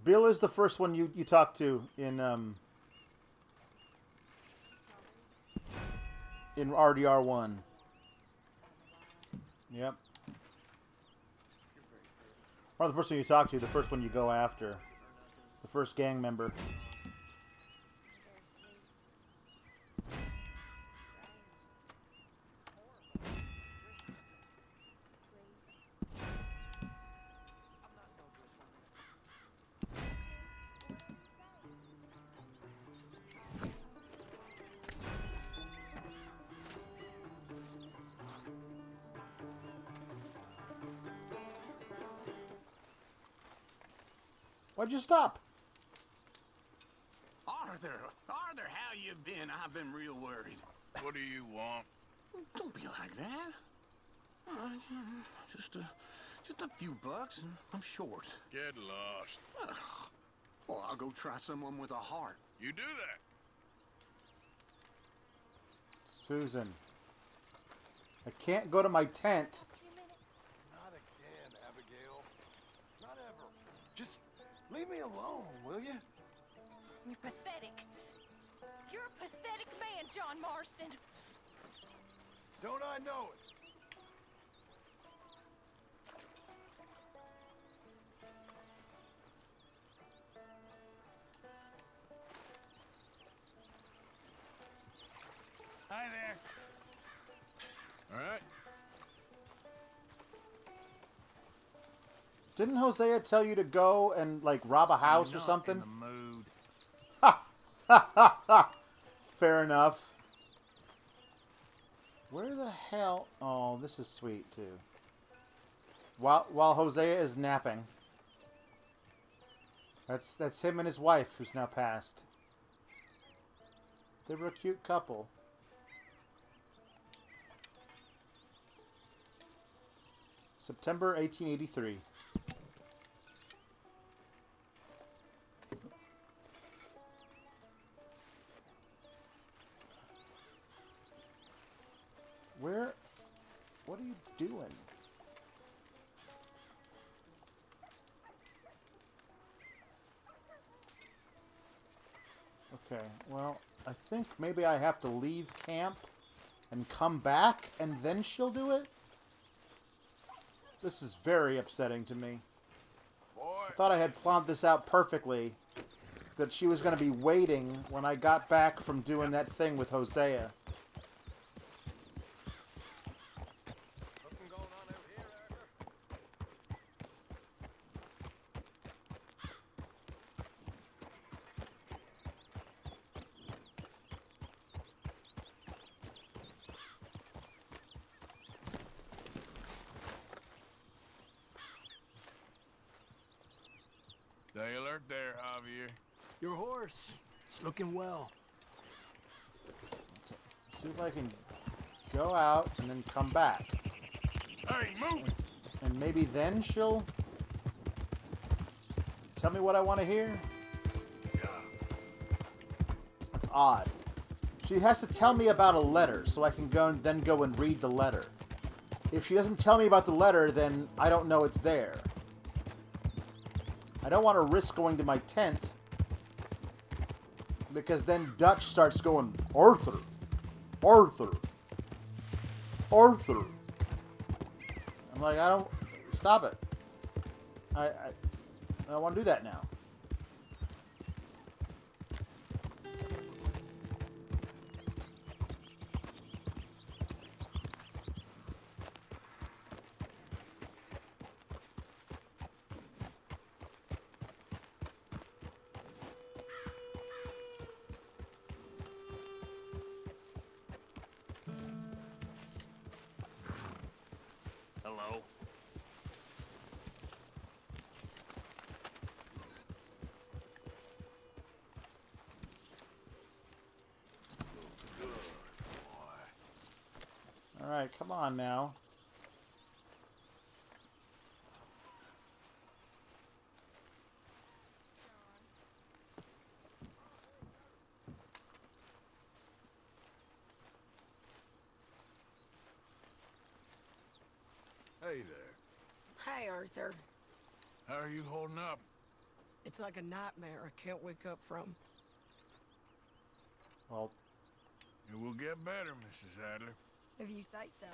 Bill is the first one you talk to in RDR1. Yep. Or the first one you talk to, the first one you go after. The first gang member. Why'd you stop?
Arthur, how you been? I've been real worried.
What do you want?
Don't be like that. Just a few bucks, and I'm short.
Get lost.
Well, I'll go try someone with a heart.
You do that.
Susan. I can't go to my tent.
Not again, Abigail. Not ever. Just leave me alone, will you?
You're pathetic. You're a pathetic man, John Marston.
Don't I know it?
Didn't Hosea tell you to go and, like, rob a house or something?
In the mood.
Ha! Ha ha ha! Fair enough. Where the hell... Oh, this is sweet, too. While Hosea is napping. That's him and his wife, who's now passed. They were a cute couple. September 1883. Where? What are you doing? Okay, well, I think maybe I have to leave camp and come back and then she'll do it? This is very upsetting to me. I thought I had planned this out perfectly. That she was going to be waiting when I got back from doing that thing with Hosea.
Stay alert there, Javier.
Your horse. It's looking well.
See if I can go out and then come back.
Hey, move!
And maybe then she'll tell me what I want to hear? That's odd. She has to tell me about a letter so I can go and read the letter. If she doesn't tell me about the letter, then I don't know it's there. I don't want to risk going to my tent because then Dutch starts going, Arthur, Arthur, Arthur. I'm like, I don't, stop it. I don't want to do that now.
Hello?
All right, come on now.
Hey there.
Hi, Arthur.
How are you holding up?
It's like a nightmare I can't wake up from.
Well,
it will get better, Mrs. Adler.
If you say so.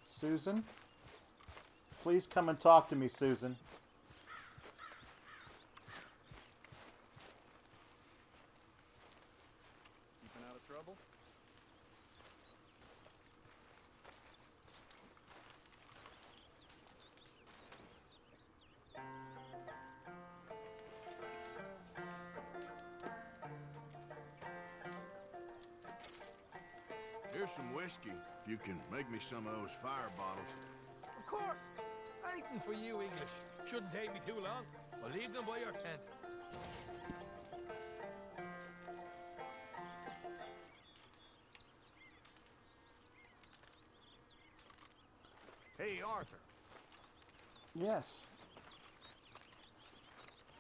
Susan? Please come and talk to me, Susan.
Keeping out of trouble?
Here's some whiskey. If you can make me some of those fire bottles.
Of course. Anything for you, English. Shouldn't take me too long. I'll leave them by your tent.
Hey, Arthur.
Yes.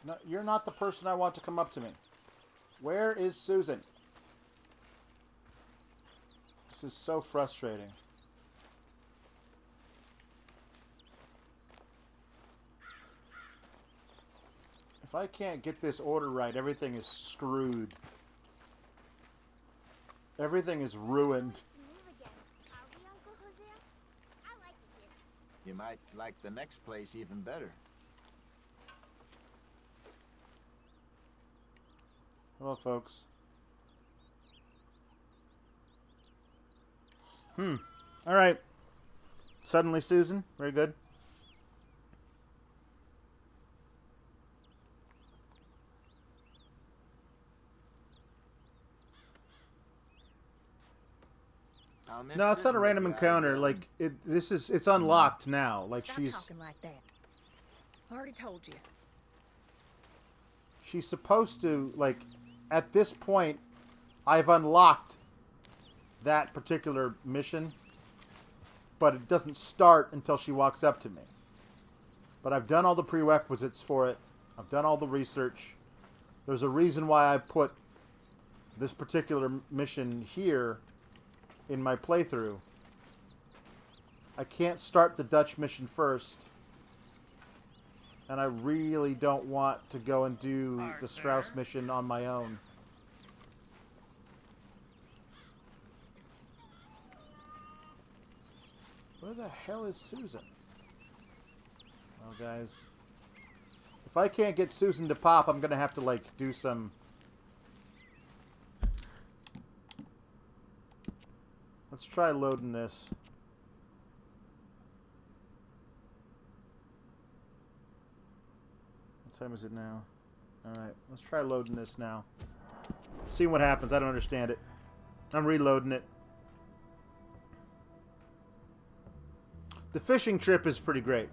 No, you're not the person I want to come up to me. Where is Susan? This is so frustrating. If I can't get this order right, everything is screwed. Everything is ruined.
You might like the next place even better.
Hello, folks. All right. Suddenly, Susan. Very good. No, it's not a random encounter. Like it's unlocked now. Like
Stop talking like that. I already told you.
She's supposed to, like, at this point, I've unlocked that particular mission, but it doesn't start until she walks up to me. But I've done all the prerequisites for it. I've done all the research. There's a reason why I put this particular mission here in my playthrough. I can't start the Dutch mission first. And I really don't want to go and do the Strauss mission on my own. Where the hell is Susan? Well, guys, if I can't get Susan to pop, I'm going to have to, like, do some... Let's try loading this. What time is it now? Alright, let's try loading this now. See what happens. I don't understand it. I'm reloading it. The fishing trip is pretty great.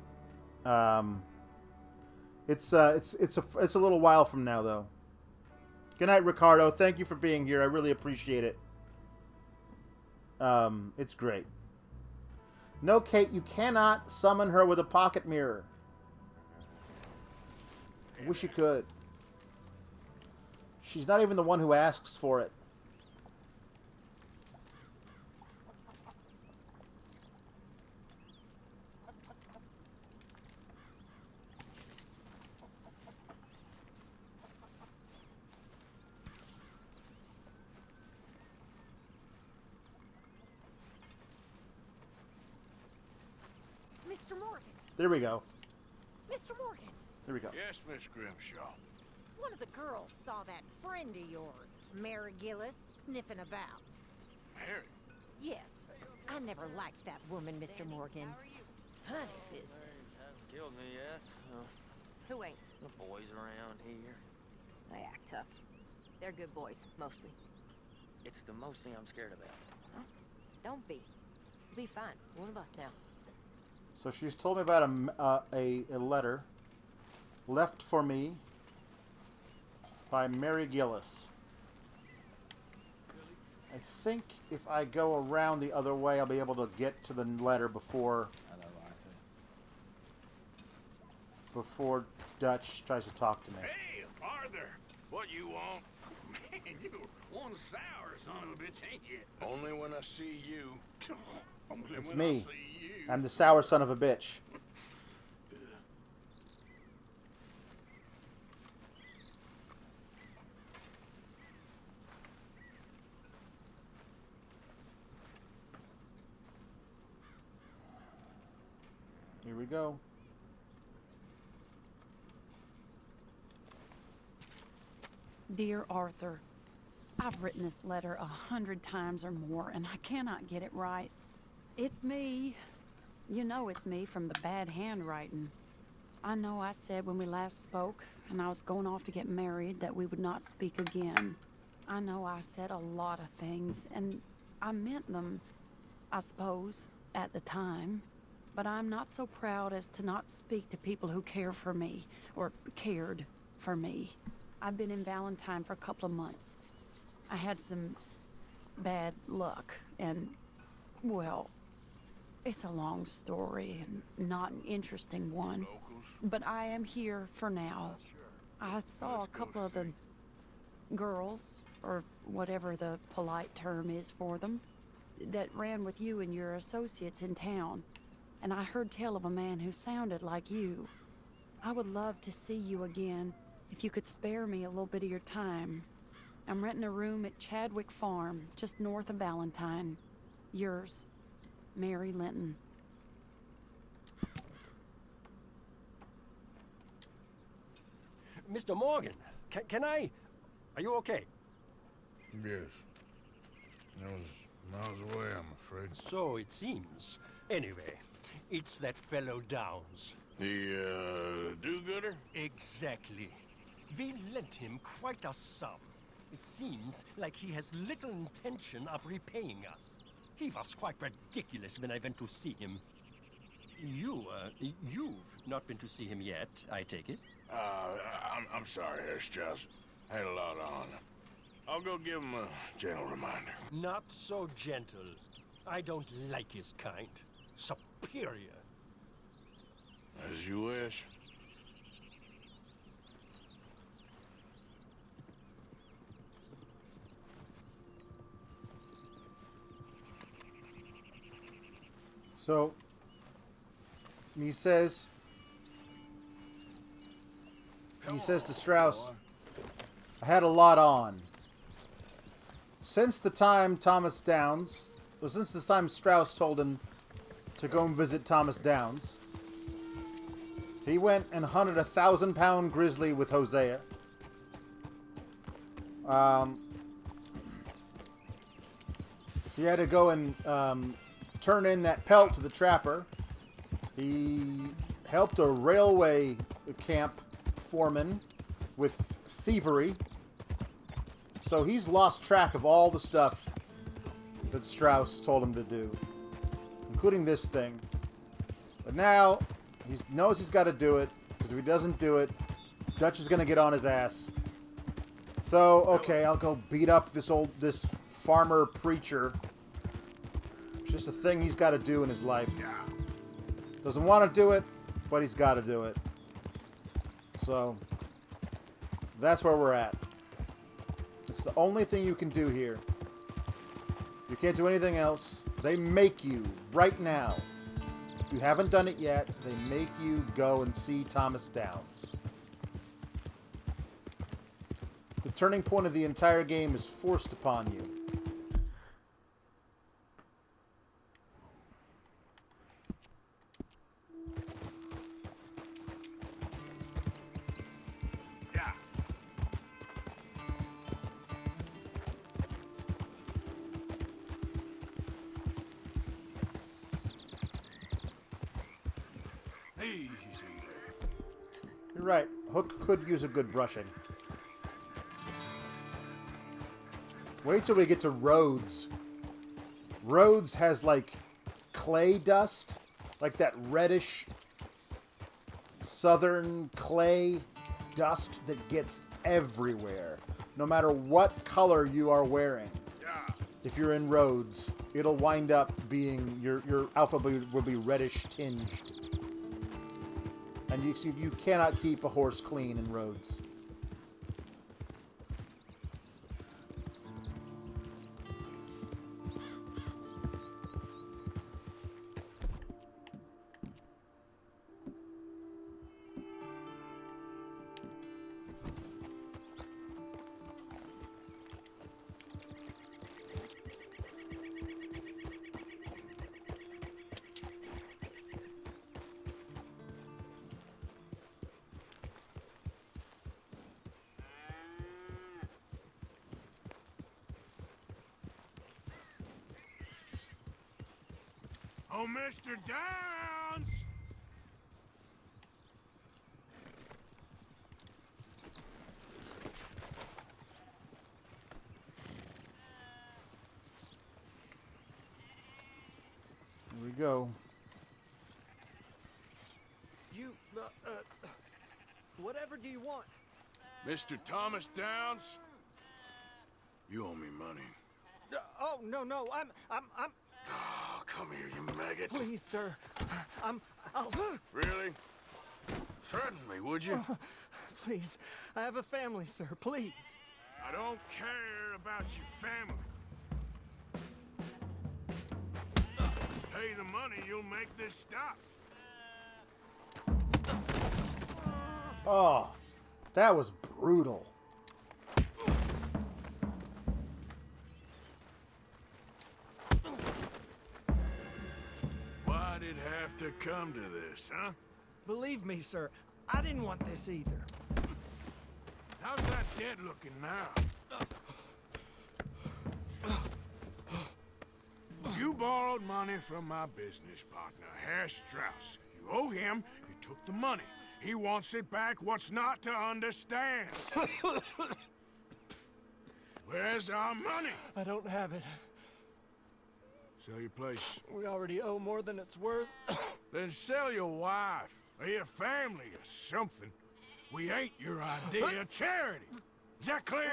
It's a little while from now, though. Good night, Ricardo. Thank you for being here. I really appreciate it. It's great. No, Kate, you cannot summon her with a pocket mirror. I wish you could. She's not even the one who asks for it.
Mr. Morgan.
There we go.
Mr. Morgan.
There we go.
Yes, Miss Grimshaw.
One of the girls saw that friend of yours, Mary Gillis, sniffing about.
Mary?
Yes. I never liked that woman, Mr. Morgan. Funny business.
Haven't killed me yet.
Who ain't?
The boys around here.
They act tough. They're good boys, mostly.
It's the most thing I'm scared about.
Huh? Don't be. Be fine. One of us now.
So she's told me about a letter left for me by Mary Gillis. I think if I go around the other way, I'll be able to get to the letter before Dutch tries to talk to me.
Hey, Arthur, what you want? Man, you one sour son of a bitch, ain't you? Only when I see you. Only
It's
when
me.
I see you.
I'm the sour son of a bitch. Here we go.
Dear Arthur, I've written this letter 100 times or more, and I cannot get it right. It's me. You know it's me from the bad handwriting. I know I said when we last spoke, and I was going off to get married, that we would not speak again. I know I said a lot of things, and I meant them, I suppose, at the time. But I'm not so proud as to not speak to people who care for me, or cared for me. I've been in Valentine for a couple of months. I had some bad luck, and, well, it's a long story and not an interesting one. But I am here for now. I saw a couple of the girls, or whatever the polite term is for them, that ran with you and your associates in town. And I heard tell of a man who sounded like you. I would love to see you again, if you could spare me a little bit of your time. I'm renting a room at Chadwick Farm, just north of Valentine. Yours, Mary Linton.
Mr. Morgan, can I... Are you okay?
Yes. I was miles away, I'm afraid.
So it seems. Anyway, It's that fellow Downs.
The, do-gooder?
Exactly. We lent him quite a sum. It seems like he has little intention of repaying us. He was quite ridiculous when I went to see him. You've not been to see him yet, I take it?
I'm sorry, Herr Strauss. I had a lot on. I'll go give him a gentle reminder.
Not so gentle. I don't like his kind. Superior.
As you wish.
So, he says to Strauss, I had a lot on. Since the time Strauss told him to go and visit Thomas Downs, he went and hunted a 1,000-pound grizzly with Hosea. He had to go and turn in that pelt to the trapper. He helped a railway camp foreman with thievery. So he's lost track of all the stuff that Strauss told him to do, including this thing. But now he knows he's got to do it, because if he doesn't do it, Dutch is going to get on his ass. So, okay, I'll go beat up this farmer preacher. It's just a thing he's got to do in his life. Doesn't want to do it, but he's got to do it. So, that's where we're at. It's the only thing you can do here. You can't do anything else. They make you, right now, if you haven't done it yet, they make you go and see Thomas Downs. The turning point of the entire game is forced upon you. You're right. Hook could use a good brushing. Wait till we get to Rhodes. Rhodes has, like, clay dust. Like that reddish southern clay dust that gets everywhere. No matter what color you are wearing. If you're in Rhodes, it'll wind up being... Your alpha will be reddish tinged. And you cannot keep a horse clean in Rhodes.
Oh, Mr. Downs!
Here we go.
You, whatever do you want?
Mr. Thomas Downs? You owe me money.
Oh, no, I'm...
Oh, come here, you maggot.
Please, sir. I'll...
Really? Threaten me, would you?
Please. I have a family, sir. Please.
I don't care about your family. Pay the money, you'll make this stop.
Oh, that was brutal.
Why'd it have to come to this, huh?
Believe me, sir, I didn't want this either.
How's that dead looking now? You borrowed money from my business partner, Herr Strauss. You owe him, you took the money. He wants it back, what's not to understand? Where's our money?
I don't have it.
Sell your place.
We already owe more than it's worth.
Then sell your wife, or your family, or something. We ain't your idea of charity. Is that clear?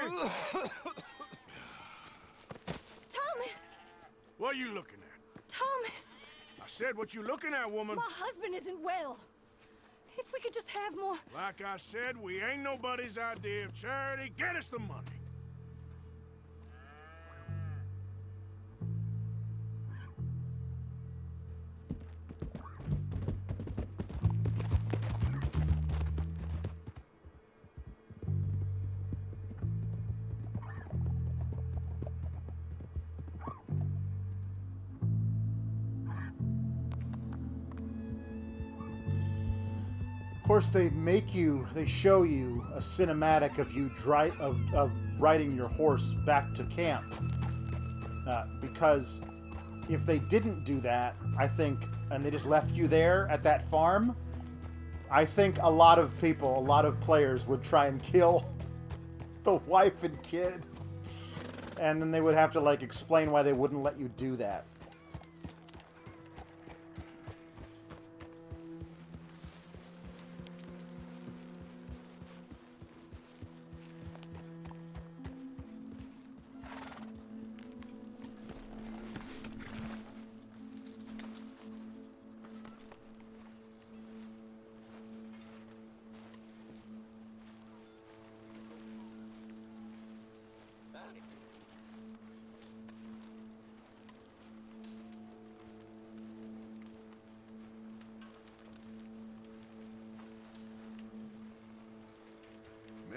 Thomas!
What are you looking at?
Thomas!
I said, what you looking at, woman?
My husband isn't well. If we could just have more...
Like I said, we ain't nobody's idea of charity. Get us the money.
Of course, they show you a cinematic of you of riding your horse back to camp. Because if they didn't do that, I think, and they just left you there at that farm, I think a lot of people, a lot of players would try and kill the wife and kid. And then they would have to, like, explain why they wouldn't let you do that.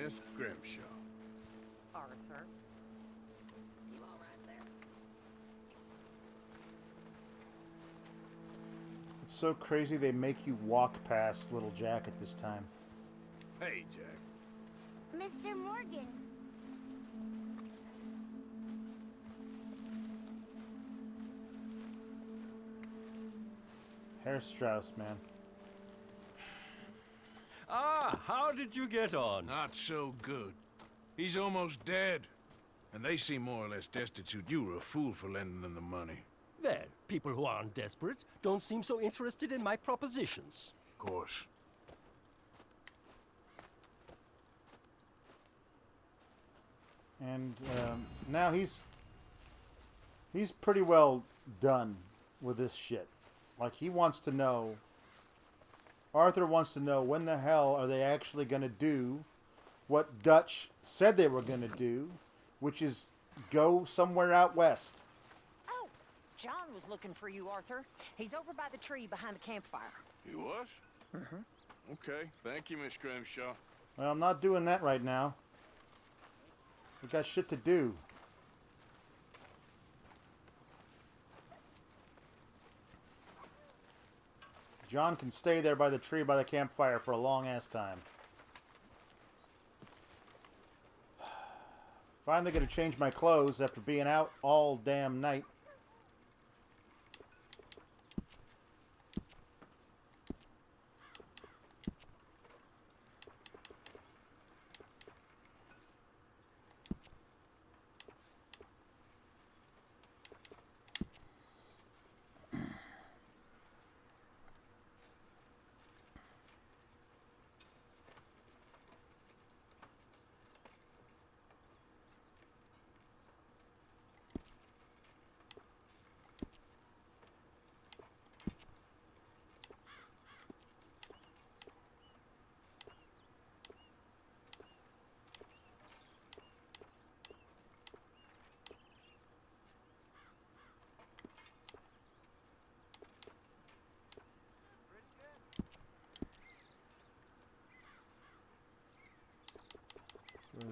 Miss Grimshaw.
Arthur. You all right there?
It's so crazy they make you walk past little Jack at this time.
Hey, Jack.
Mr. Morgan.
Herr Strauss, man.
Ah, how did you get on?
Not so good. He's almost dead. And they seem more or less destitute. You were a fool for lending them the money.
Well, people who aren't desperate don't seem so interested in my propositions.
Of course.
And now he's pretty well done with this shit. Like, he wants to know, Arthur wants to know, when the hell are they actually going to do what Dutch said they were going to do, which is go somewhere out west.
Oh, John was looking for you, Arthur. He's over by the tree behind the campfire.
He was?
Mm-hmm.
Okay, thank you, Miss Grimshaw.
Well, I'm not doing that right now. We got shit to do. John can stay there by the tree by the campfire for a long-ass time. Finally gonna change my clothes after being out all damn night.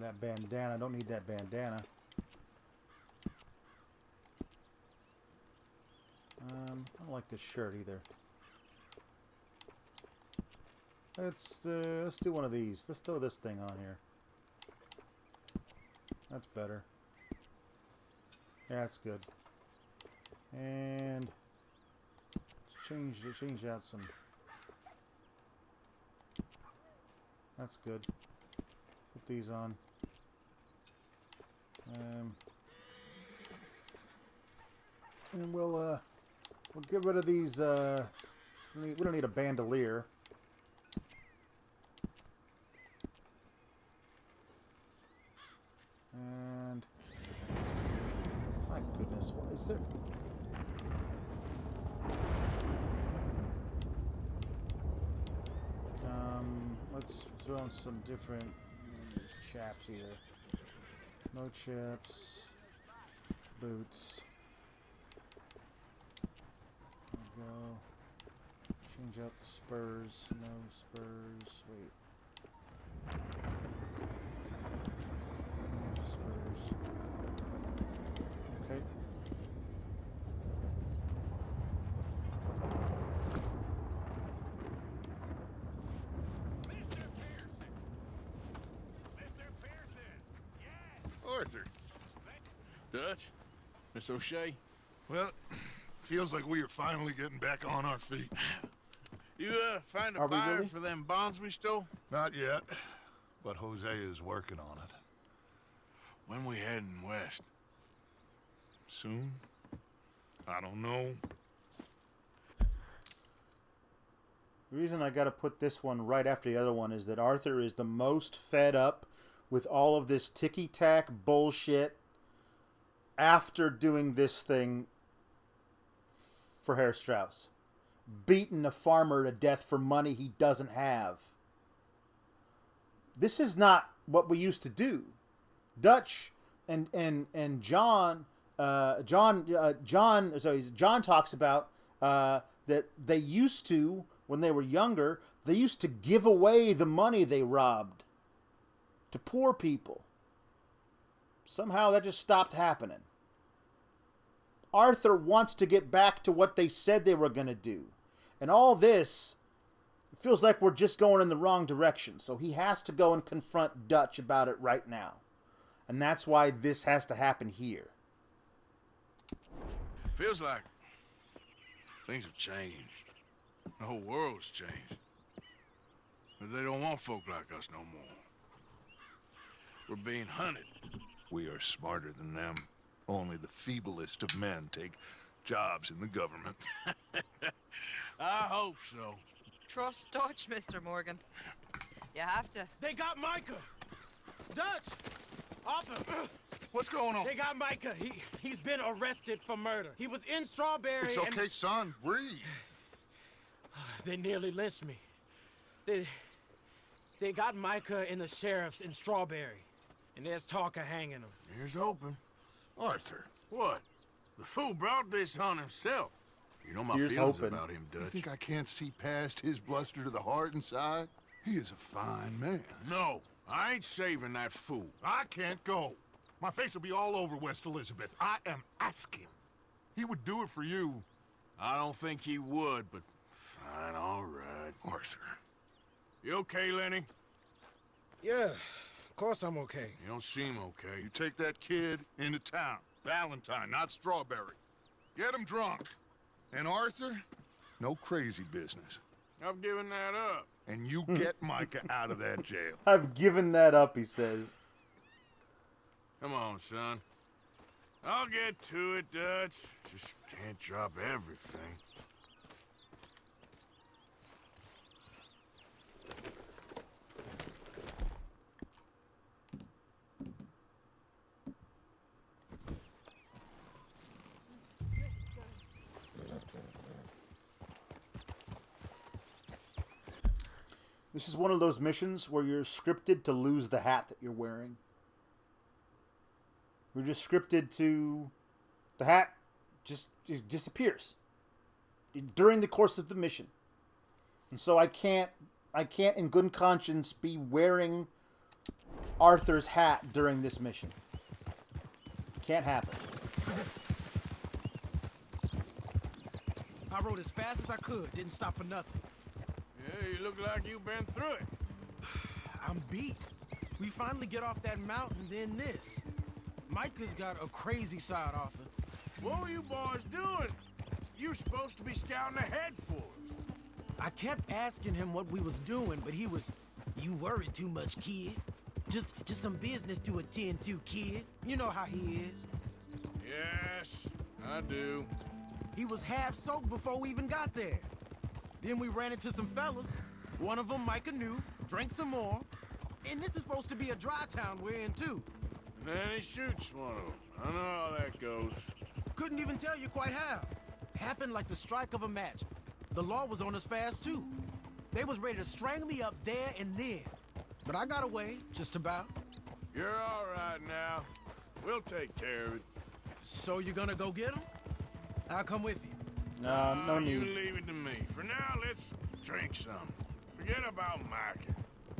That bandana. I don't need that bandana. I don't like this shirt either. Let's do one of these. Let's throw this thing on here. That's better. Yeah, that's good. And change out some. That's good. Put these on. And we'll get rid of these. We don't need a bandolier. And my goodness, what is there? Let's throw in some different chaps here. No chaps. Boots. There we go. Change out the spurs. No spurs. Wait. No spurs. Okay.
Arthur.
Dutch? Miss O'Shea?
Well, feels like we are finally getting back on our feet.
You, find a buyer for them bonds we stole?
Not yet, but Jose is working on it.
When we heading west?
Soon? I don't know.
The reason I got to put this one right after the other one is that Arthur is the most fed up with all of this ticky-tack bullshit after doing this thing for Herr Strauss. Beating a farmer to death for money he doesn't have. This is not what we used to do. Dutch and John talks about that they used to, when they were younger, they used to give away the money they robbed to poor people. Somehow that just stopped happening. Arthur wants to get back to what they said they were going to do. And all this, it feels like we're just going in the wrong direction. So he has to go and confront Dutch about it right now. And that's why this has to happen here.
Feels like things have changed. The whole world's changed. But they don't want folk like us no more. We're being hunted.
We are smarter than them. Only the feeblest of men take jobs in the government.
I hope so.
Trust Dutch, Mr. Morgan. You have to.
They got Micah! Dutch! Arthur!
What's going on?
They got Micah. He's been arrested for murder. He was in Strawberry.
It's okay, son. Breathe.
They nearly lynched me. They got Micah and the sheriffs in Strawberry. And there's talk of hanging him.
Here's hoping.
Arthur.
What? The fool brought this on himself. You know my
Here's
feelings
hoping.
about him, Dutch.
You think I can't see past his bluster to the heart inside? He is a fine man.
No, I ain't saving that fool.
I can't go. My face will be all over West Elizabeth. I am asking. He would do it for you.
I don't think he would, but fine, all right.
Arthur.
You okay, Lenny?
Yeah, of course I'm okay.
You don't seem okay.
You take that kid into town. Valentine, not Strawberry. Get him drunk. And Arthur, no crazy business.
I've given that up.
And you get Micah out of that jail.
I've given that up, he says.
Come on, son. I'll get to it, Dutch. Just can't drop everything.
This is one of those missions where you're scripted to lose the hat that you're wearing. We're just scripted to... The hat just disappears during the course of the mission. And so I can't in good conscience be wearing Arthur's hat during this mission. Can't happen.
I rode as fast as I could, didn't stop for nothing.
Yeah, you look like you've been through it.
I'm beat. We finally get off that mountain, then this. Micah's got a crazy side, Arthur.
What were you boys doing? You were supposed to be scouting ahead for us.
I kept asking him what we was doing, but he was, "You worry too much, kid. Just some business to attend to, kid. You know how he is."
Yes, I do.
He was half soaked before we even got there. Then we ran into some fellas. One of them, Micah knew, drank some more. And this is supposed to be a dry town we're in, too.
And then he shoots one of them. I know how that goes.
Couldn't even tell you quite how. Happened like the strike of a match. The law was on us fast, too. They was ready to strangle me up there and then. But I got away, just about.
You're all right now. We'll take care of it.
So you're gonna go get him? I'll come with you.
No
You
need.
leave it to me. For now, let's drink some. Forget about Micah.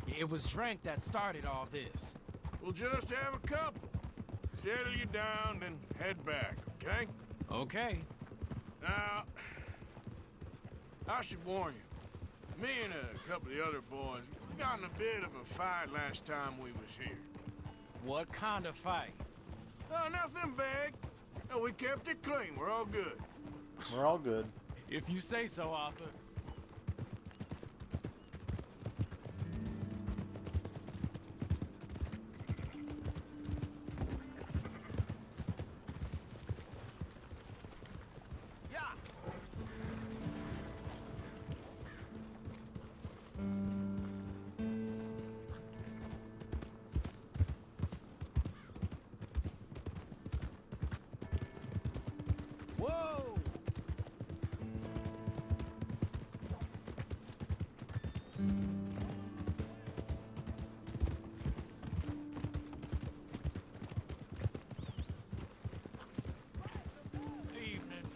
It was drink that started all this.
We'll just have a couple. Settle you down, then head back, okay?
Okay.
Now, I should warn you. Me and a couple of the other boys, we got in a bit of a fight last time we was here.
What kind of fight?
Nothing big. No, we kept it clean. We're all good.
We're all good.
If you say so, Arthur.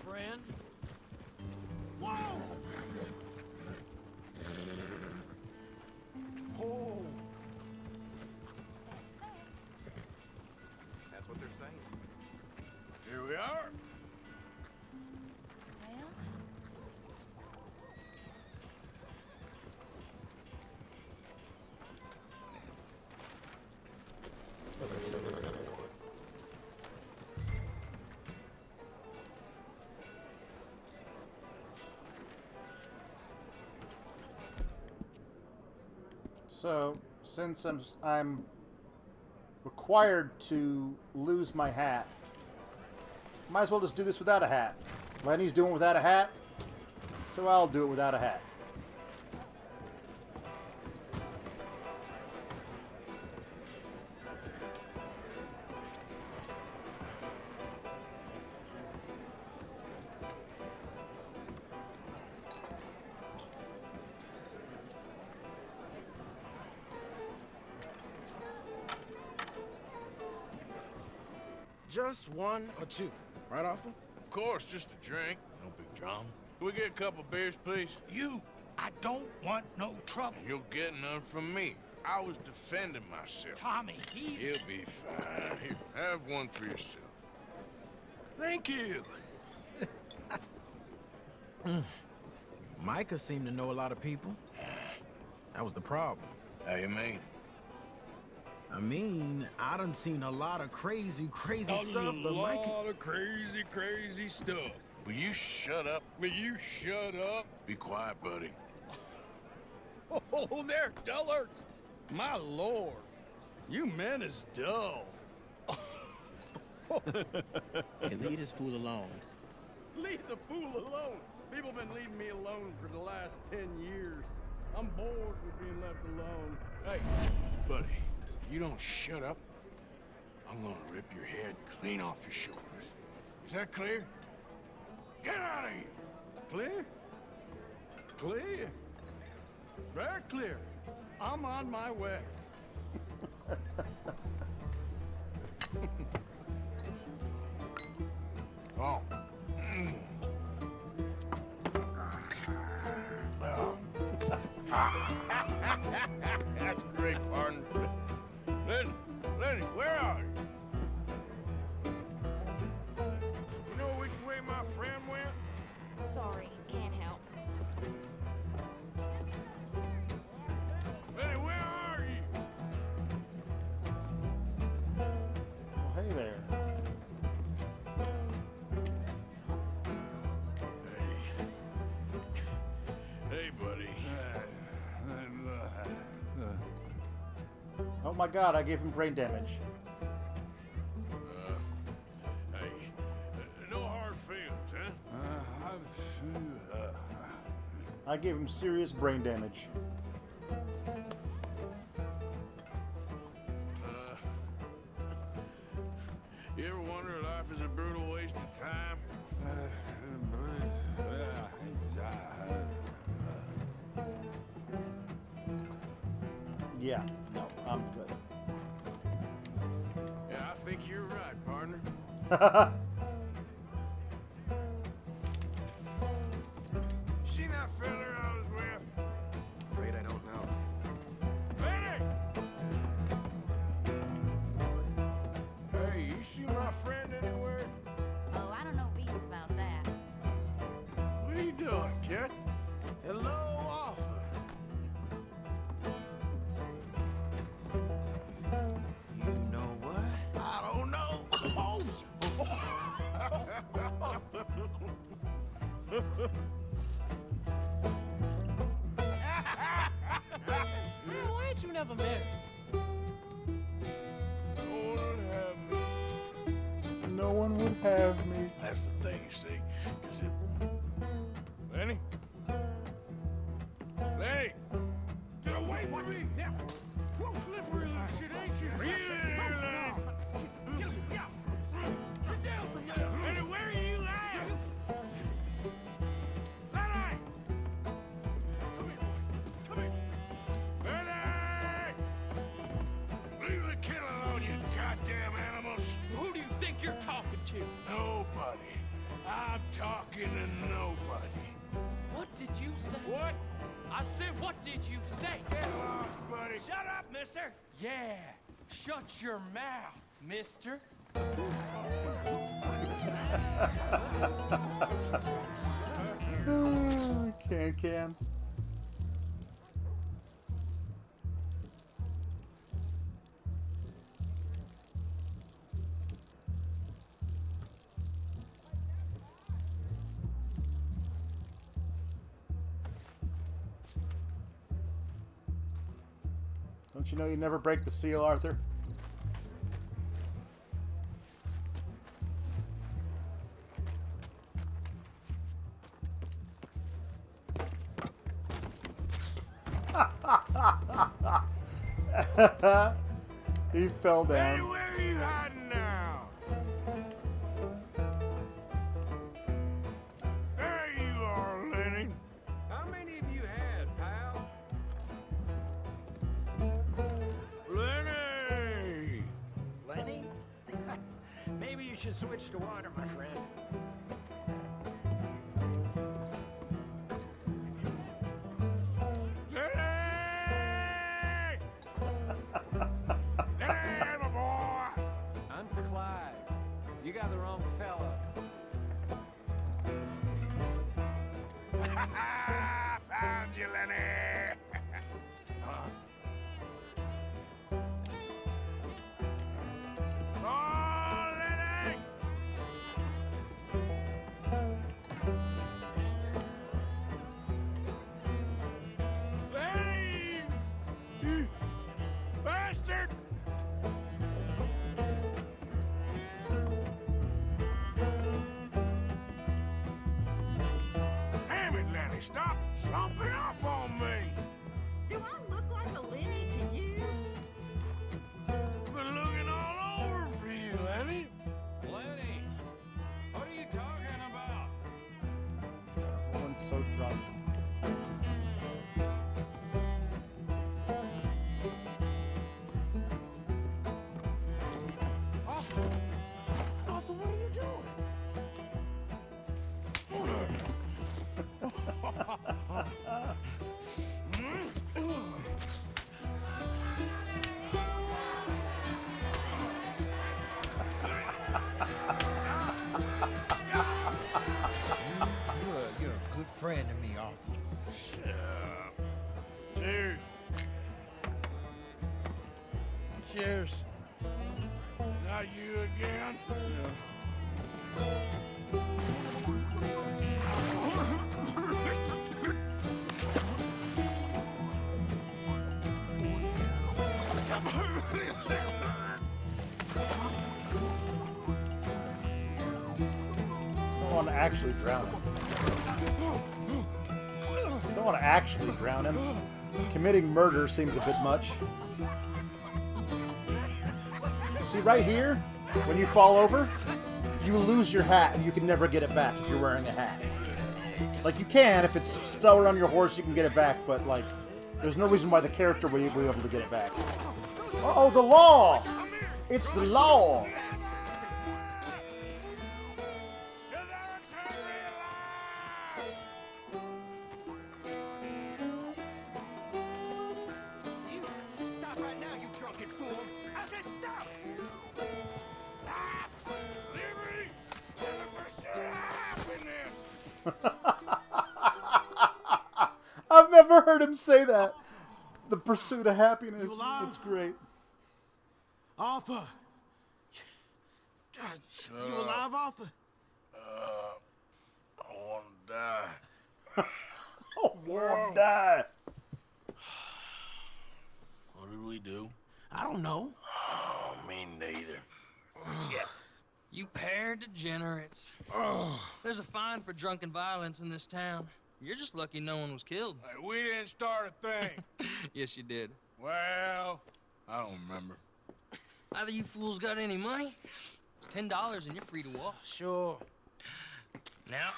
Friend.
Whoa! Oh!
That's what they're saying.
Here we are.
So, since I'm required to lose my hat, might as well just do this without a hat. Lenny's doing it without a hat, so I'll do it without a hat.
Just one or two, right, Arthur?
Of course, just a drink. No big drama. Can we get a couple beers, please?
I don't want no trouble.
You'll get none from me. I was defending myself.
Tommy, he's...
He'll be fine. Here, have one for yourself.
Thank you.
Micah seemed to know a lot of people. That was the problem.
How you mean?
I mean, I done seen a lot of crazy stuff, but Micah...
A lot of crazy stuff. Will you shut up?
Will you shut up?
Be quiet, buddy.
Oh, they're dullards. My lord. You men is dull.
Hey, leave this fool alone.
Leave the fool alone. People been leaving me alone for the last 10 years. I'm bored with being left alone.
Hey, buddy, if you don't shut up, I'm gonna rip your head clean off your shoulders. Is that clear? Get out of here!
Clear? Clear? Very clear. I'm on my way.
Oh. That's great, partner. Lenny, where are you? You know which way my friend went?
Sorry, can't help.
Lenny, where are you?
Oh, hey there. Oh my god, I gave him brain damage.
Hey, no hard feelings, huh?
I gave him serious brain damage.
You ever wonder if life is a brutal waste of time?
Yeah, no, I'm good.
Yeah, I think you're right, partner. See that fella I was with?
Afraid I don't know.
Benny! Hey, you see my friend anywhere?
Oh, I don't know beats about that.
What are you doing, kid?
Hello, Arthur. You know what? I don't know.
Why ain't you never met
No one would have me.
That's the thing, you see. Cause it... Lenny? Lenny!
Get away from me! Now! Whoa, slippery little shit, ain't you?
Lenny!
Get down from there!
Lenny, where are you at? Lenny!
Come here.
Lenny! Leave the kid alone, you goddamn animals!
Who do you think you're talking to?
Nobody. I'm talking to nobody.
What did you say?
What?
I said, what did you say?
Get lost, buddy.
Shut up, mister. Yeah, shut your mouth, mister.
Can. Don't you know you never break the seal, Arthur? He fell down.
Lenny, where are you hiding now? There you are, Lenny.
How many of you had, pal?
Lenny!
Lenny? Maybe you should switch to water, my friend.
Lenny! Lenny, my boy!
I'm Clyde. You got the wrong fella.
Found you, Lenny! Huh? Oh, Lenny! Lenny! You bastard! Damn it, Lenny, stop slumping off on me!
Do I look like a Lenny to you?
Been looking all over for you, Lenny.
Lenny, what are you talking about?
Everyone's so drunk.
Arthur, what are you doing? You're a good friend to me, Arthur.
Shut up. Cheers.
Cheers.
Not you again?
don't want to actually drown him. Don't want to actually drown him. Committing murder seems a bit much. See, right here, when you fall over, you lose your hat and you can never get it back if you're wearing a hat. Like, you can, if it's still around your horse, you can get it back, but, like, there's no reason why the character would be able to get it back. Uh-oh, the law! It's the law!
Stop right now, you drunken fool! I said stop!
Liberty and the pursuit of happiness!
I've never heard him say that. The pursuit of happiness.
You alive?
It's great.
Arthur! You alive, Arthur?
I want to die.
Oh, want to die.
What did we do?
I don't know.
Oh, me neither.
Yeah. You pair degenerates. There's a fine for drunken violence in this town. You're just lucky no one was killed.
Hey, we didn't start a thing.
Yes, you did.
Well,
I don't remember.
Either you fools got any money? It's $10 and you're free to walk.
Sure.
Now,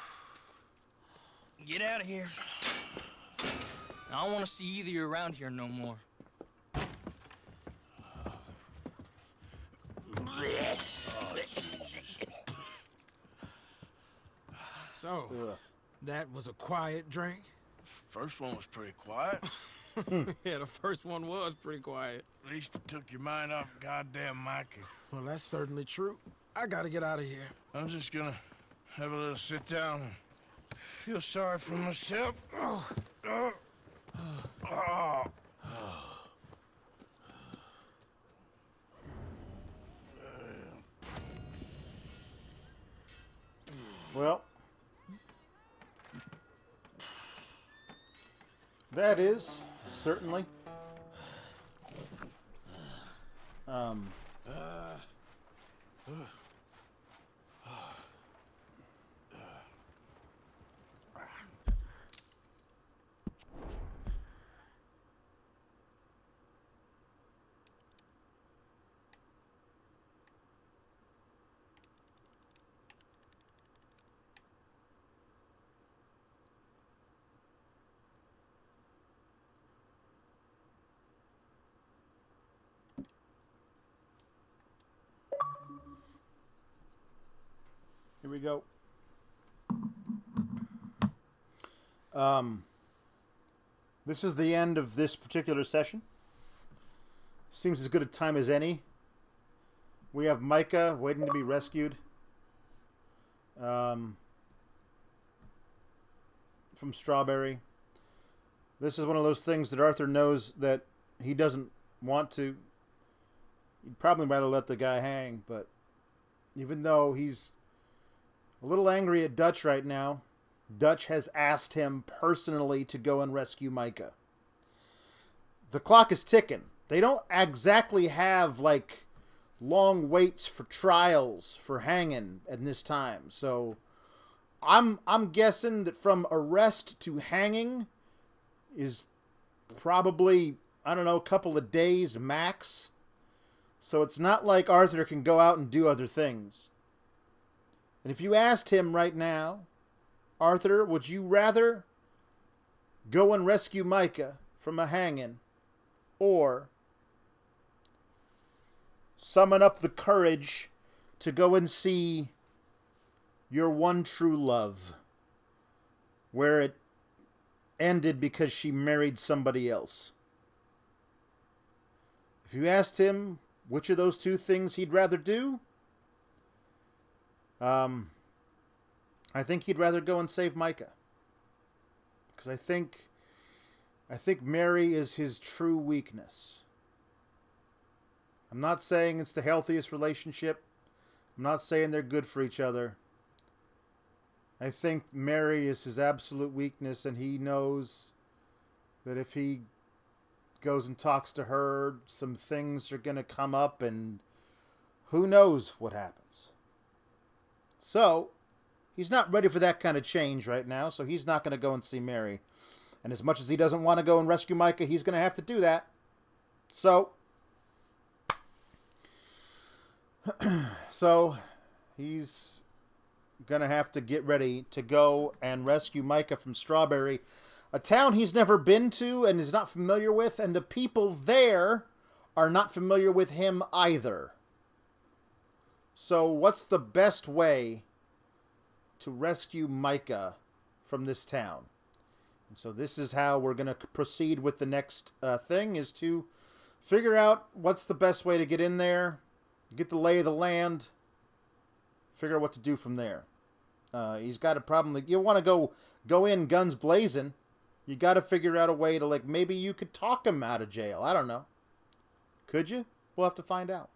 get out of here. I don't want to see either of you around here no more.
So, that was a quiet drink?
First one was pretty quiet.
Yeah, the first one was pretty quiet.
At least it took your mind off goddamn Mikey.
Well, that's certainly true. I gotta get out of here.
I'm just gonna have a little sit down and feel sorry for myself.
Well, that is certainly here we go. This is the end of this particular session. Seems as good a time as any. We have Micah waiting to be rescued. From Strawberry. This is one of those things that Arthur knows that he doesn't want to. He'd probably rather let the guy hang, but even though he's a little angry at Dutch right now, Dutch has asked him personally to go and rescue Micah. The clock is ticking. They don't exactly have, like, long waits for trials for hanging at this time. So I'm guessing that from arrest to hanging is probably, I don't know, a couple of days max. So it's not like Arthur can go out and do other things. And if you asked him right now, Arthur, would you rather go and rescue Micah from a hanging, or summon up the courage to go and see your one true love, where it ended because she married somebody else? If you asked him which of those two things he'd rather do, I think he'd rather go and save Micah. Because I think Mary is his true weakness. I'm not saying it's the healthiest relationship. I'm not saying they're good for each other. I think Mary is his absolute weakness, and he knows that if he goes and talks to her. Some things are going to come up, and who knows what happens. So, he's not ready for that kind of change right now, so he's not going to go and see Mary. And as much as he doesn't want to go and rescue Micah, he's going to have to do that. So, he's going to have to get ready to go and rescue Micah from Strawberry, a town he's never been to and is not familiar with, and the people there are not familiar with him either. So what's the best way to rescue Micah from this town? And so this is how we're going to proceed with the next thing, is to figure out what's the best way to get in there, get the lay of the land, figure out what to do from there. He's got a problem. Like, you want to go in guns blazing. You got to figure out a way to, like, maybe you could talk him out of jail. I don't know. Could you? We'll have to find out.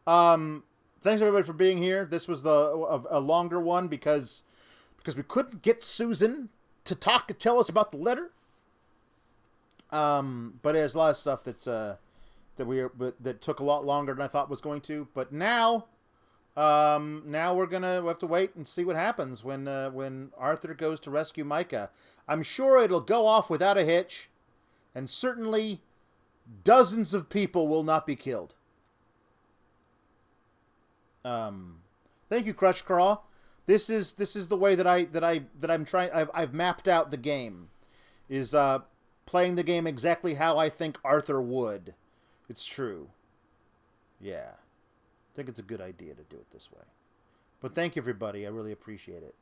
Thanks everybody for being here. This was a longer one because we couldn't get Susan to tell us about the letter. But there's a lot of stuff that took a lot longer than I thought was going to. But now we'll have to wait and see what happens when Arthur goes to rescue Micah. I'm sure it'll go off without a hitch, and certainly dozens of people will not be killed. Thank you, Crush Craw. This is the way that I'm trying. I've mapped out the game, is playing the game exactly how I think Arthur would. It's true. Yeah, I think it's a good idea to do it this way. But thank you, everybody. I really appreciate it.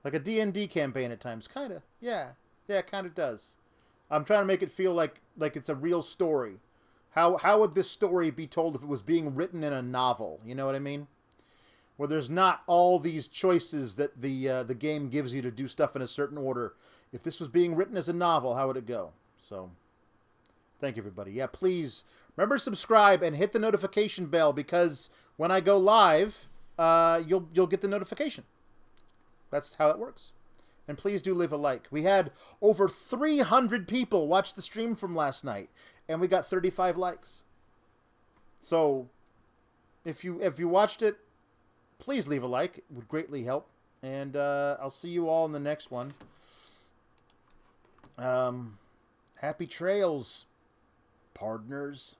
Like a D&D campaign at times, kind of. Yeah, it kind of does. I'm trying to make it feel like it's a real story. How would this story be told if it was being written in a novel? You know what I mean? Where there's not all these choices that the game gives you to do stuff in a certain order. If this was being written as a novel, how would it go? So, thank you, everybody. Yeah, please remember to subscribe and hit the notification bell, because when I go live, you'll get the notification. That's how it works. And please do leave a like. We had over 300 people watch the stream from last night, and we got 35 likes. So, if you watched it, please leave a like. It would greatly help. And I'll see you all in the next one. Happy trails, pardners.